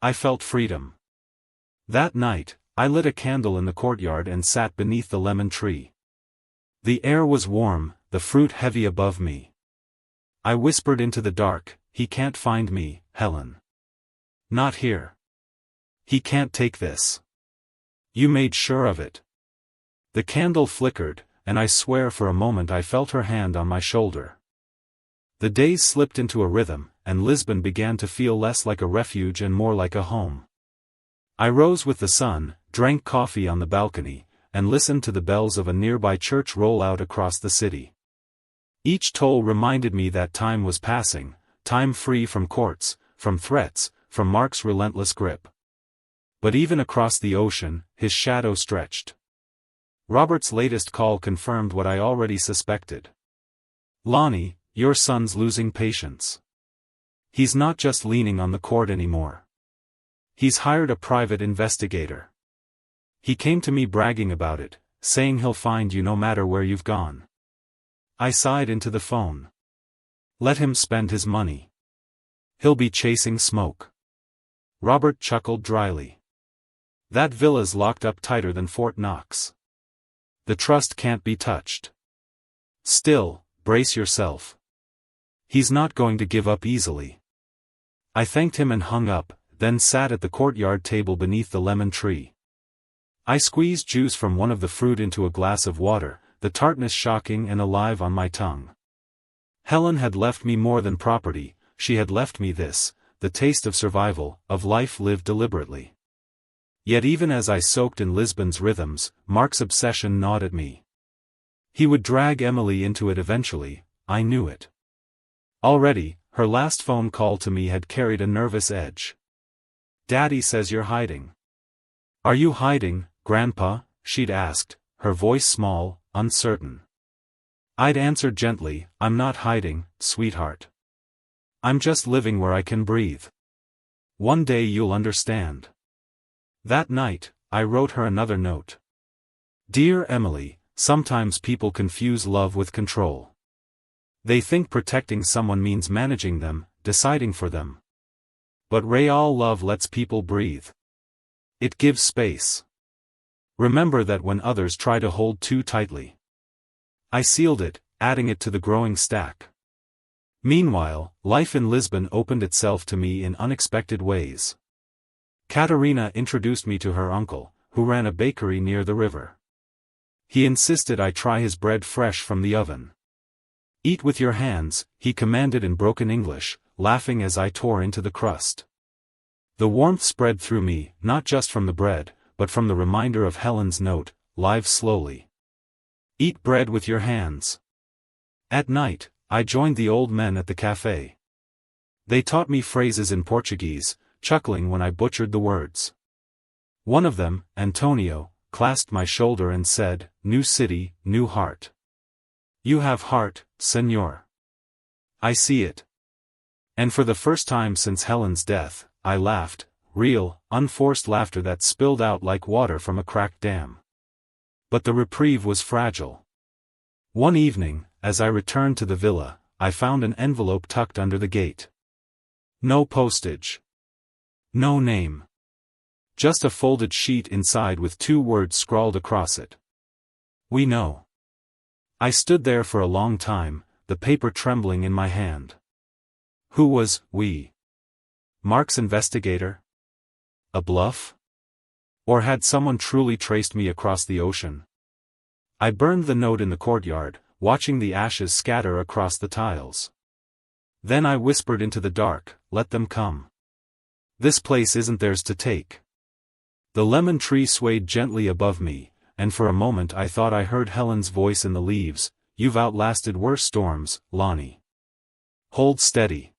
I felt freedom. That night, I lit a candle in the courtyard and sat beneath the lemon tree. The air was warm, the fruit heavy above me. I whispered into the dark, he can't find me, Helen. Not here. He can't take this. You made sure of it. The candle flickered, and I swear for a moment I felt her hand on my shoulder. The days slipped into a rhythm, and Lisbon began to feel less like a refuge and more like a home. I rose with the sun, drank coffee on the balcony, and listened to the bells of a nearby church roll out across the city. Each toll reminded me that time was passing, time free from courts, from threats, from Mark's relentless grip. But even across the ocean, his shadow stretched. Robert's latest call confirmed what I already suspected. Lonnie, your son's losing patience. He's not just leaning on the court anymore. He's hired a private investigator. He came to me bragging about it, saying he'll find you no matter where you've gone. I sighed into the phone. Let him spend his money. He'll be chasing smoke. Robert chuckled dryly. That villa's locked up tighter than Fort Knox. The trust can't be touched. Still, brace yourself. He's not going to give up easily. I thanked him and hung up, then sat at the courtyard table beneath the lemon tree. I squeezed juice from one of the fruit into a glass of water, the tartness shocking and alive on my tongue. Helen had left me more than property, she had left me this, the taste of survival, of life lived deliberately. Yet even as I soaked in Lisbon's rhythms, Mark's obsession gnawed at me. He would drag Emily into it eventually, I knew it. Already, her last phone call to me had carried a nervous edge. Daddy says you're hiding. Are you hiding, Grandpa? She'd asked, her voice small, uncertain. I'd answered gently, I'm not hiding, sweetheart. I'm just living where I can breathe. One day you'll understand. That night, I wrote her another note. Dear Emily, sometimes people confuse love with control. They think protecting someone means managing them, deciding for them. But real love lets people breathe. It gives space. Remember that when others try to hold too tightly. I sealed it, adding it to the growing stack. Meanwhile, life in Lisbon opened itself to me in unexpected ways. Katerina introduced me to her uncle, who ran a bakery near the river. He insisted I try his bread fresh from the oven. Eat with your hands, he commanded in broken English, laughing as I tore into the crust. The warmth spread through me, not just from the bread, but from the reminder of Helen's note, live slowly. Eat bread with your hands. At night, I joined the old men at the cafe. They taught me phrases in Portuguese, chuckling when I butchered the words. One of them, Antonio, clasped my shoulder and said, New city, new heart. You have heart, senor. I see it. And for the first time since Helen's death, I laughed, real, unforced laughter that spilled out like water from a cracked dam. But the reprieve was fragile. One evening, as I returned to the villa, I found an envelope tucked under the gate. No postage. No name. Just a folded sheet inside with 2 words scrawled across it. We know. I stood there for a long time, the paper trembling in my hand. Who was we? Mark's investigator? A bluff? Or had someone truly traced me across the ocean? I burned the note in the courtyard, watching the ashes scatter across the tiles. Then I whispered into the dark, let them come. This place isn't theirs to take. The lemon tree swayed gently above me, and for a moment I thought I heard Helen's voice in the leaves, you've outlasted worse storms, Lonnie. Hold steady.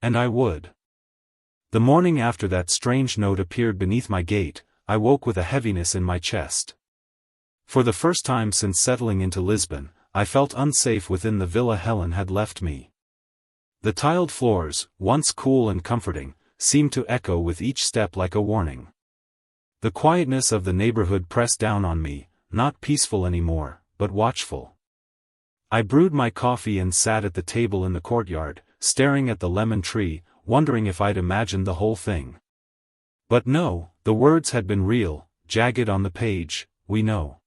And I would. The morning after that strange note appeared beneath my gate, I woke with a heaviness in my chest. For the first time since settling into Lisbon, I felt unsafe within the villa Helen had left me. The tiled floors, once cool and comforting, seemed to echo with each step like a warning. The quietness of the neighborhood pressed down on me, not peaceful anymore, but watchful. I brewed my coffee and sat at the table in the courtyard, staring at the lemon tree, wondering if I'd imagined the whole thing. But no, the words had been real, jagged on the page, we know.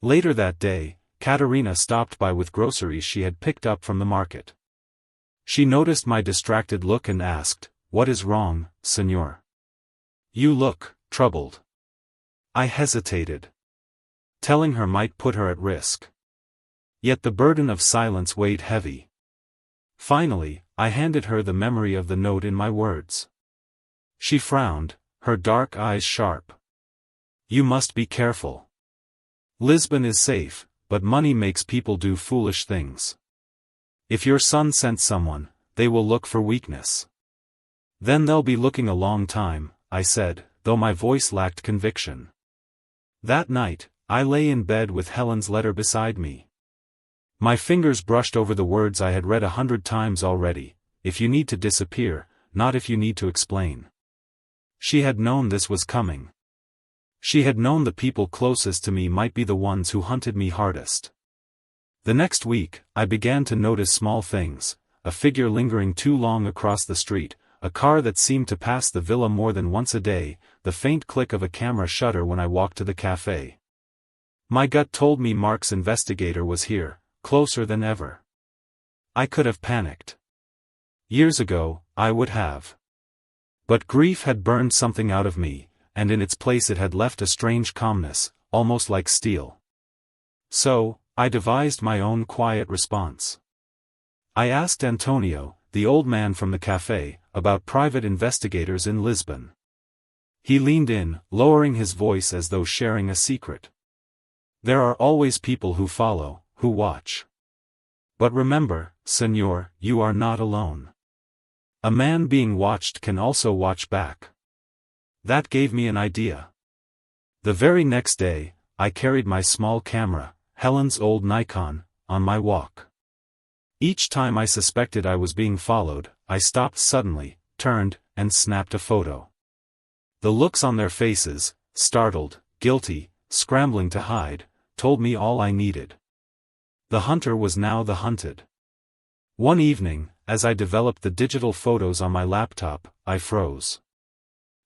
Later that day, Katerina stopped by with groceries she had picked up from the market. She noticed my distracted look and asked, what is wrong, senor? You look troubled. I hesitated. Telling her might put her at risk. Yet the burden of silence weighed heavy. Finally, I handed her the memory of the note in my words. She frowned, her dark eyes sharp. You must be careful. Lisbon is safe, but money makes people do foolish things. If your son sent someone, they will look for weakness. Then they'll be looking a long time, I said, though my voice lacked conviction. That night, I lay in bed with Helen's letter beside me. My fingers brushed over the words I had read 100 times already, if you need to disappear, not if you need to explain. She had known this was coming. She had known the people closest to me might be the ones who hunted me hardest. The next week, I began to notice small things: a figure lingering too long across the street, a car that seemed to pass the villa more than once a day, the faint click of a camera shutter when I walked to the cafe. My gut told me Mark's investigator was here, closer than ever. I could have panicked. Years ago, I would have. But grief had burned something out of me, and in its place it had left a strange calmness, almost like steel. So, I devised my own quiet response. I asked Antonio, the old man from the cafe, about private investigators in Lisbon. He leaned in, lowering his voice as though sharing a secret. There are always people who follow, who watch. But remember, senor, you are not alone. A man being watched can also watch back. That gave me an idea. The very next day, I carried my small camera, Helen's old Nikon, on my walk. Each time I suspected I was being followed, I stopped suddenly, turned, and snapped a photo. The looks on their faces, startled, guilty, scrambling to hide, told me all I needed. The hunter was now the hunted. One evening, as I developed the digital photos on my laptop, I froze.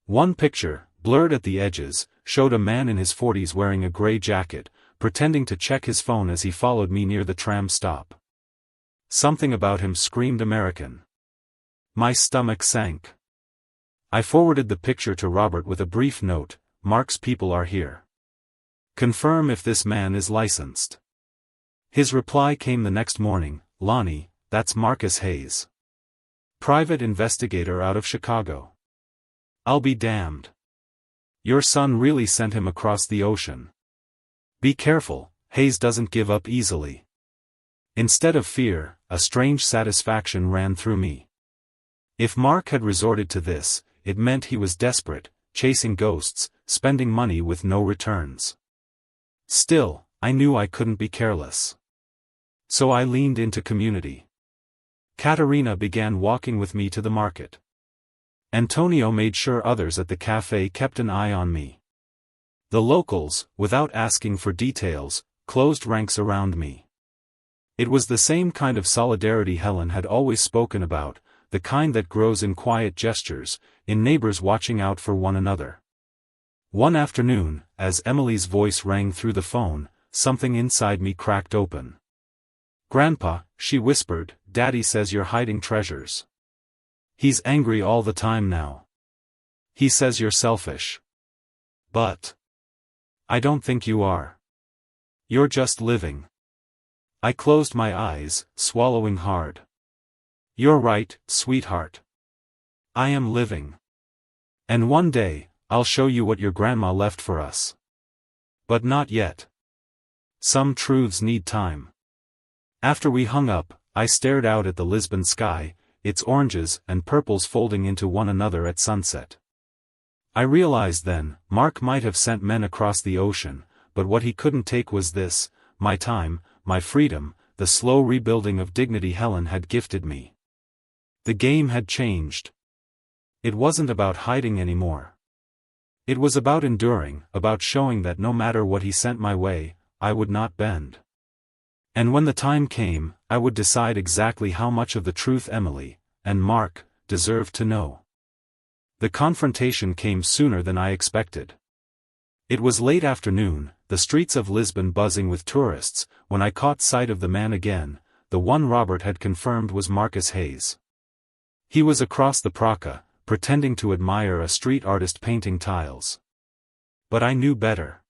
One picture, blurred at the edges, showed a man in his 40s wearing a gray jacket, pretending to check his phone as he followed me near the tram stop. Something about him screamed American. My stomach sank. I forwarded the picture to Robert with a brief note: "Mark's people are here. Confirm if this man is licensed." His reply came the next morning: "Lonnie, that's Marcus Hayes. Private investigator out of Chicago. I'll be damned. Your son really sent him across the ocean. Be careful, Hayes doesn't give up easily." Instead of fear, a strange satisfaction ran through me. If Mark had resorted to this, it meant he was desperate, chasing ghosts, spending money with no returns. Still, I knew I couldn't be careless. So I leaned into community. Katerina began walking with me to the market. Antonio made sure others at the cafe kept an eye on me. The locals, without asking for details, closed ranks around me. It was the same kind of solidarity Helen had always spoken about, the kind that grows in quiet gestures, in neighbors watching out for one another. One afternoon, as Emily's voice rang through the phone, something inside me cracked open. "Grandpa," she whispered, "Daddy says you're hiding treasures. He's angry all the time now. He says you're selfish. But I don't think you are. You're just living." I closed my eyes, swallowing hard. "You're right, sweetheart. I am living. And one day, I'll show you what your grandma left for us. But not yet. Some truths need time." After we hung up, I stared out at the Lisbon sky, its oranges and purples folding into one another at sunset. I realized then, Mark might have sent men across the ocean, but what he couldn't take was this: my time, my freedom, the slow rebuilding of dignity Helen had gifted me. The game had changed. It wasn't about hiding anymore. It was about enduring, about showing that no matter what he sent my way, I would not bend. And when the time came, I would decide exactly how much of the truth Emily, and Mark, deserved to know. The confrontation came sooner than I expected. It was late afternoon, the streets of Lisbon buzzing with tourists, when I caught sight of the man again, the one Robert had confirmed was Marcus Hayes. He was across the Praca, pretending to admire a street artist painting tiles. But I knew better.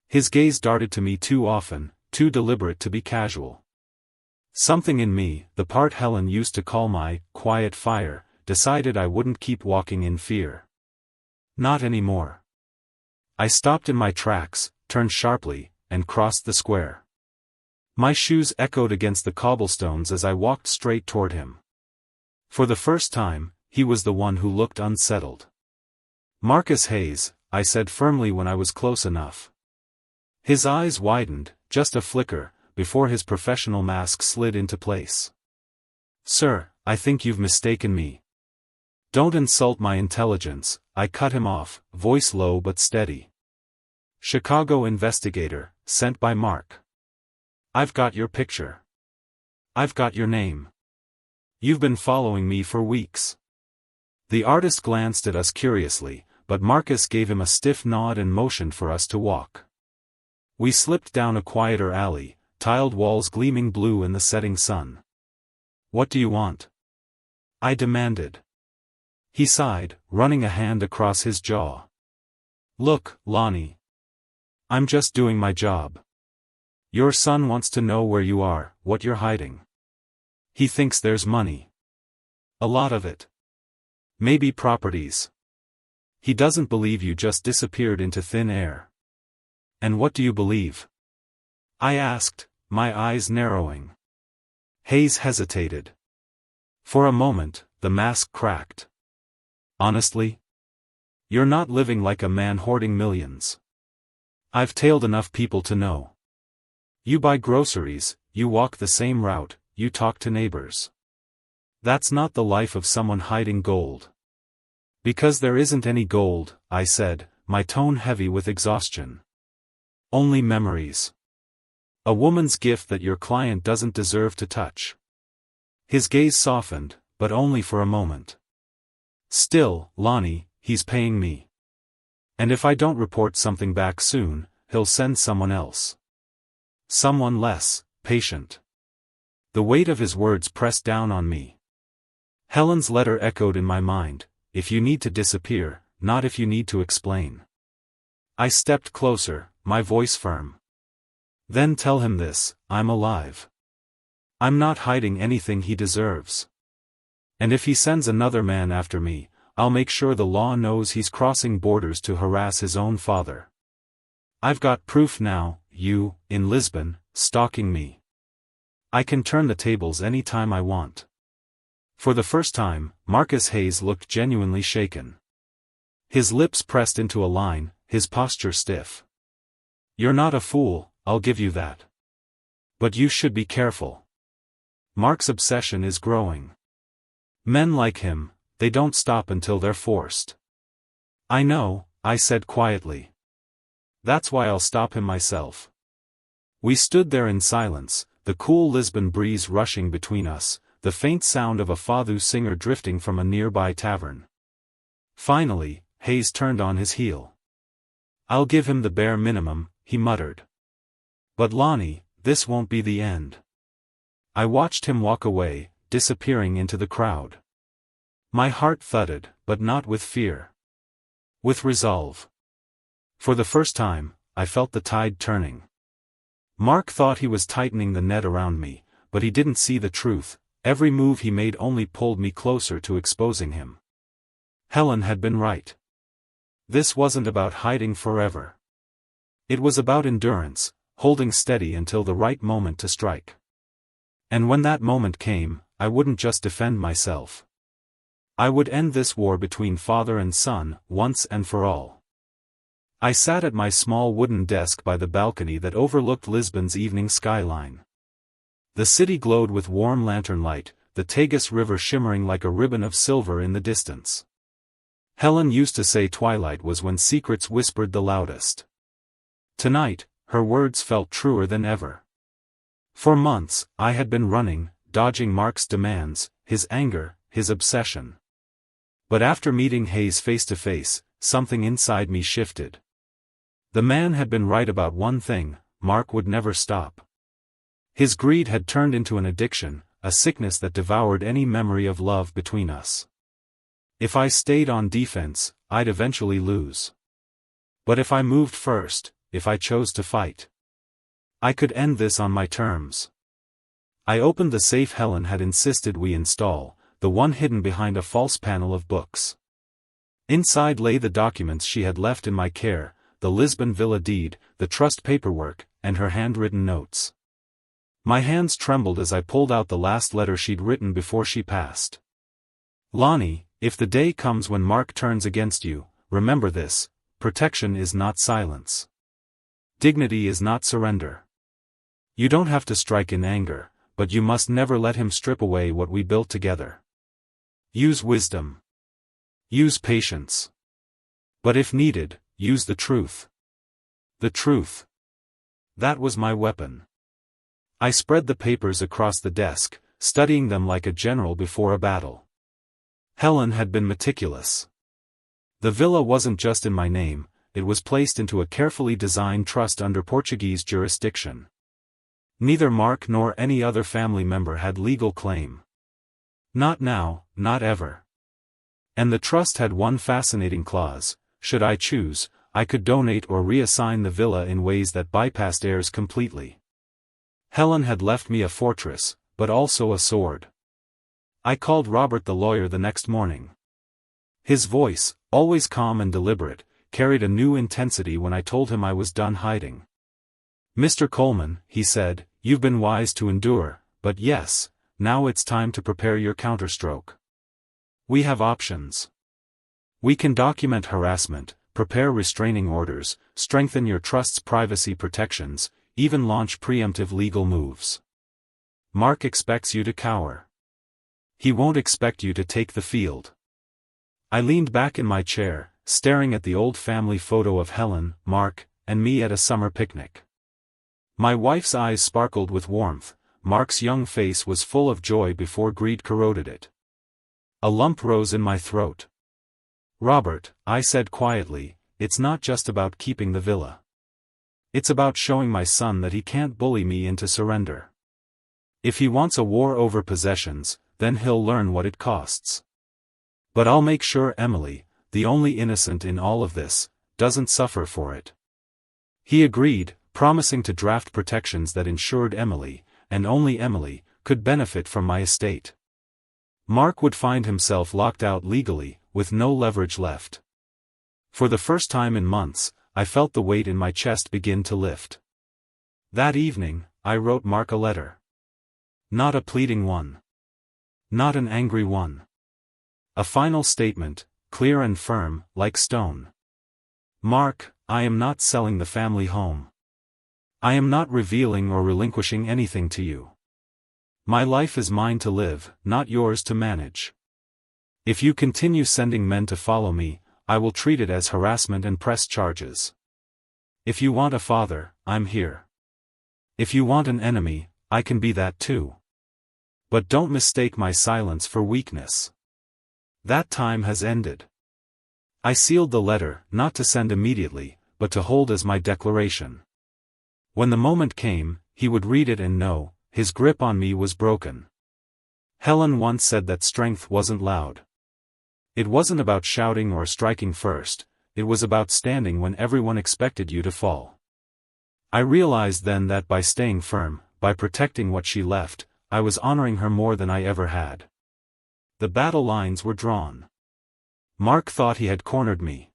His gaze darted to me too often, too deliberate to be casual. Something in me, the part Helen used to call my quiet fire, decided I wouldn't keep walking in fear. Not anymore. I stopped in my tracks, turned sharply, and crossed the square. My shoes echoed against the cobblestones as I walked straight toward him. For the first time, he was the one who looked unsettled. "Marcus Hayes," I said firmly when I was close enough. His eyes widened, just a flicker, before his professional mask slid into place. "Sir, I think you've mistaken me." "Don't insult my intelligence," I cut him off, voice low but steady. Chicago investigator, sent by Mark. I've got your picture. I've got your name. You've been following me for weeks. The artist glanced at us curiously, but Marcus gave him a stiff nod and motioned for us to walk. We slipped down a quieter alley, tiled walls gleaming blue in the setting sun. What do you want? I demanded. He sighed, running a hand across his jaw. Look, Lonnie. I'm just doing my job. Your son wants to know where you are, what you're hiding. He thinks there's money. A lot of it. Maybe properties. He doesn't believe you just disappeared into thin air. And what do you believe? I asked, my eyes narrowing. Hayes hesitated. For a moment, the mask cracked. Honestly? You're not living like a man hoarding millions. I've tailed enough people to know. You buy groceries, you walk the same route, you talk to neighbors. That's not the life of someone hiding gold. Because there isn't any gold, I said, my tone heavy with exhaustion. Only memories. A woman's gift that your client doesn't deserve to touch. His gaze softened, but only for a moment. Still, Lonnie, he's paying me. And if I don't report something back soon, he'll send someone else. Someone less patient. The weight of his words pressed down on me. Helen's letter echoed in my mind. If you need to disappear, not if you need to explain. I stepped closer, my voice firm. Then tell him this, I'm alive. I'm not hiding anything he deserves. And if he sends another man after me, I'll make sure the law knows he's crossing borders to harass his own father. I've got proof now, you, in Lisbon, stalking me. I can turn the tables any time I want. For the first time, Marcus Hayes looked genuinely shaken. His lips pressed into a line, his posture stiff. You're not a fool, I'll give you that. But you should be careful. Mark's obsession is growing. Men like him, they don't stop until they're forced. I know, I said quietly. That's why I'll stop him myself. We stood there in silence, the cool Lisbon breeze rushing between us, the faint sound of a fado singer drifting from a nearby tavern. Finally, Hayes turned on his heel. I'll give him the bare minimum, he muttered. But Lonnie, this won't be the end. I watched him walk away, disappearing into the crowd. My heart thudded, but not with fear. With resolve. For the first time, I felt the tide turning. Mark thought he was tightening the net around me, but he didn't see the truth. Every move he made only pulled me closer to exposing him. Helen had been right. This wasn't about hiding forever. It was about endurance, holding steady until the right moment to strike. And when that moment came, I wouldn't just defend myself. I would end this war between father and son, once and for all. I sat at my small wooden desk by the balcony that overlooked Lisbon's evening skyline. The city glowed with warm lantern light, the Tagus River shimmering like a ribbon of silver in the distance. Helen used to say twilight was when secrets whispered the loudest. Tonight, her words felt truer than ever. For months, I had been running, dodging Mark's demands, his anger, his obsession. But after meeting Hayes face to face, something inside me shifted. The man had been right about one thing, Mark would never stop. His greed had turned into an addiction, a sickness that devoured any memory of love between us. If I stayed on defense, I'd eventually lose. But if I moved first, if I chose to fight, I could end this on my terms. I opened the safe Helen had insisted we install, the one hidden behind a false panel of books. Inside lay the documents she had left in my care, the Lisbon villa deed, the trust paperwork, and her handwritten notes. My hands trembled as I pulled out the last letter she'd written before she passed. Lonnie, if the day comes when Mark turns against you, remember this: protection is not silence. Dignity is not surrender. You don't have to strike in anger, but you must never let him strip away what we built together. Use wisdom. Use patience. But if needed, use the truth. The truth. That was my weapon. I spread the papers across the desk, studying them like a general before a battle. Helen had been meticulous. The villa wasn't just in my name, it was placed into a carefully designed trust under Portuguese jurisdiction. Neither Mark nor any other family member had legal claim. Not now, not ever. And the trust had one fascinating clause: should I choose, I could donate or reassign the villa in ways that bypassed heirs completely. Helen had left me a fortress, but also a sword. I called Robert the lawyer the next morning. His voice, always calm and deliberate, carried a new intensity when I told him I was done hiding. "Mr. Coleman," he said, "you've been wise to endure, but yes, now it's time to prepare your counterstroke. We have options. We can document harassment, prepare restraining orders, strengthen your trust's privacy protections, even launch preemptive legal moves. Mark expects you to cower. He won't expect you to take the field." I leaned back in my chair, staring at the old family photo of Helen, Mark, and me at a summer picnic. My wife's eyes sparkled with warmth, Mark's young face was full of joy before greed corroded it. A lump rose in my throat. "Robert," I said quietly, "it's not just about keeping the villa. It's about showing my son that he can't bully me into surrender. If he wants a war over possessions, then he'll learn what it costs. But I'll make sure Emily, the only innocent in all of this, doesn't suffer for it." He agreed, promising to draft protections that ensured Emily, and only Emily, could benefit from my estate. Mark would find himself locked out legally, with no leverage left. For the first time in months, I felt the weight in my chest begin to lift. That evening, I wrote Mark a letter. Not a pleading one. Not an angry one. A final statement, clear and firm, like stone. "Mark, I am not selling the family home. I am not revealing or relinquishing anything to you. My life is mine to live, not yours to manage. If you continue sending men to follow me, I will treat it as harassment and press charges. If you want a father, I'm here. If you want an enemy, I can be that too. But don't mistake my silence for weakness. That time has ended." I sealed the letter, not to send immediately, but to hold as my declaration. When the moment came, he would read it and know, his grip on me was broken. Helen once said that strength wasn't loud. It wasn't about shouting or striking first, it was about standing when everyone expected you to fall. I realized then that by staying firm, by protecting what she left, I was honoring her more than I ever had. The battle lines were drawn. Mark thought he had cornered me.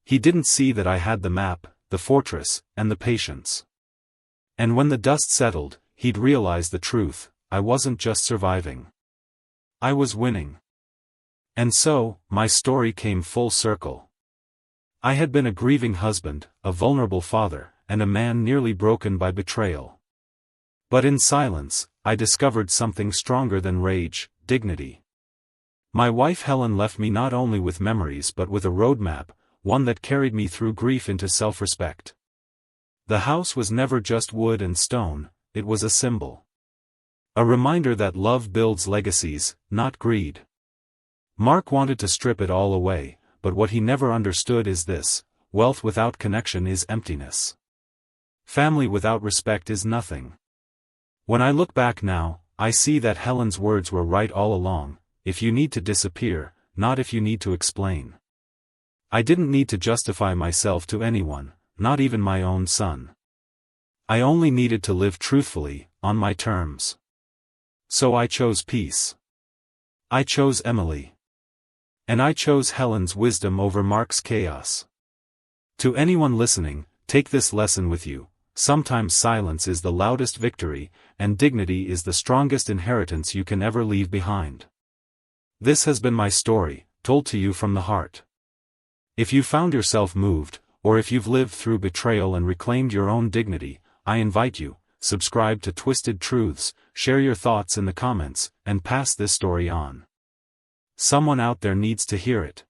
He didn't see that I had the map, the fortress, and the patience. And when the dust settled, he'd realize the truth: I wasn't just surviving. I was winning. And so, my story came full circle. I had been a grieving husband, a vulnerable father, and a man nearly broken by betrayal. But in silence, I discovered something stronger than rage: dignity. My wife Helen left me not only with memories but with a roadmap, one that carried me through grief into self-respect. The house was never just wood and stone, it was a symbol. A reminder that love builds legacies, not greed. Mark wanted to strip it all away, but what he never understood is this: wealth without connection is emptiness. Family without respect is nothing. When I look back now, I see that Helen's words were right all along: if you need to disappear, not if you need to explain. I didn't need to justify myself to anyone, not even my own son. I only needed to live truthfully, on my terms. So I chose peace. I chose Emily. And I chose Helen's wisdom over Mark's chaos. To anyone listening, take this lesson with you: sometimes silence is the loudest victory, and dignity is the strongest inheritance you can ever leave behind. This has been my story, told to you from the heart. If you found yourself moved, or if you've lived through betrayal and reclaimed your own dignity, I invite you, subscribe to Twisted Truths, share your thoughts in the comments, and pass this story on. Someone out there needs to hear it.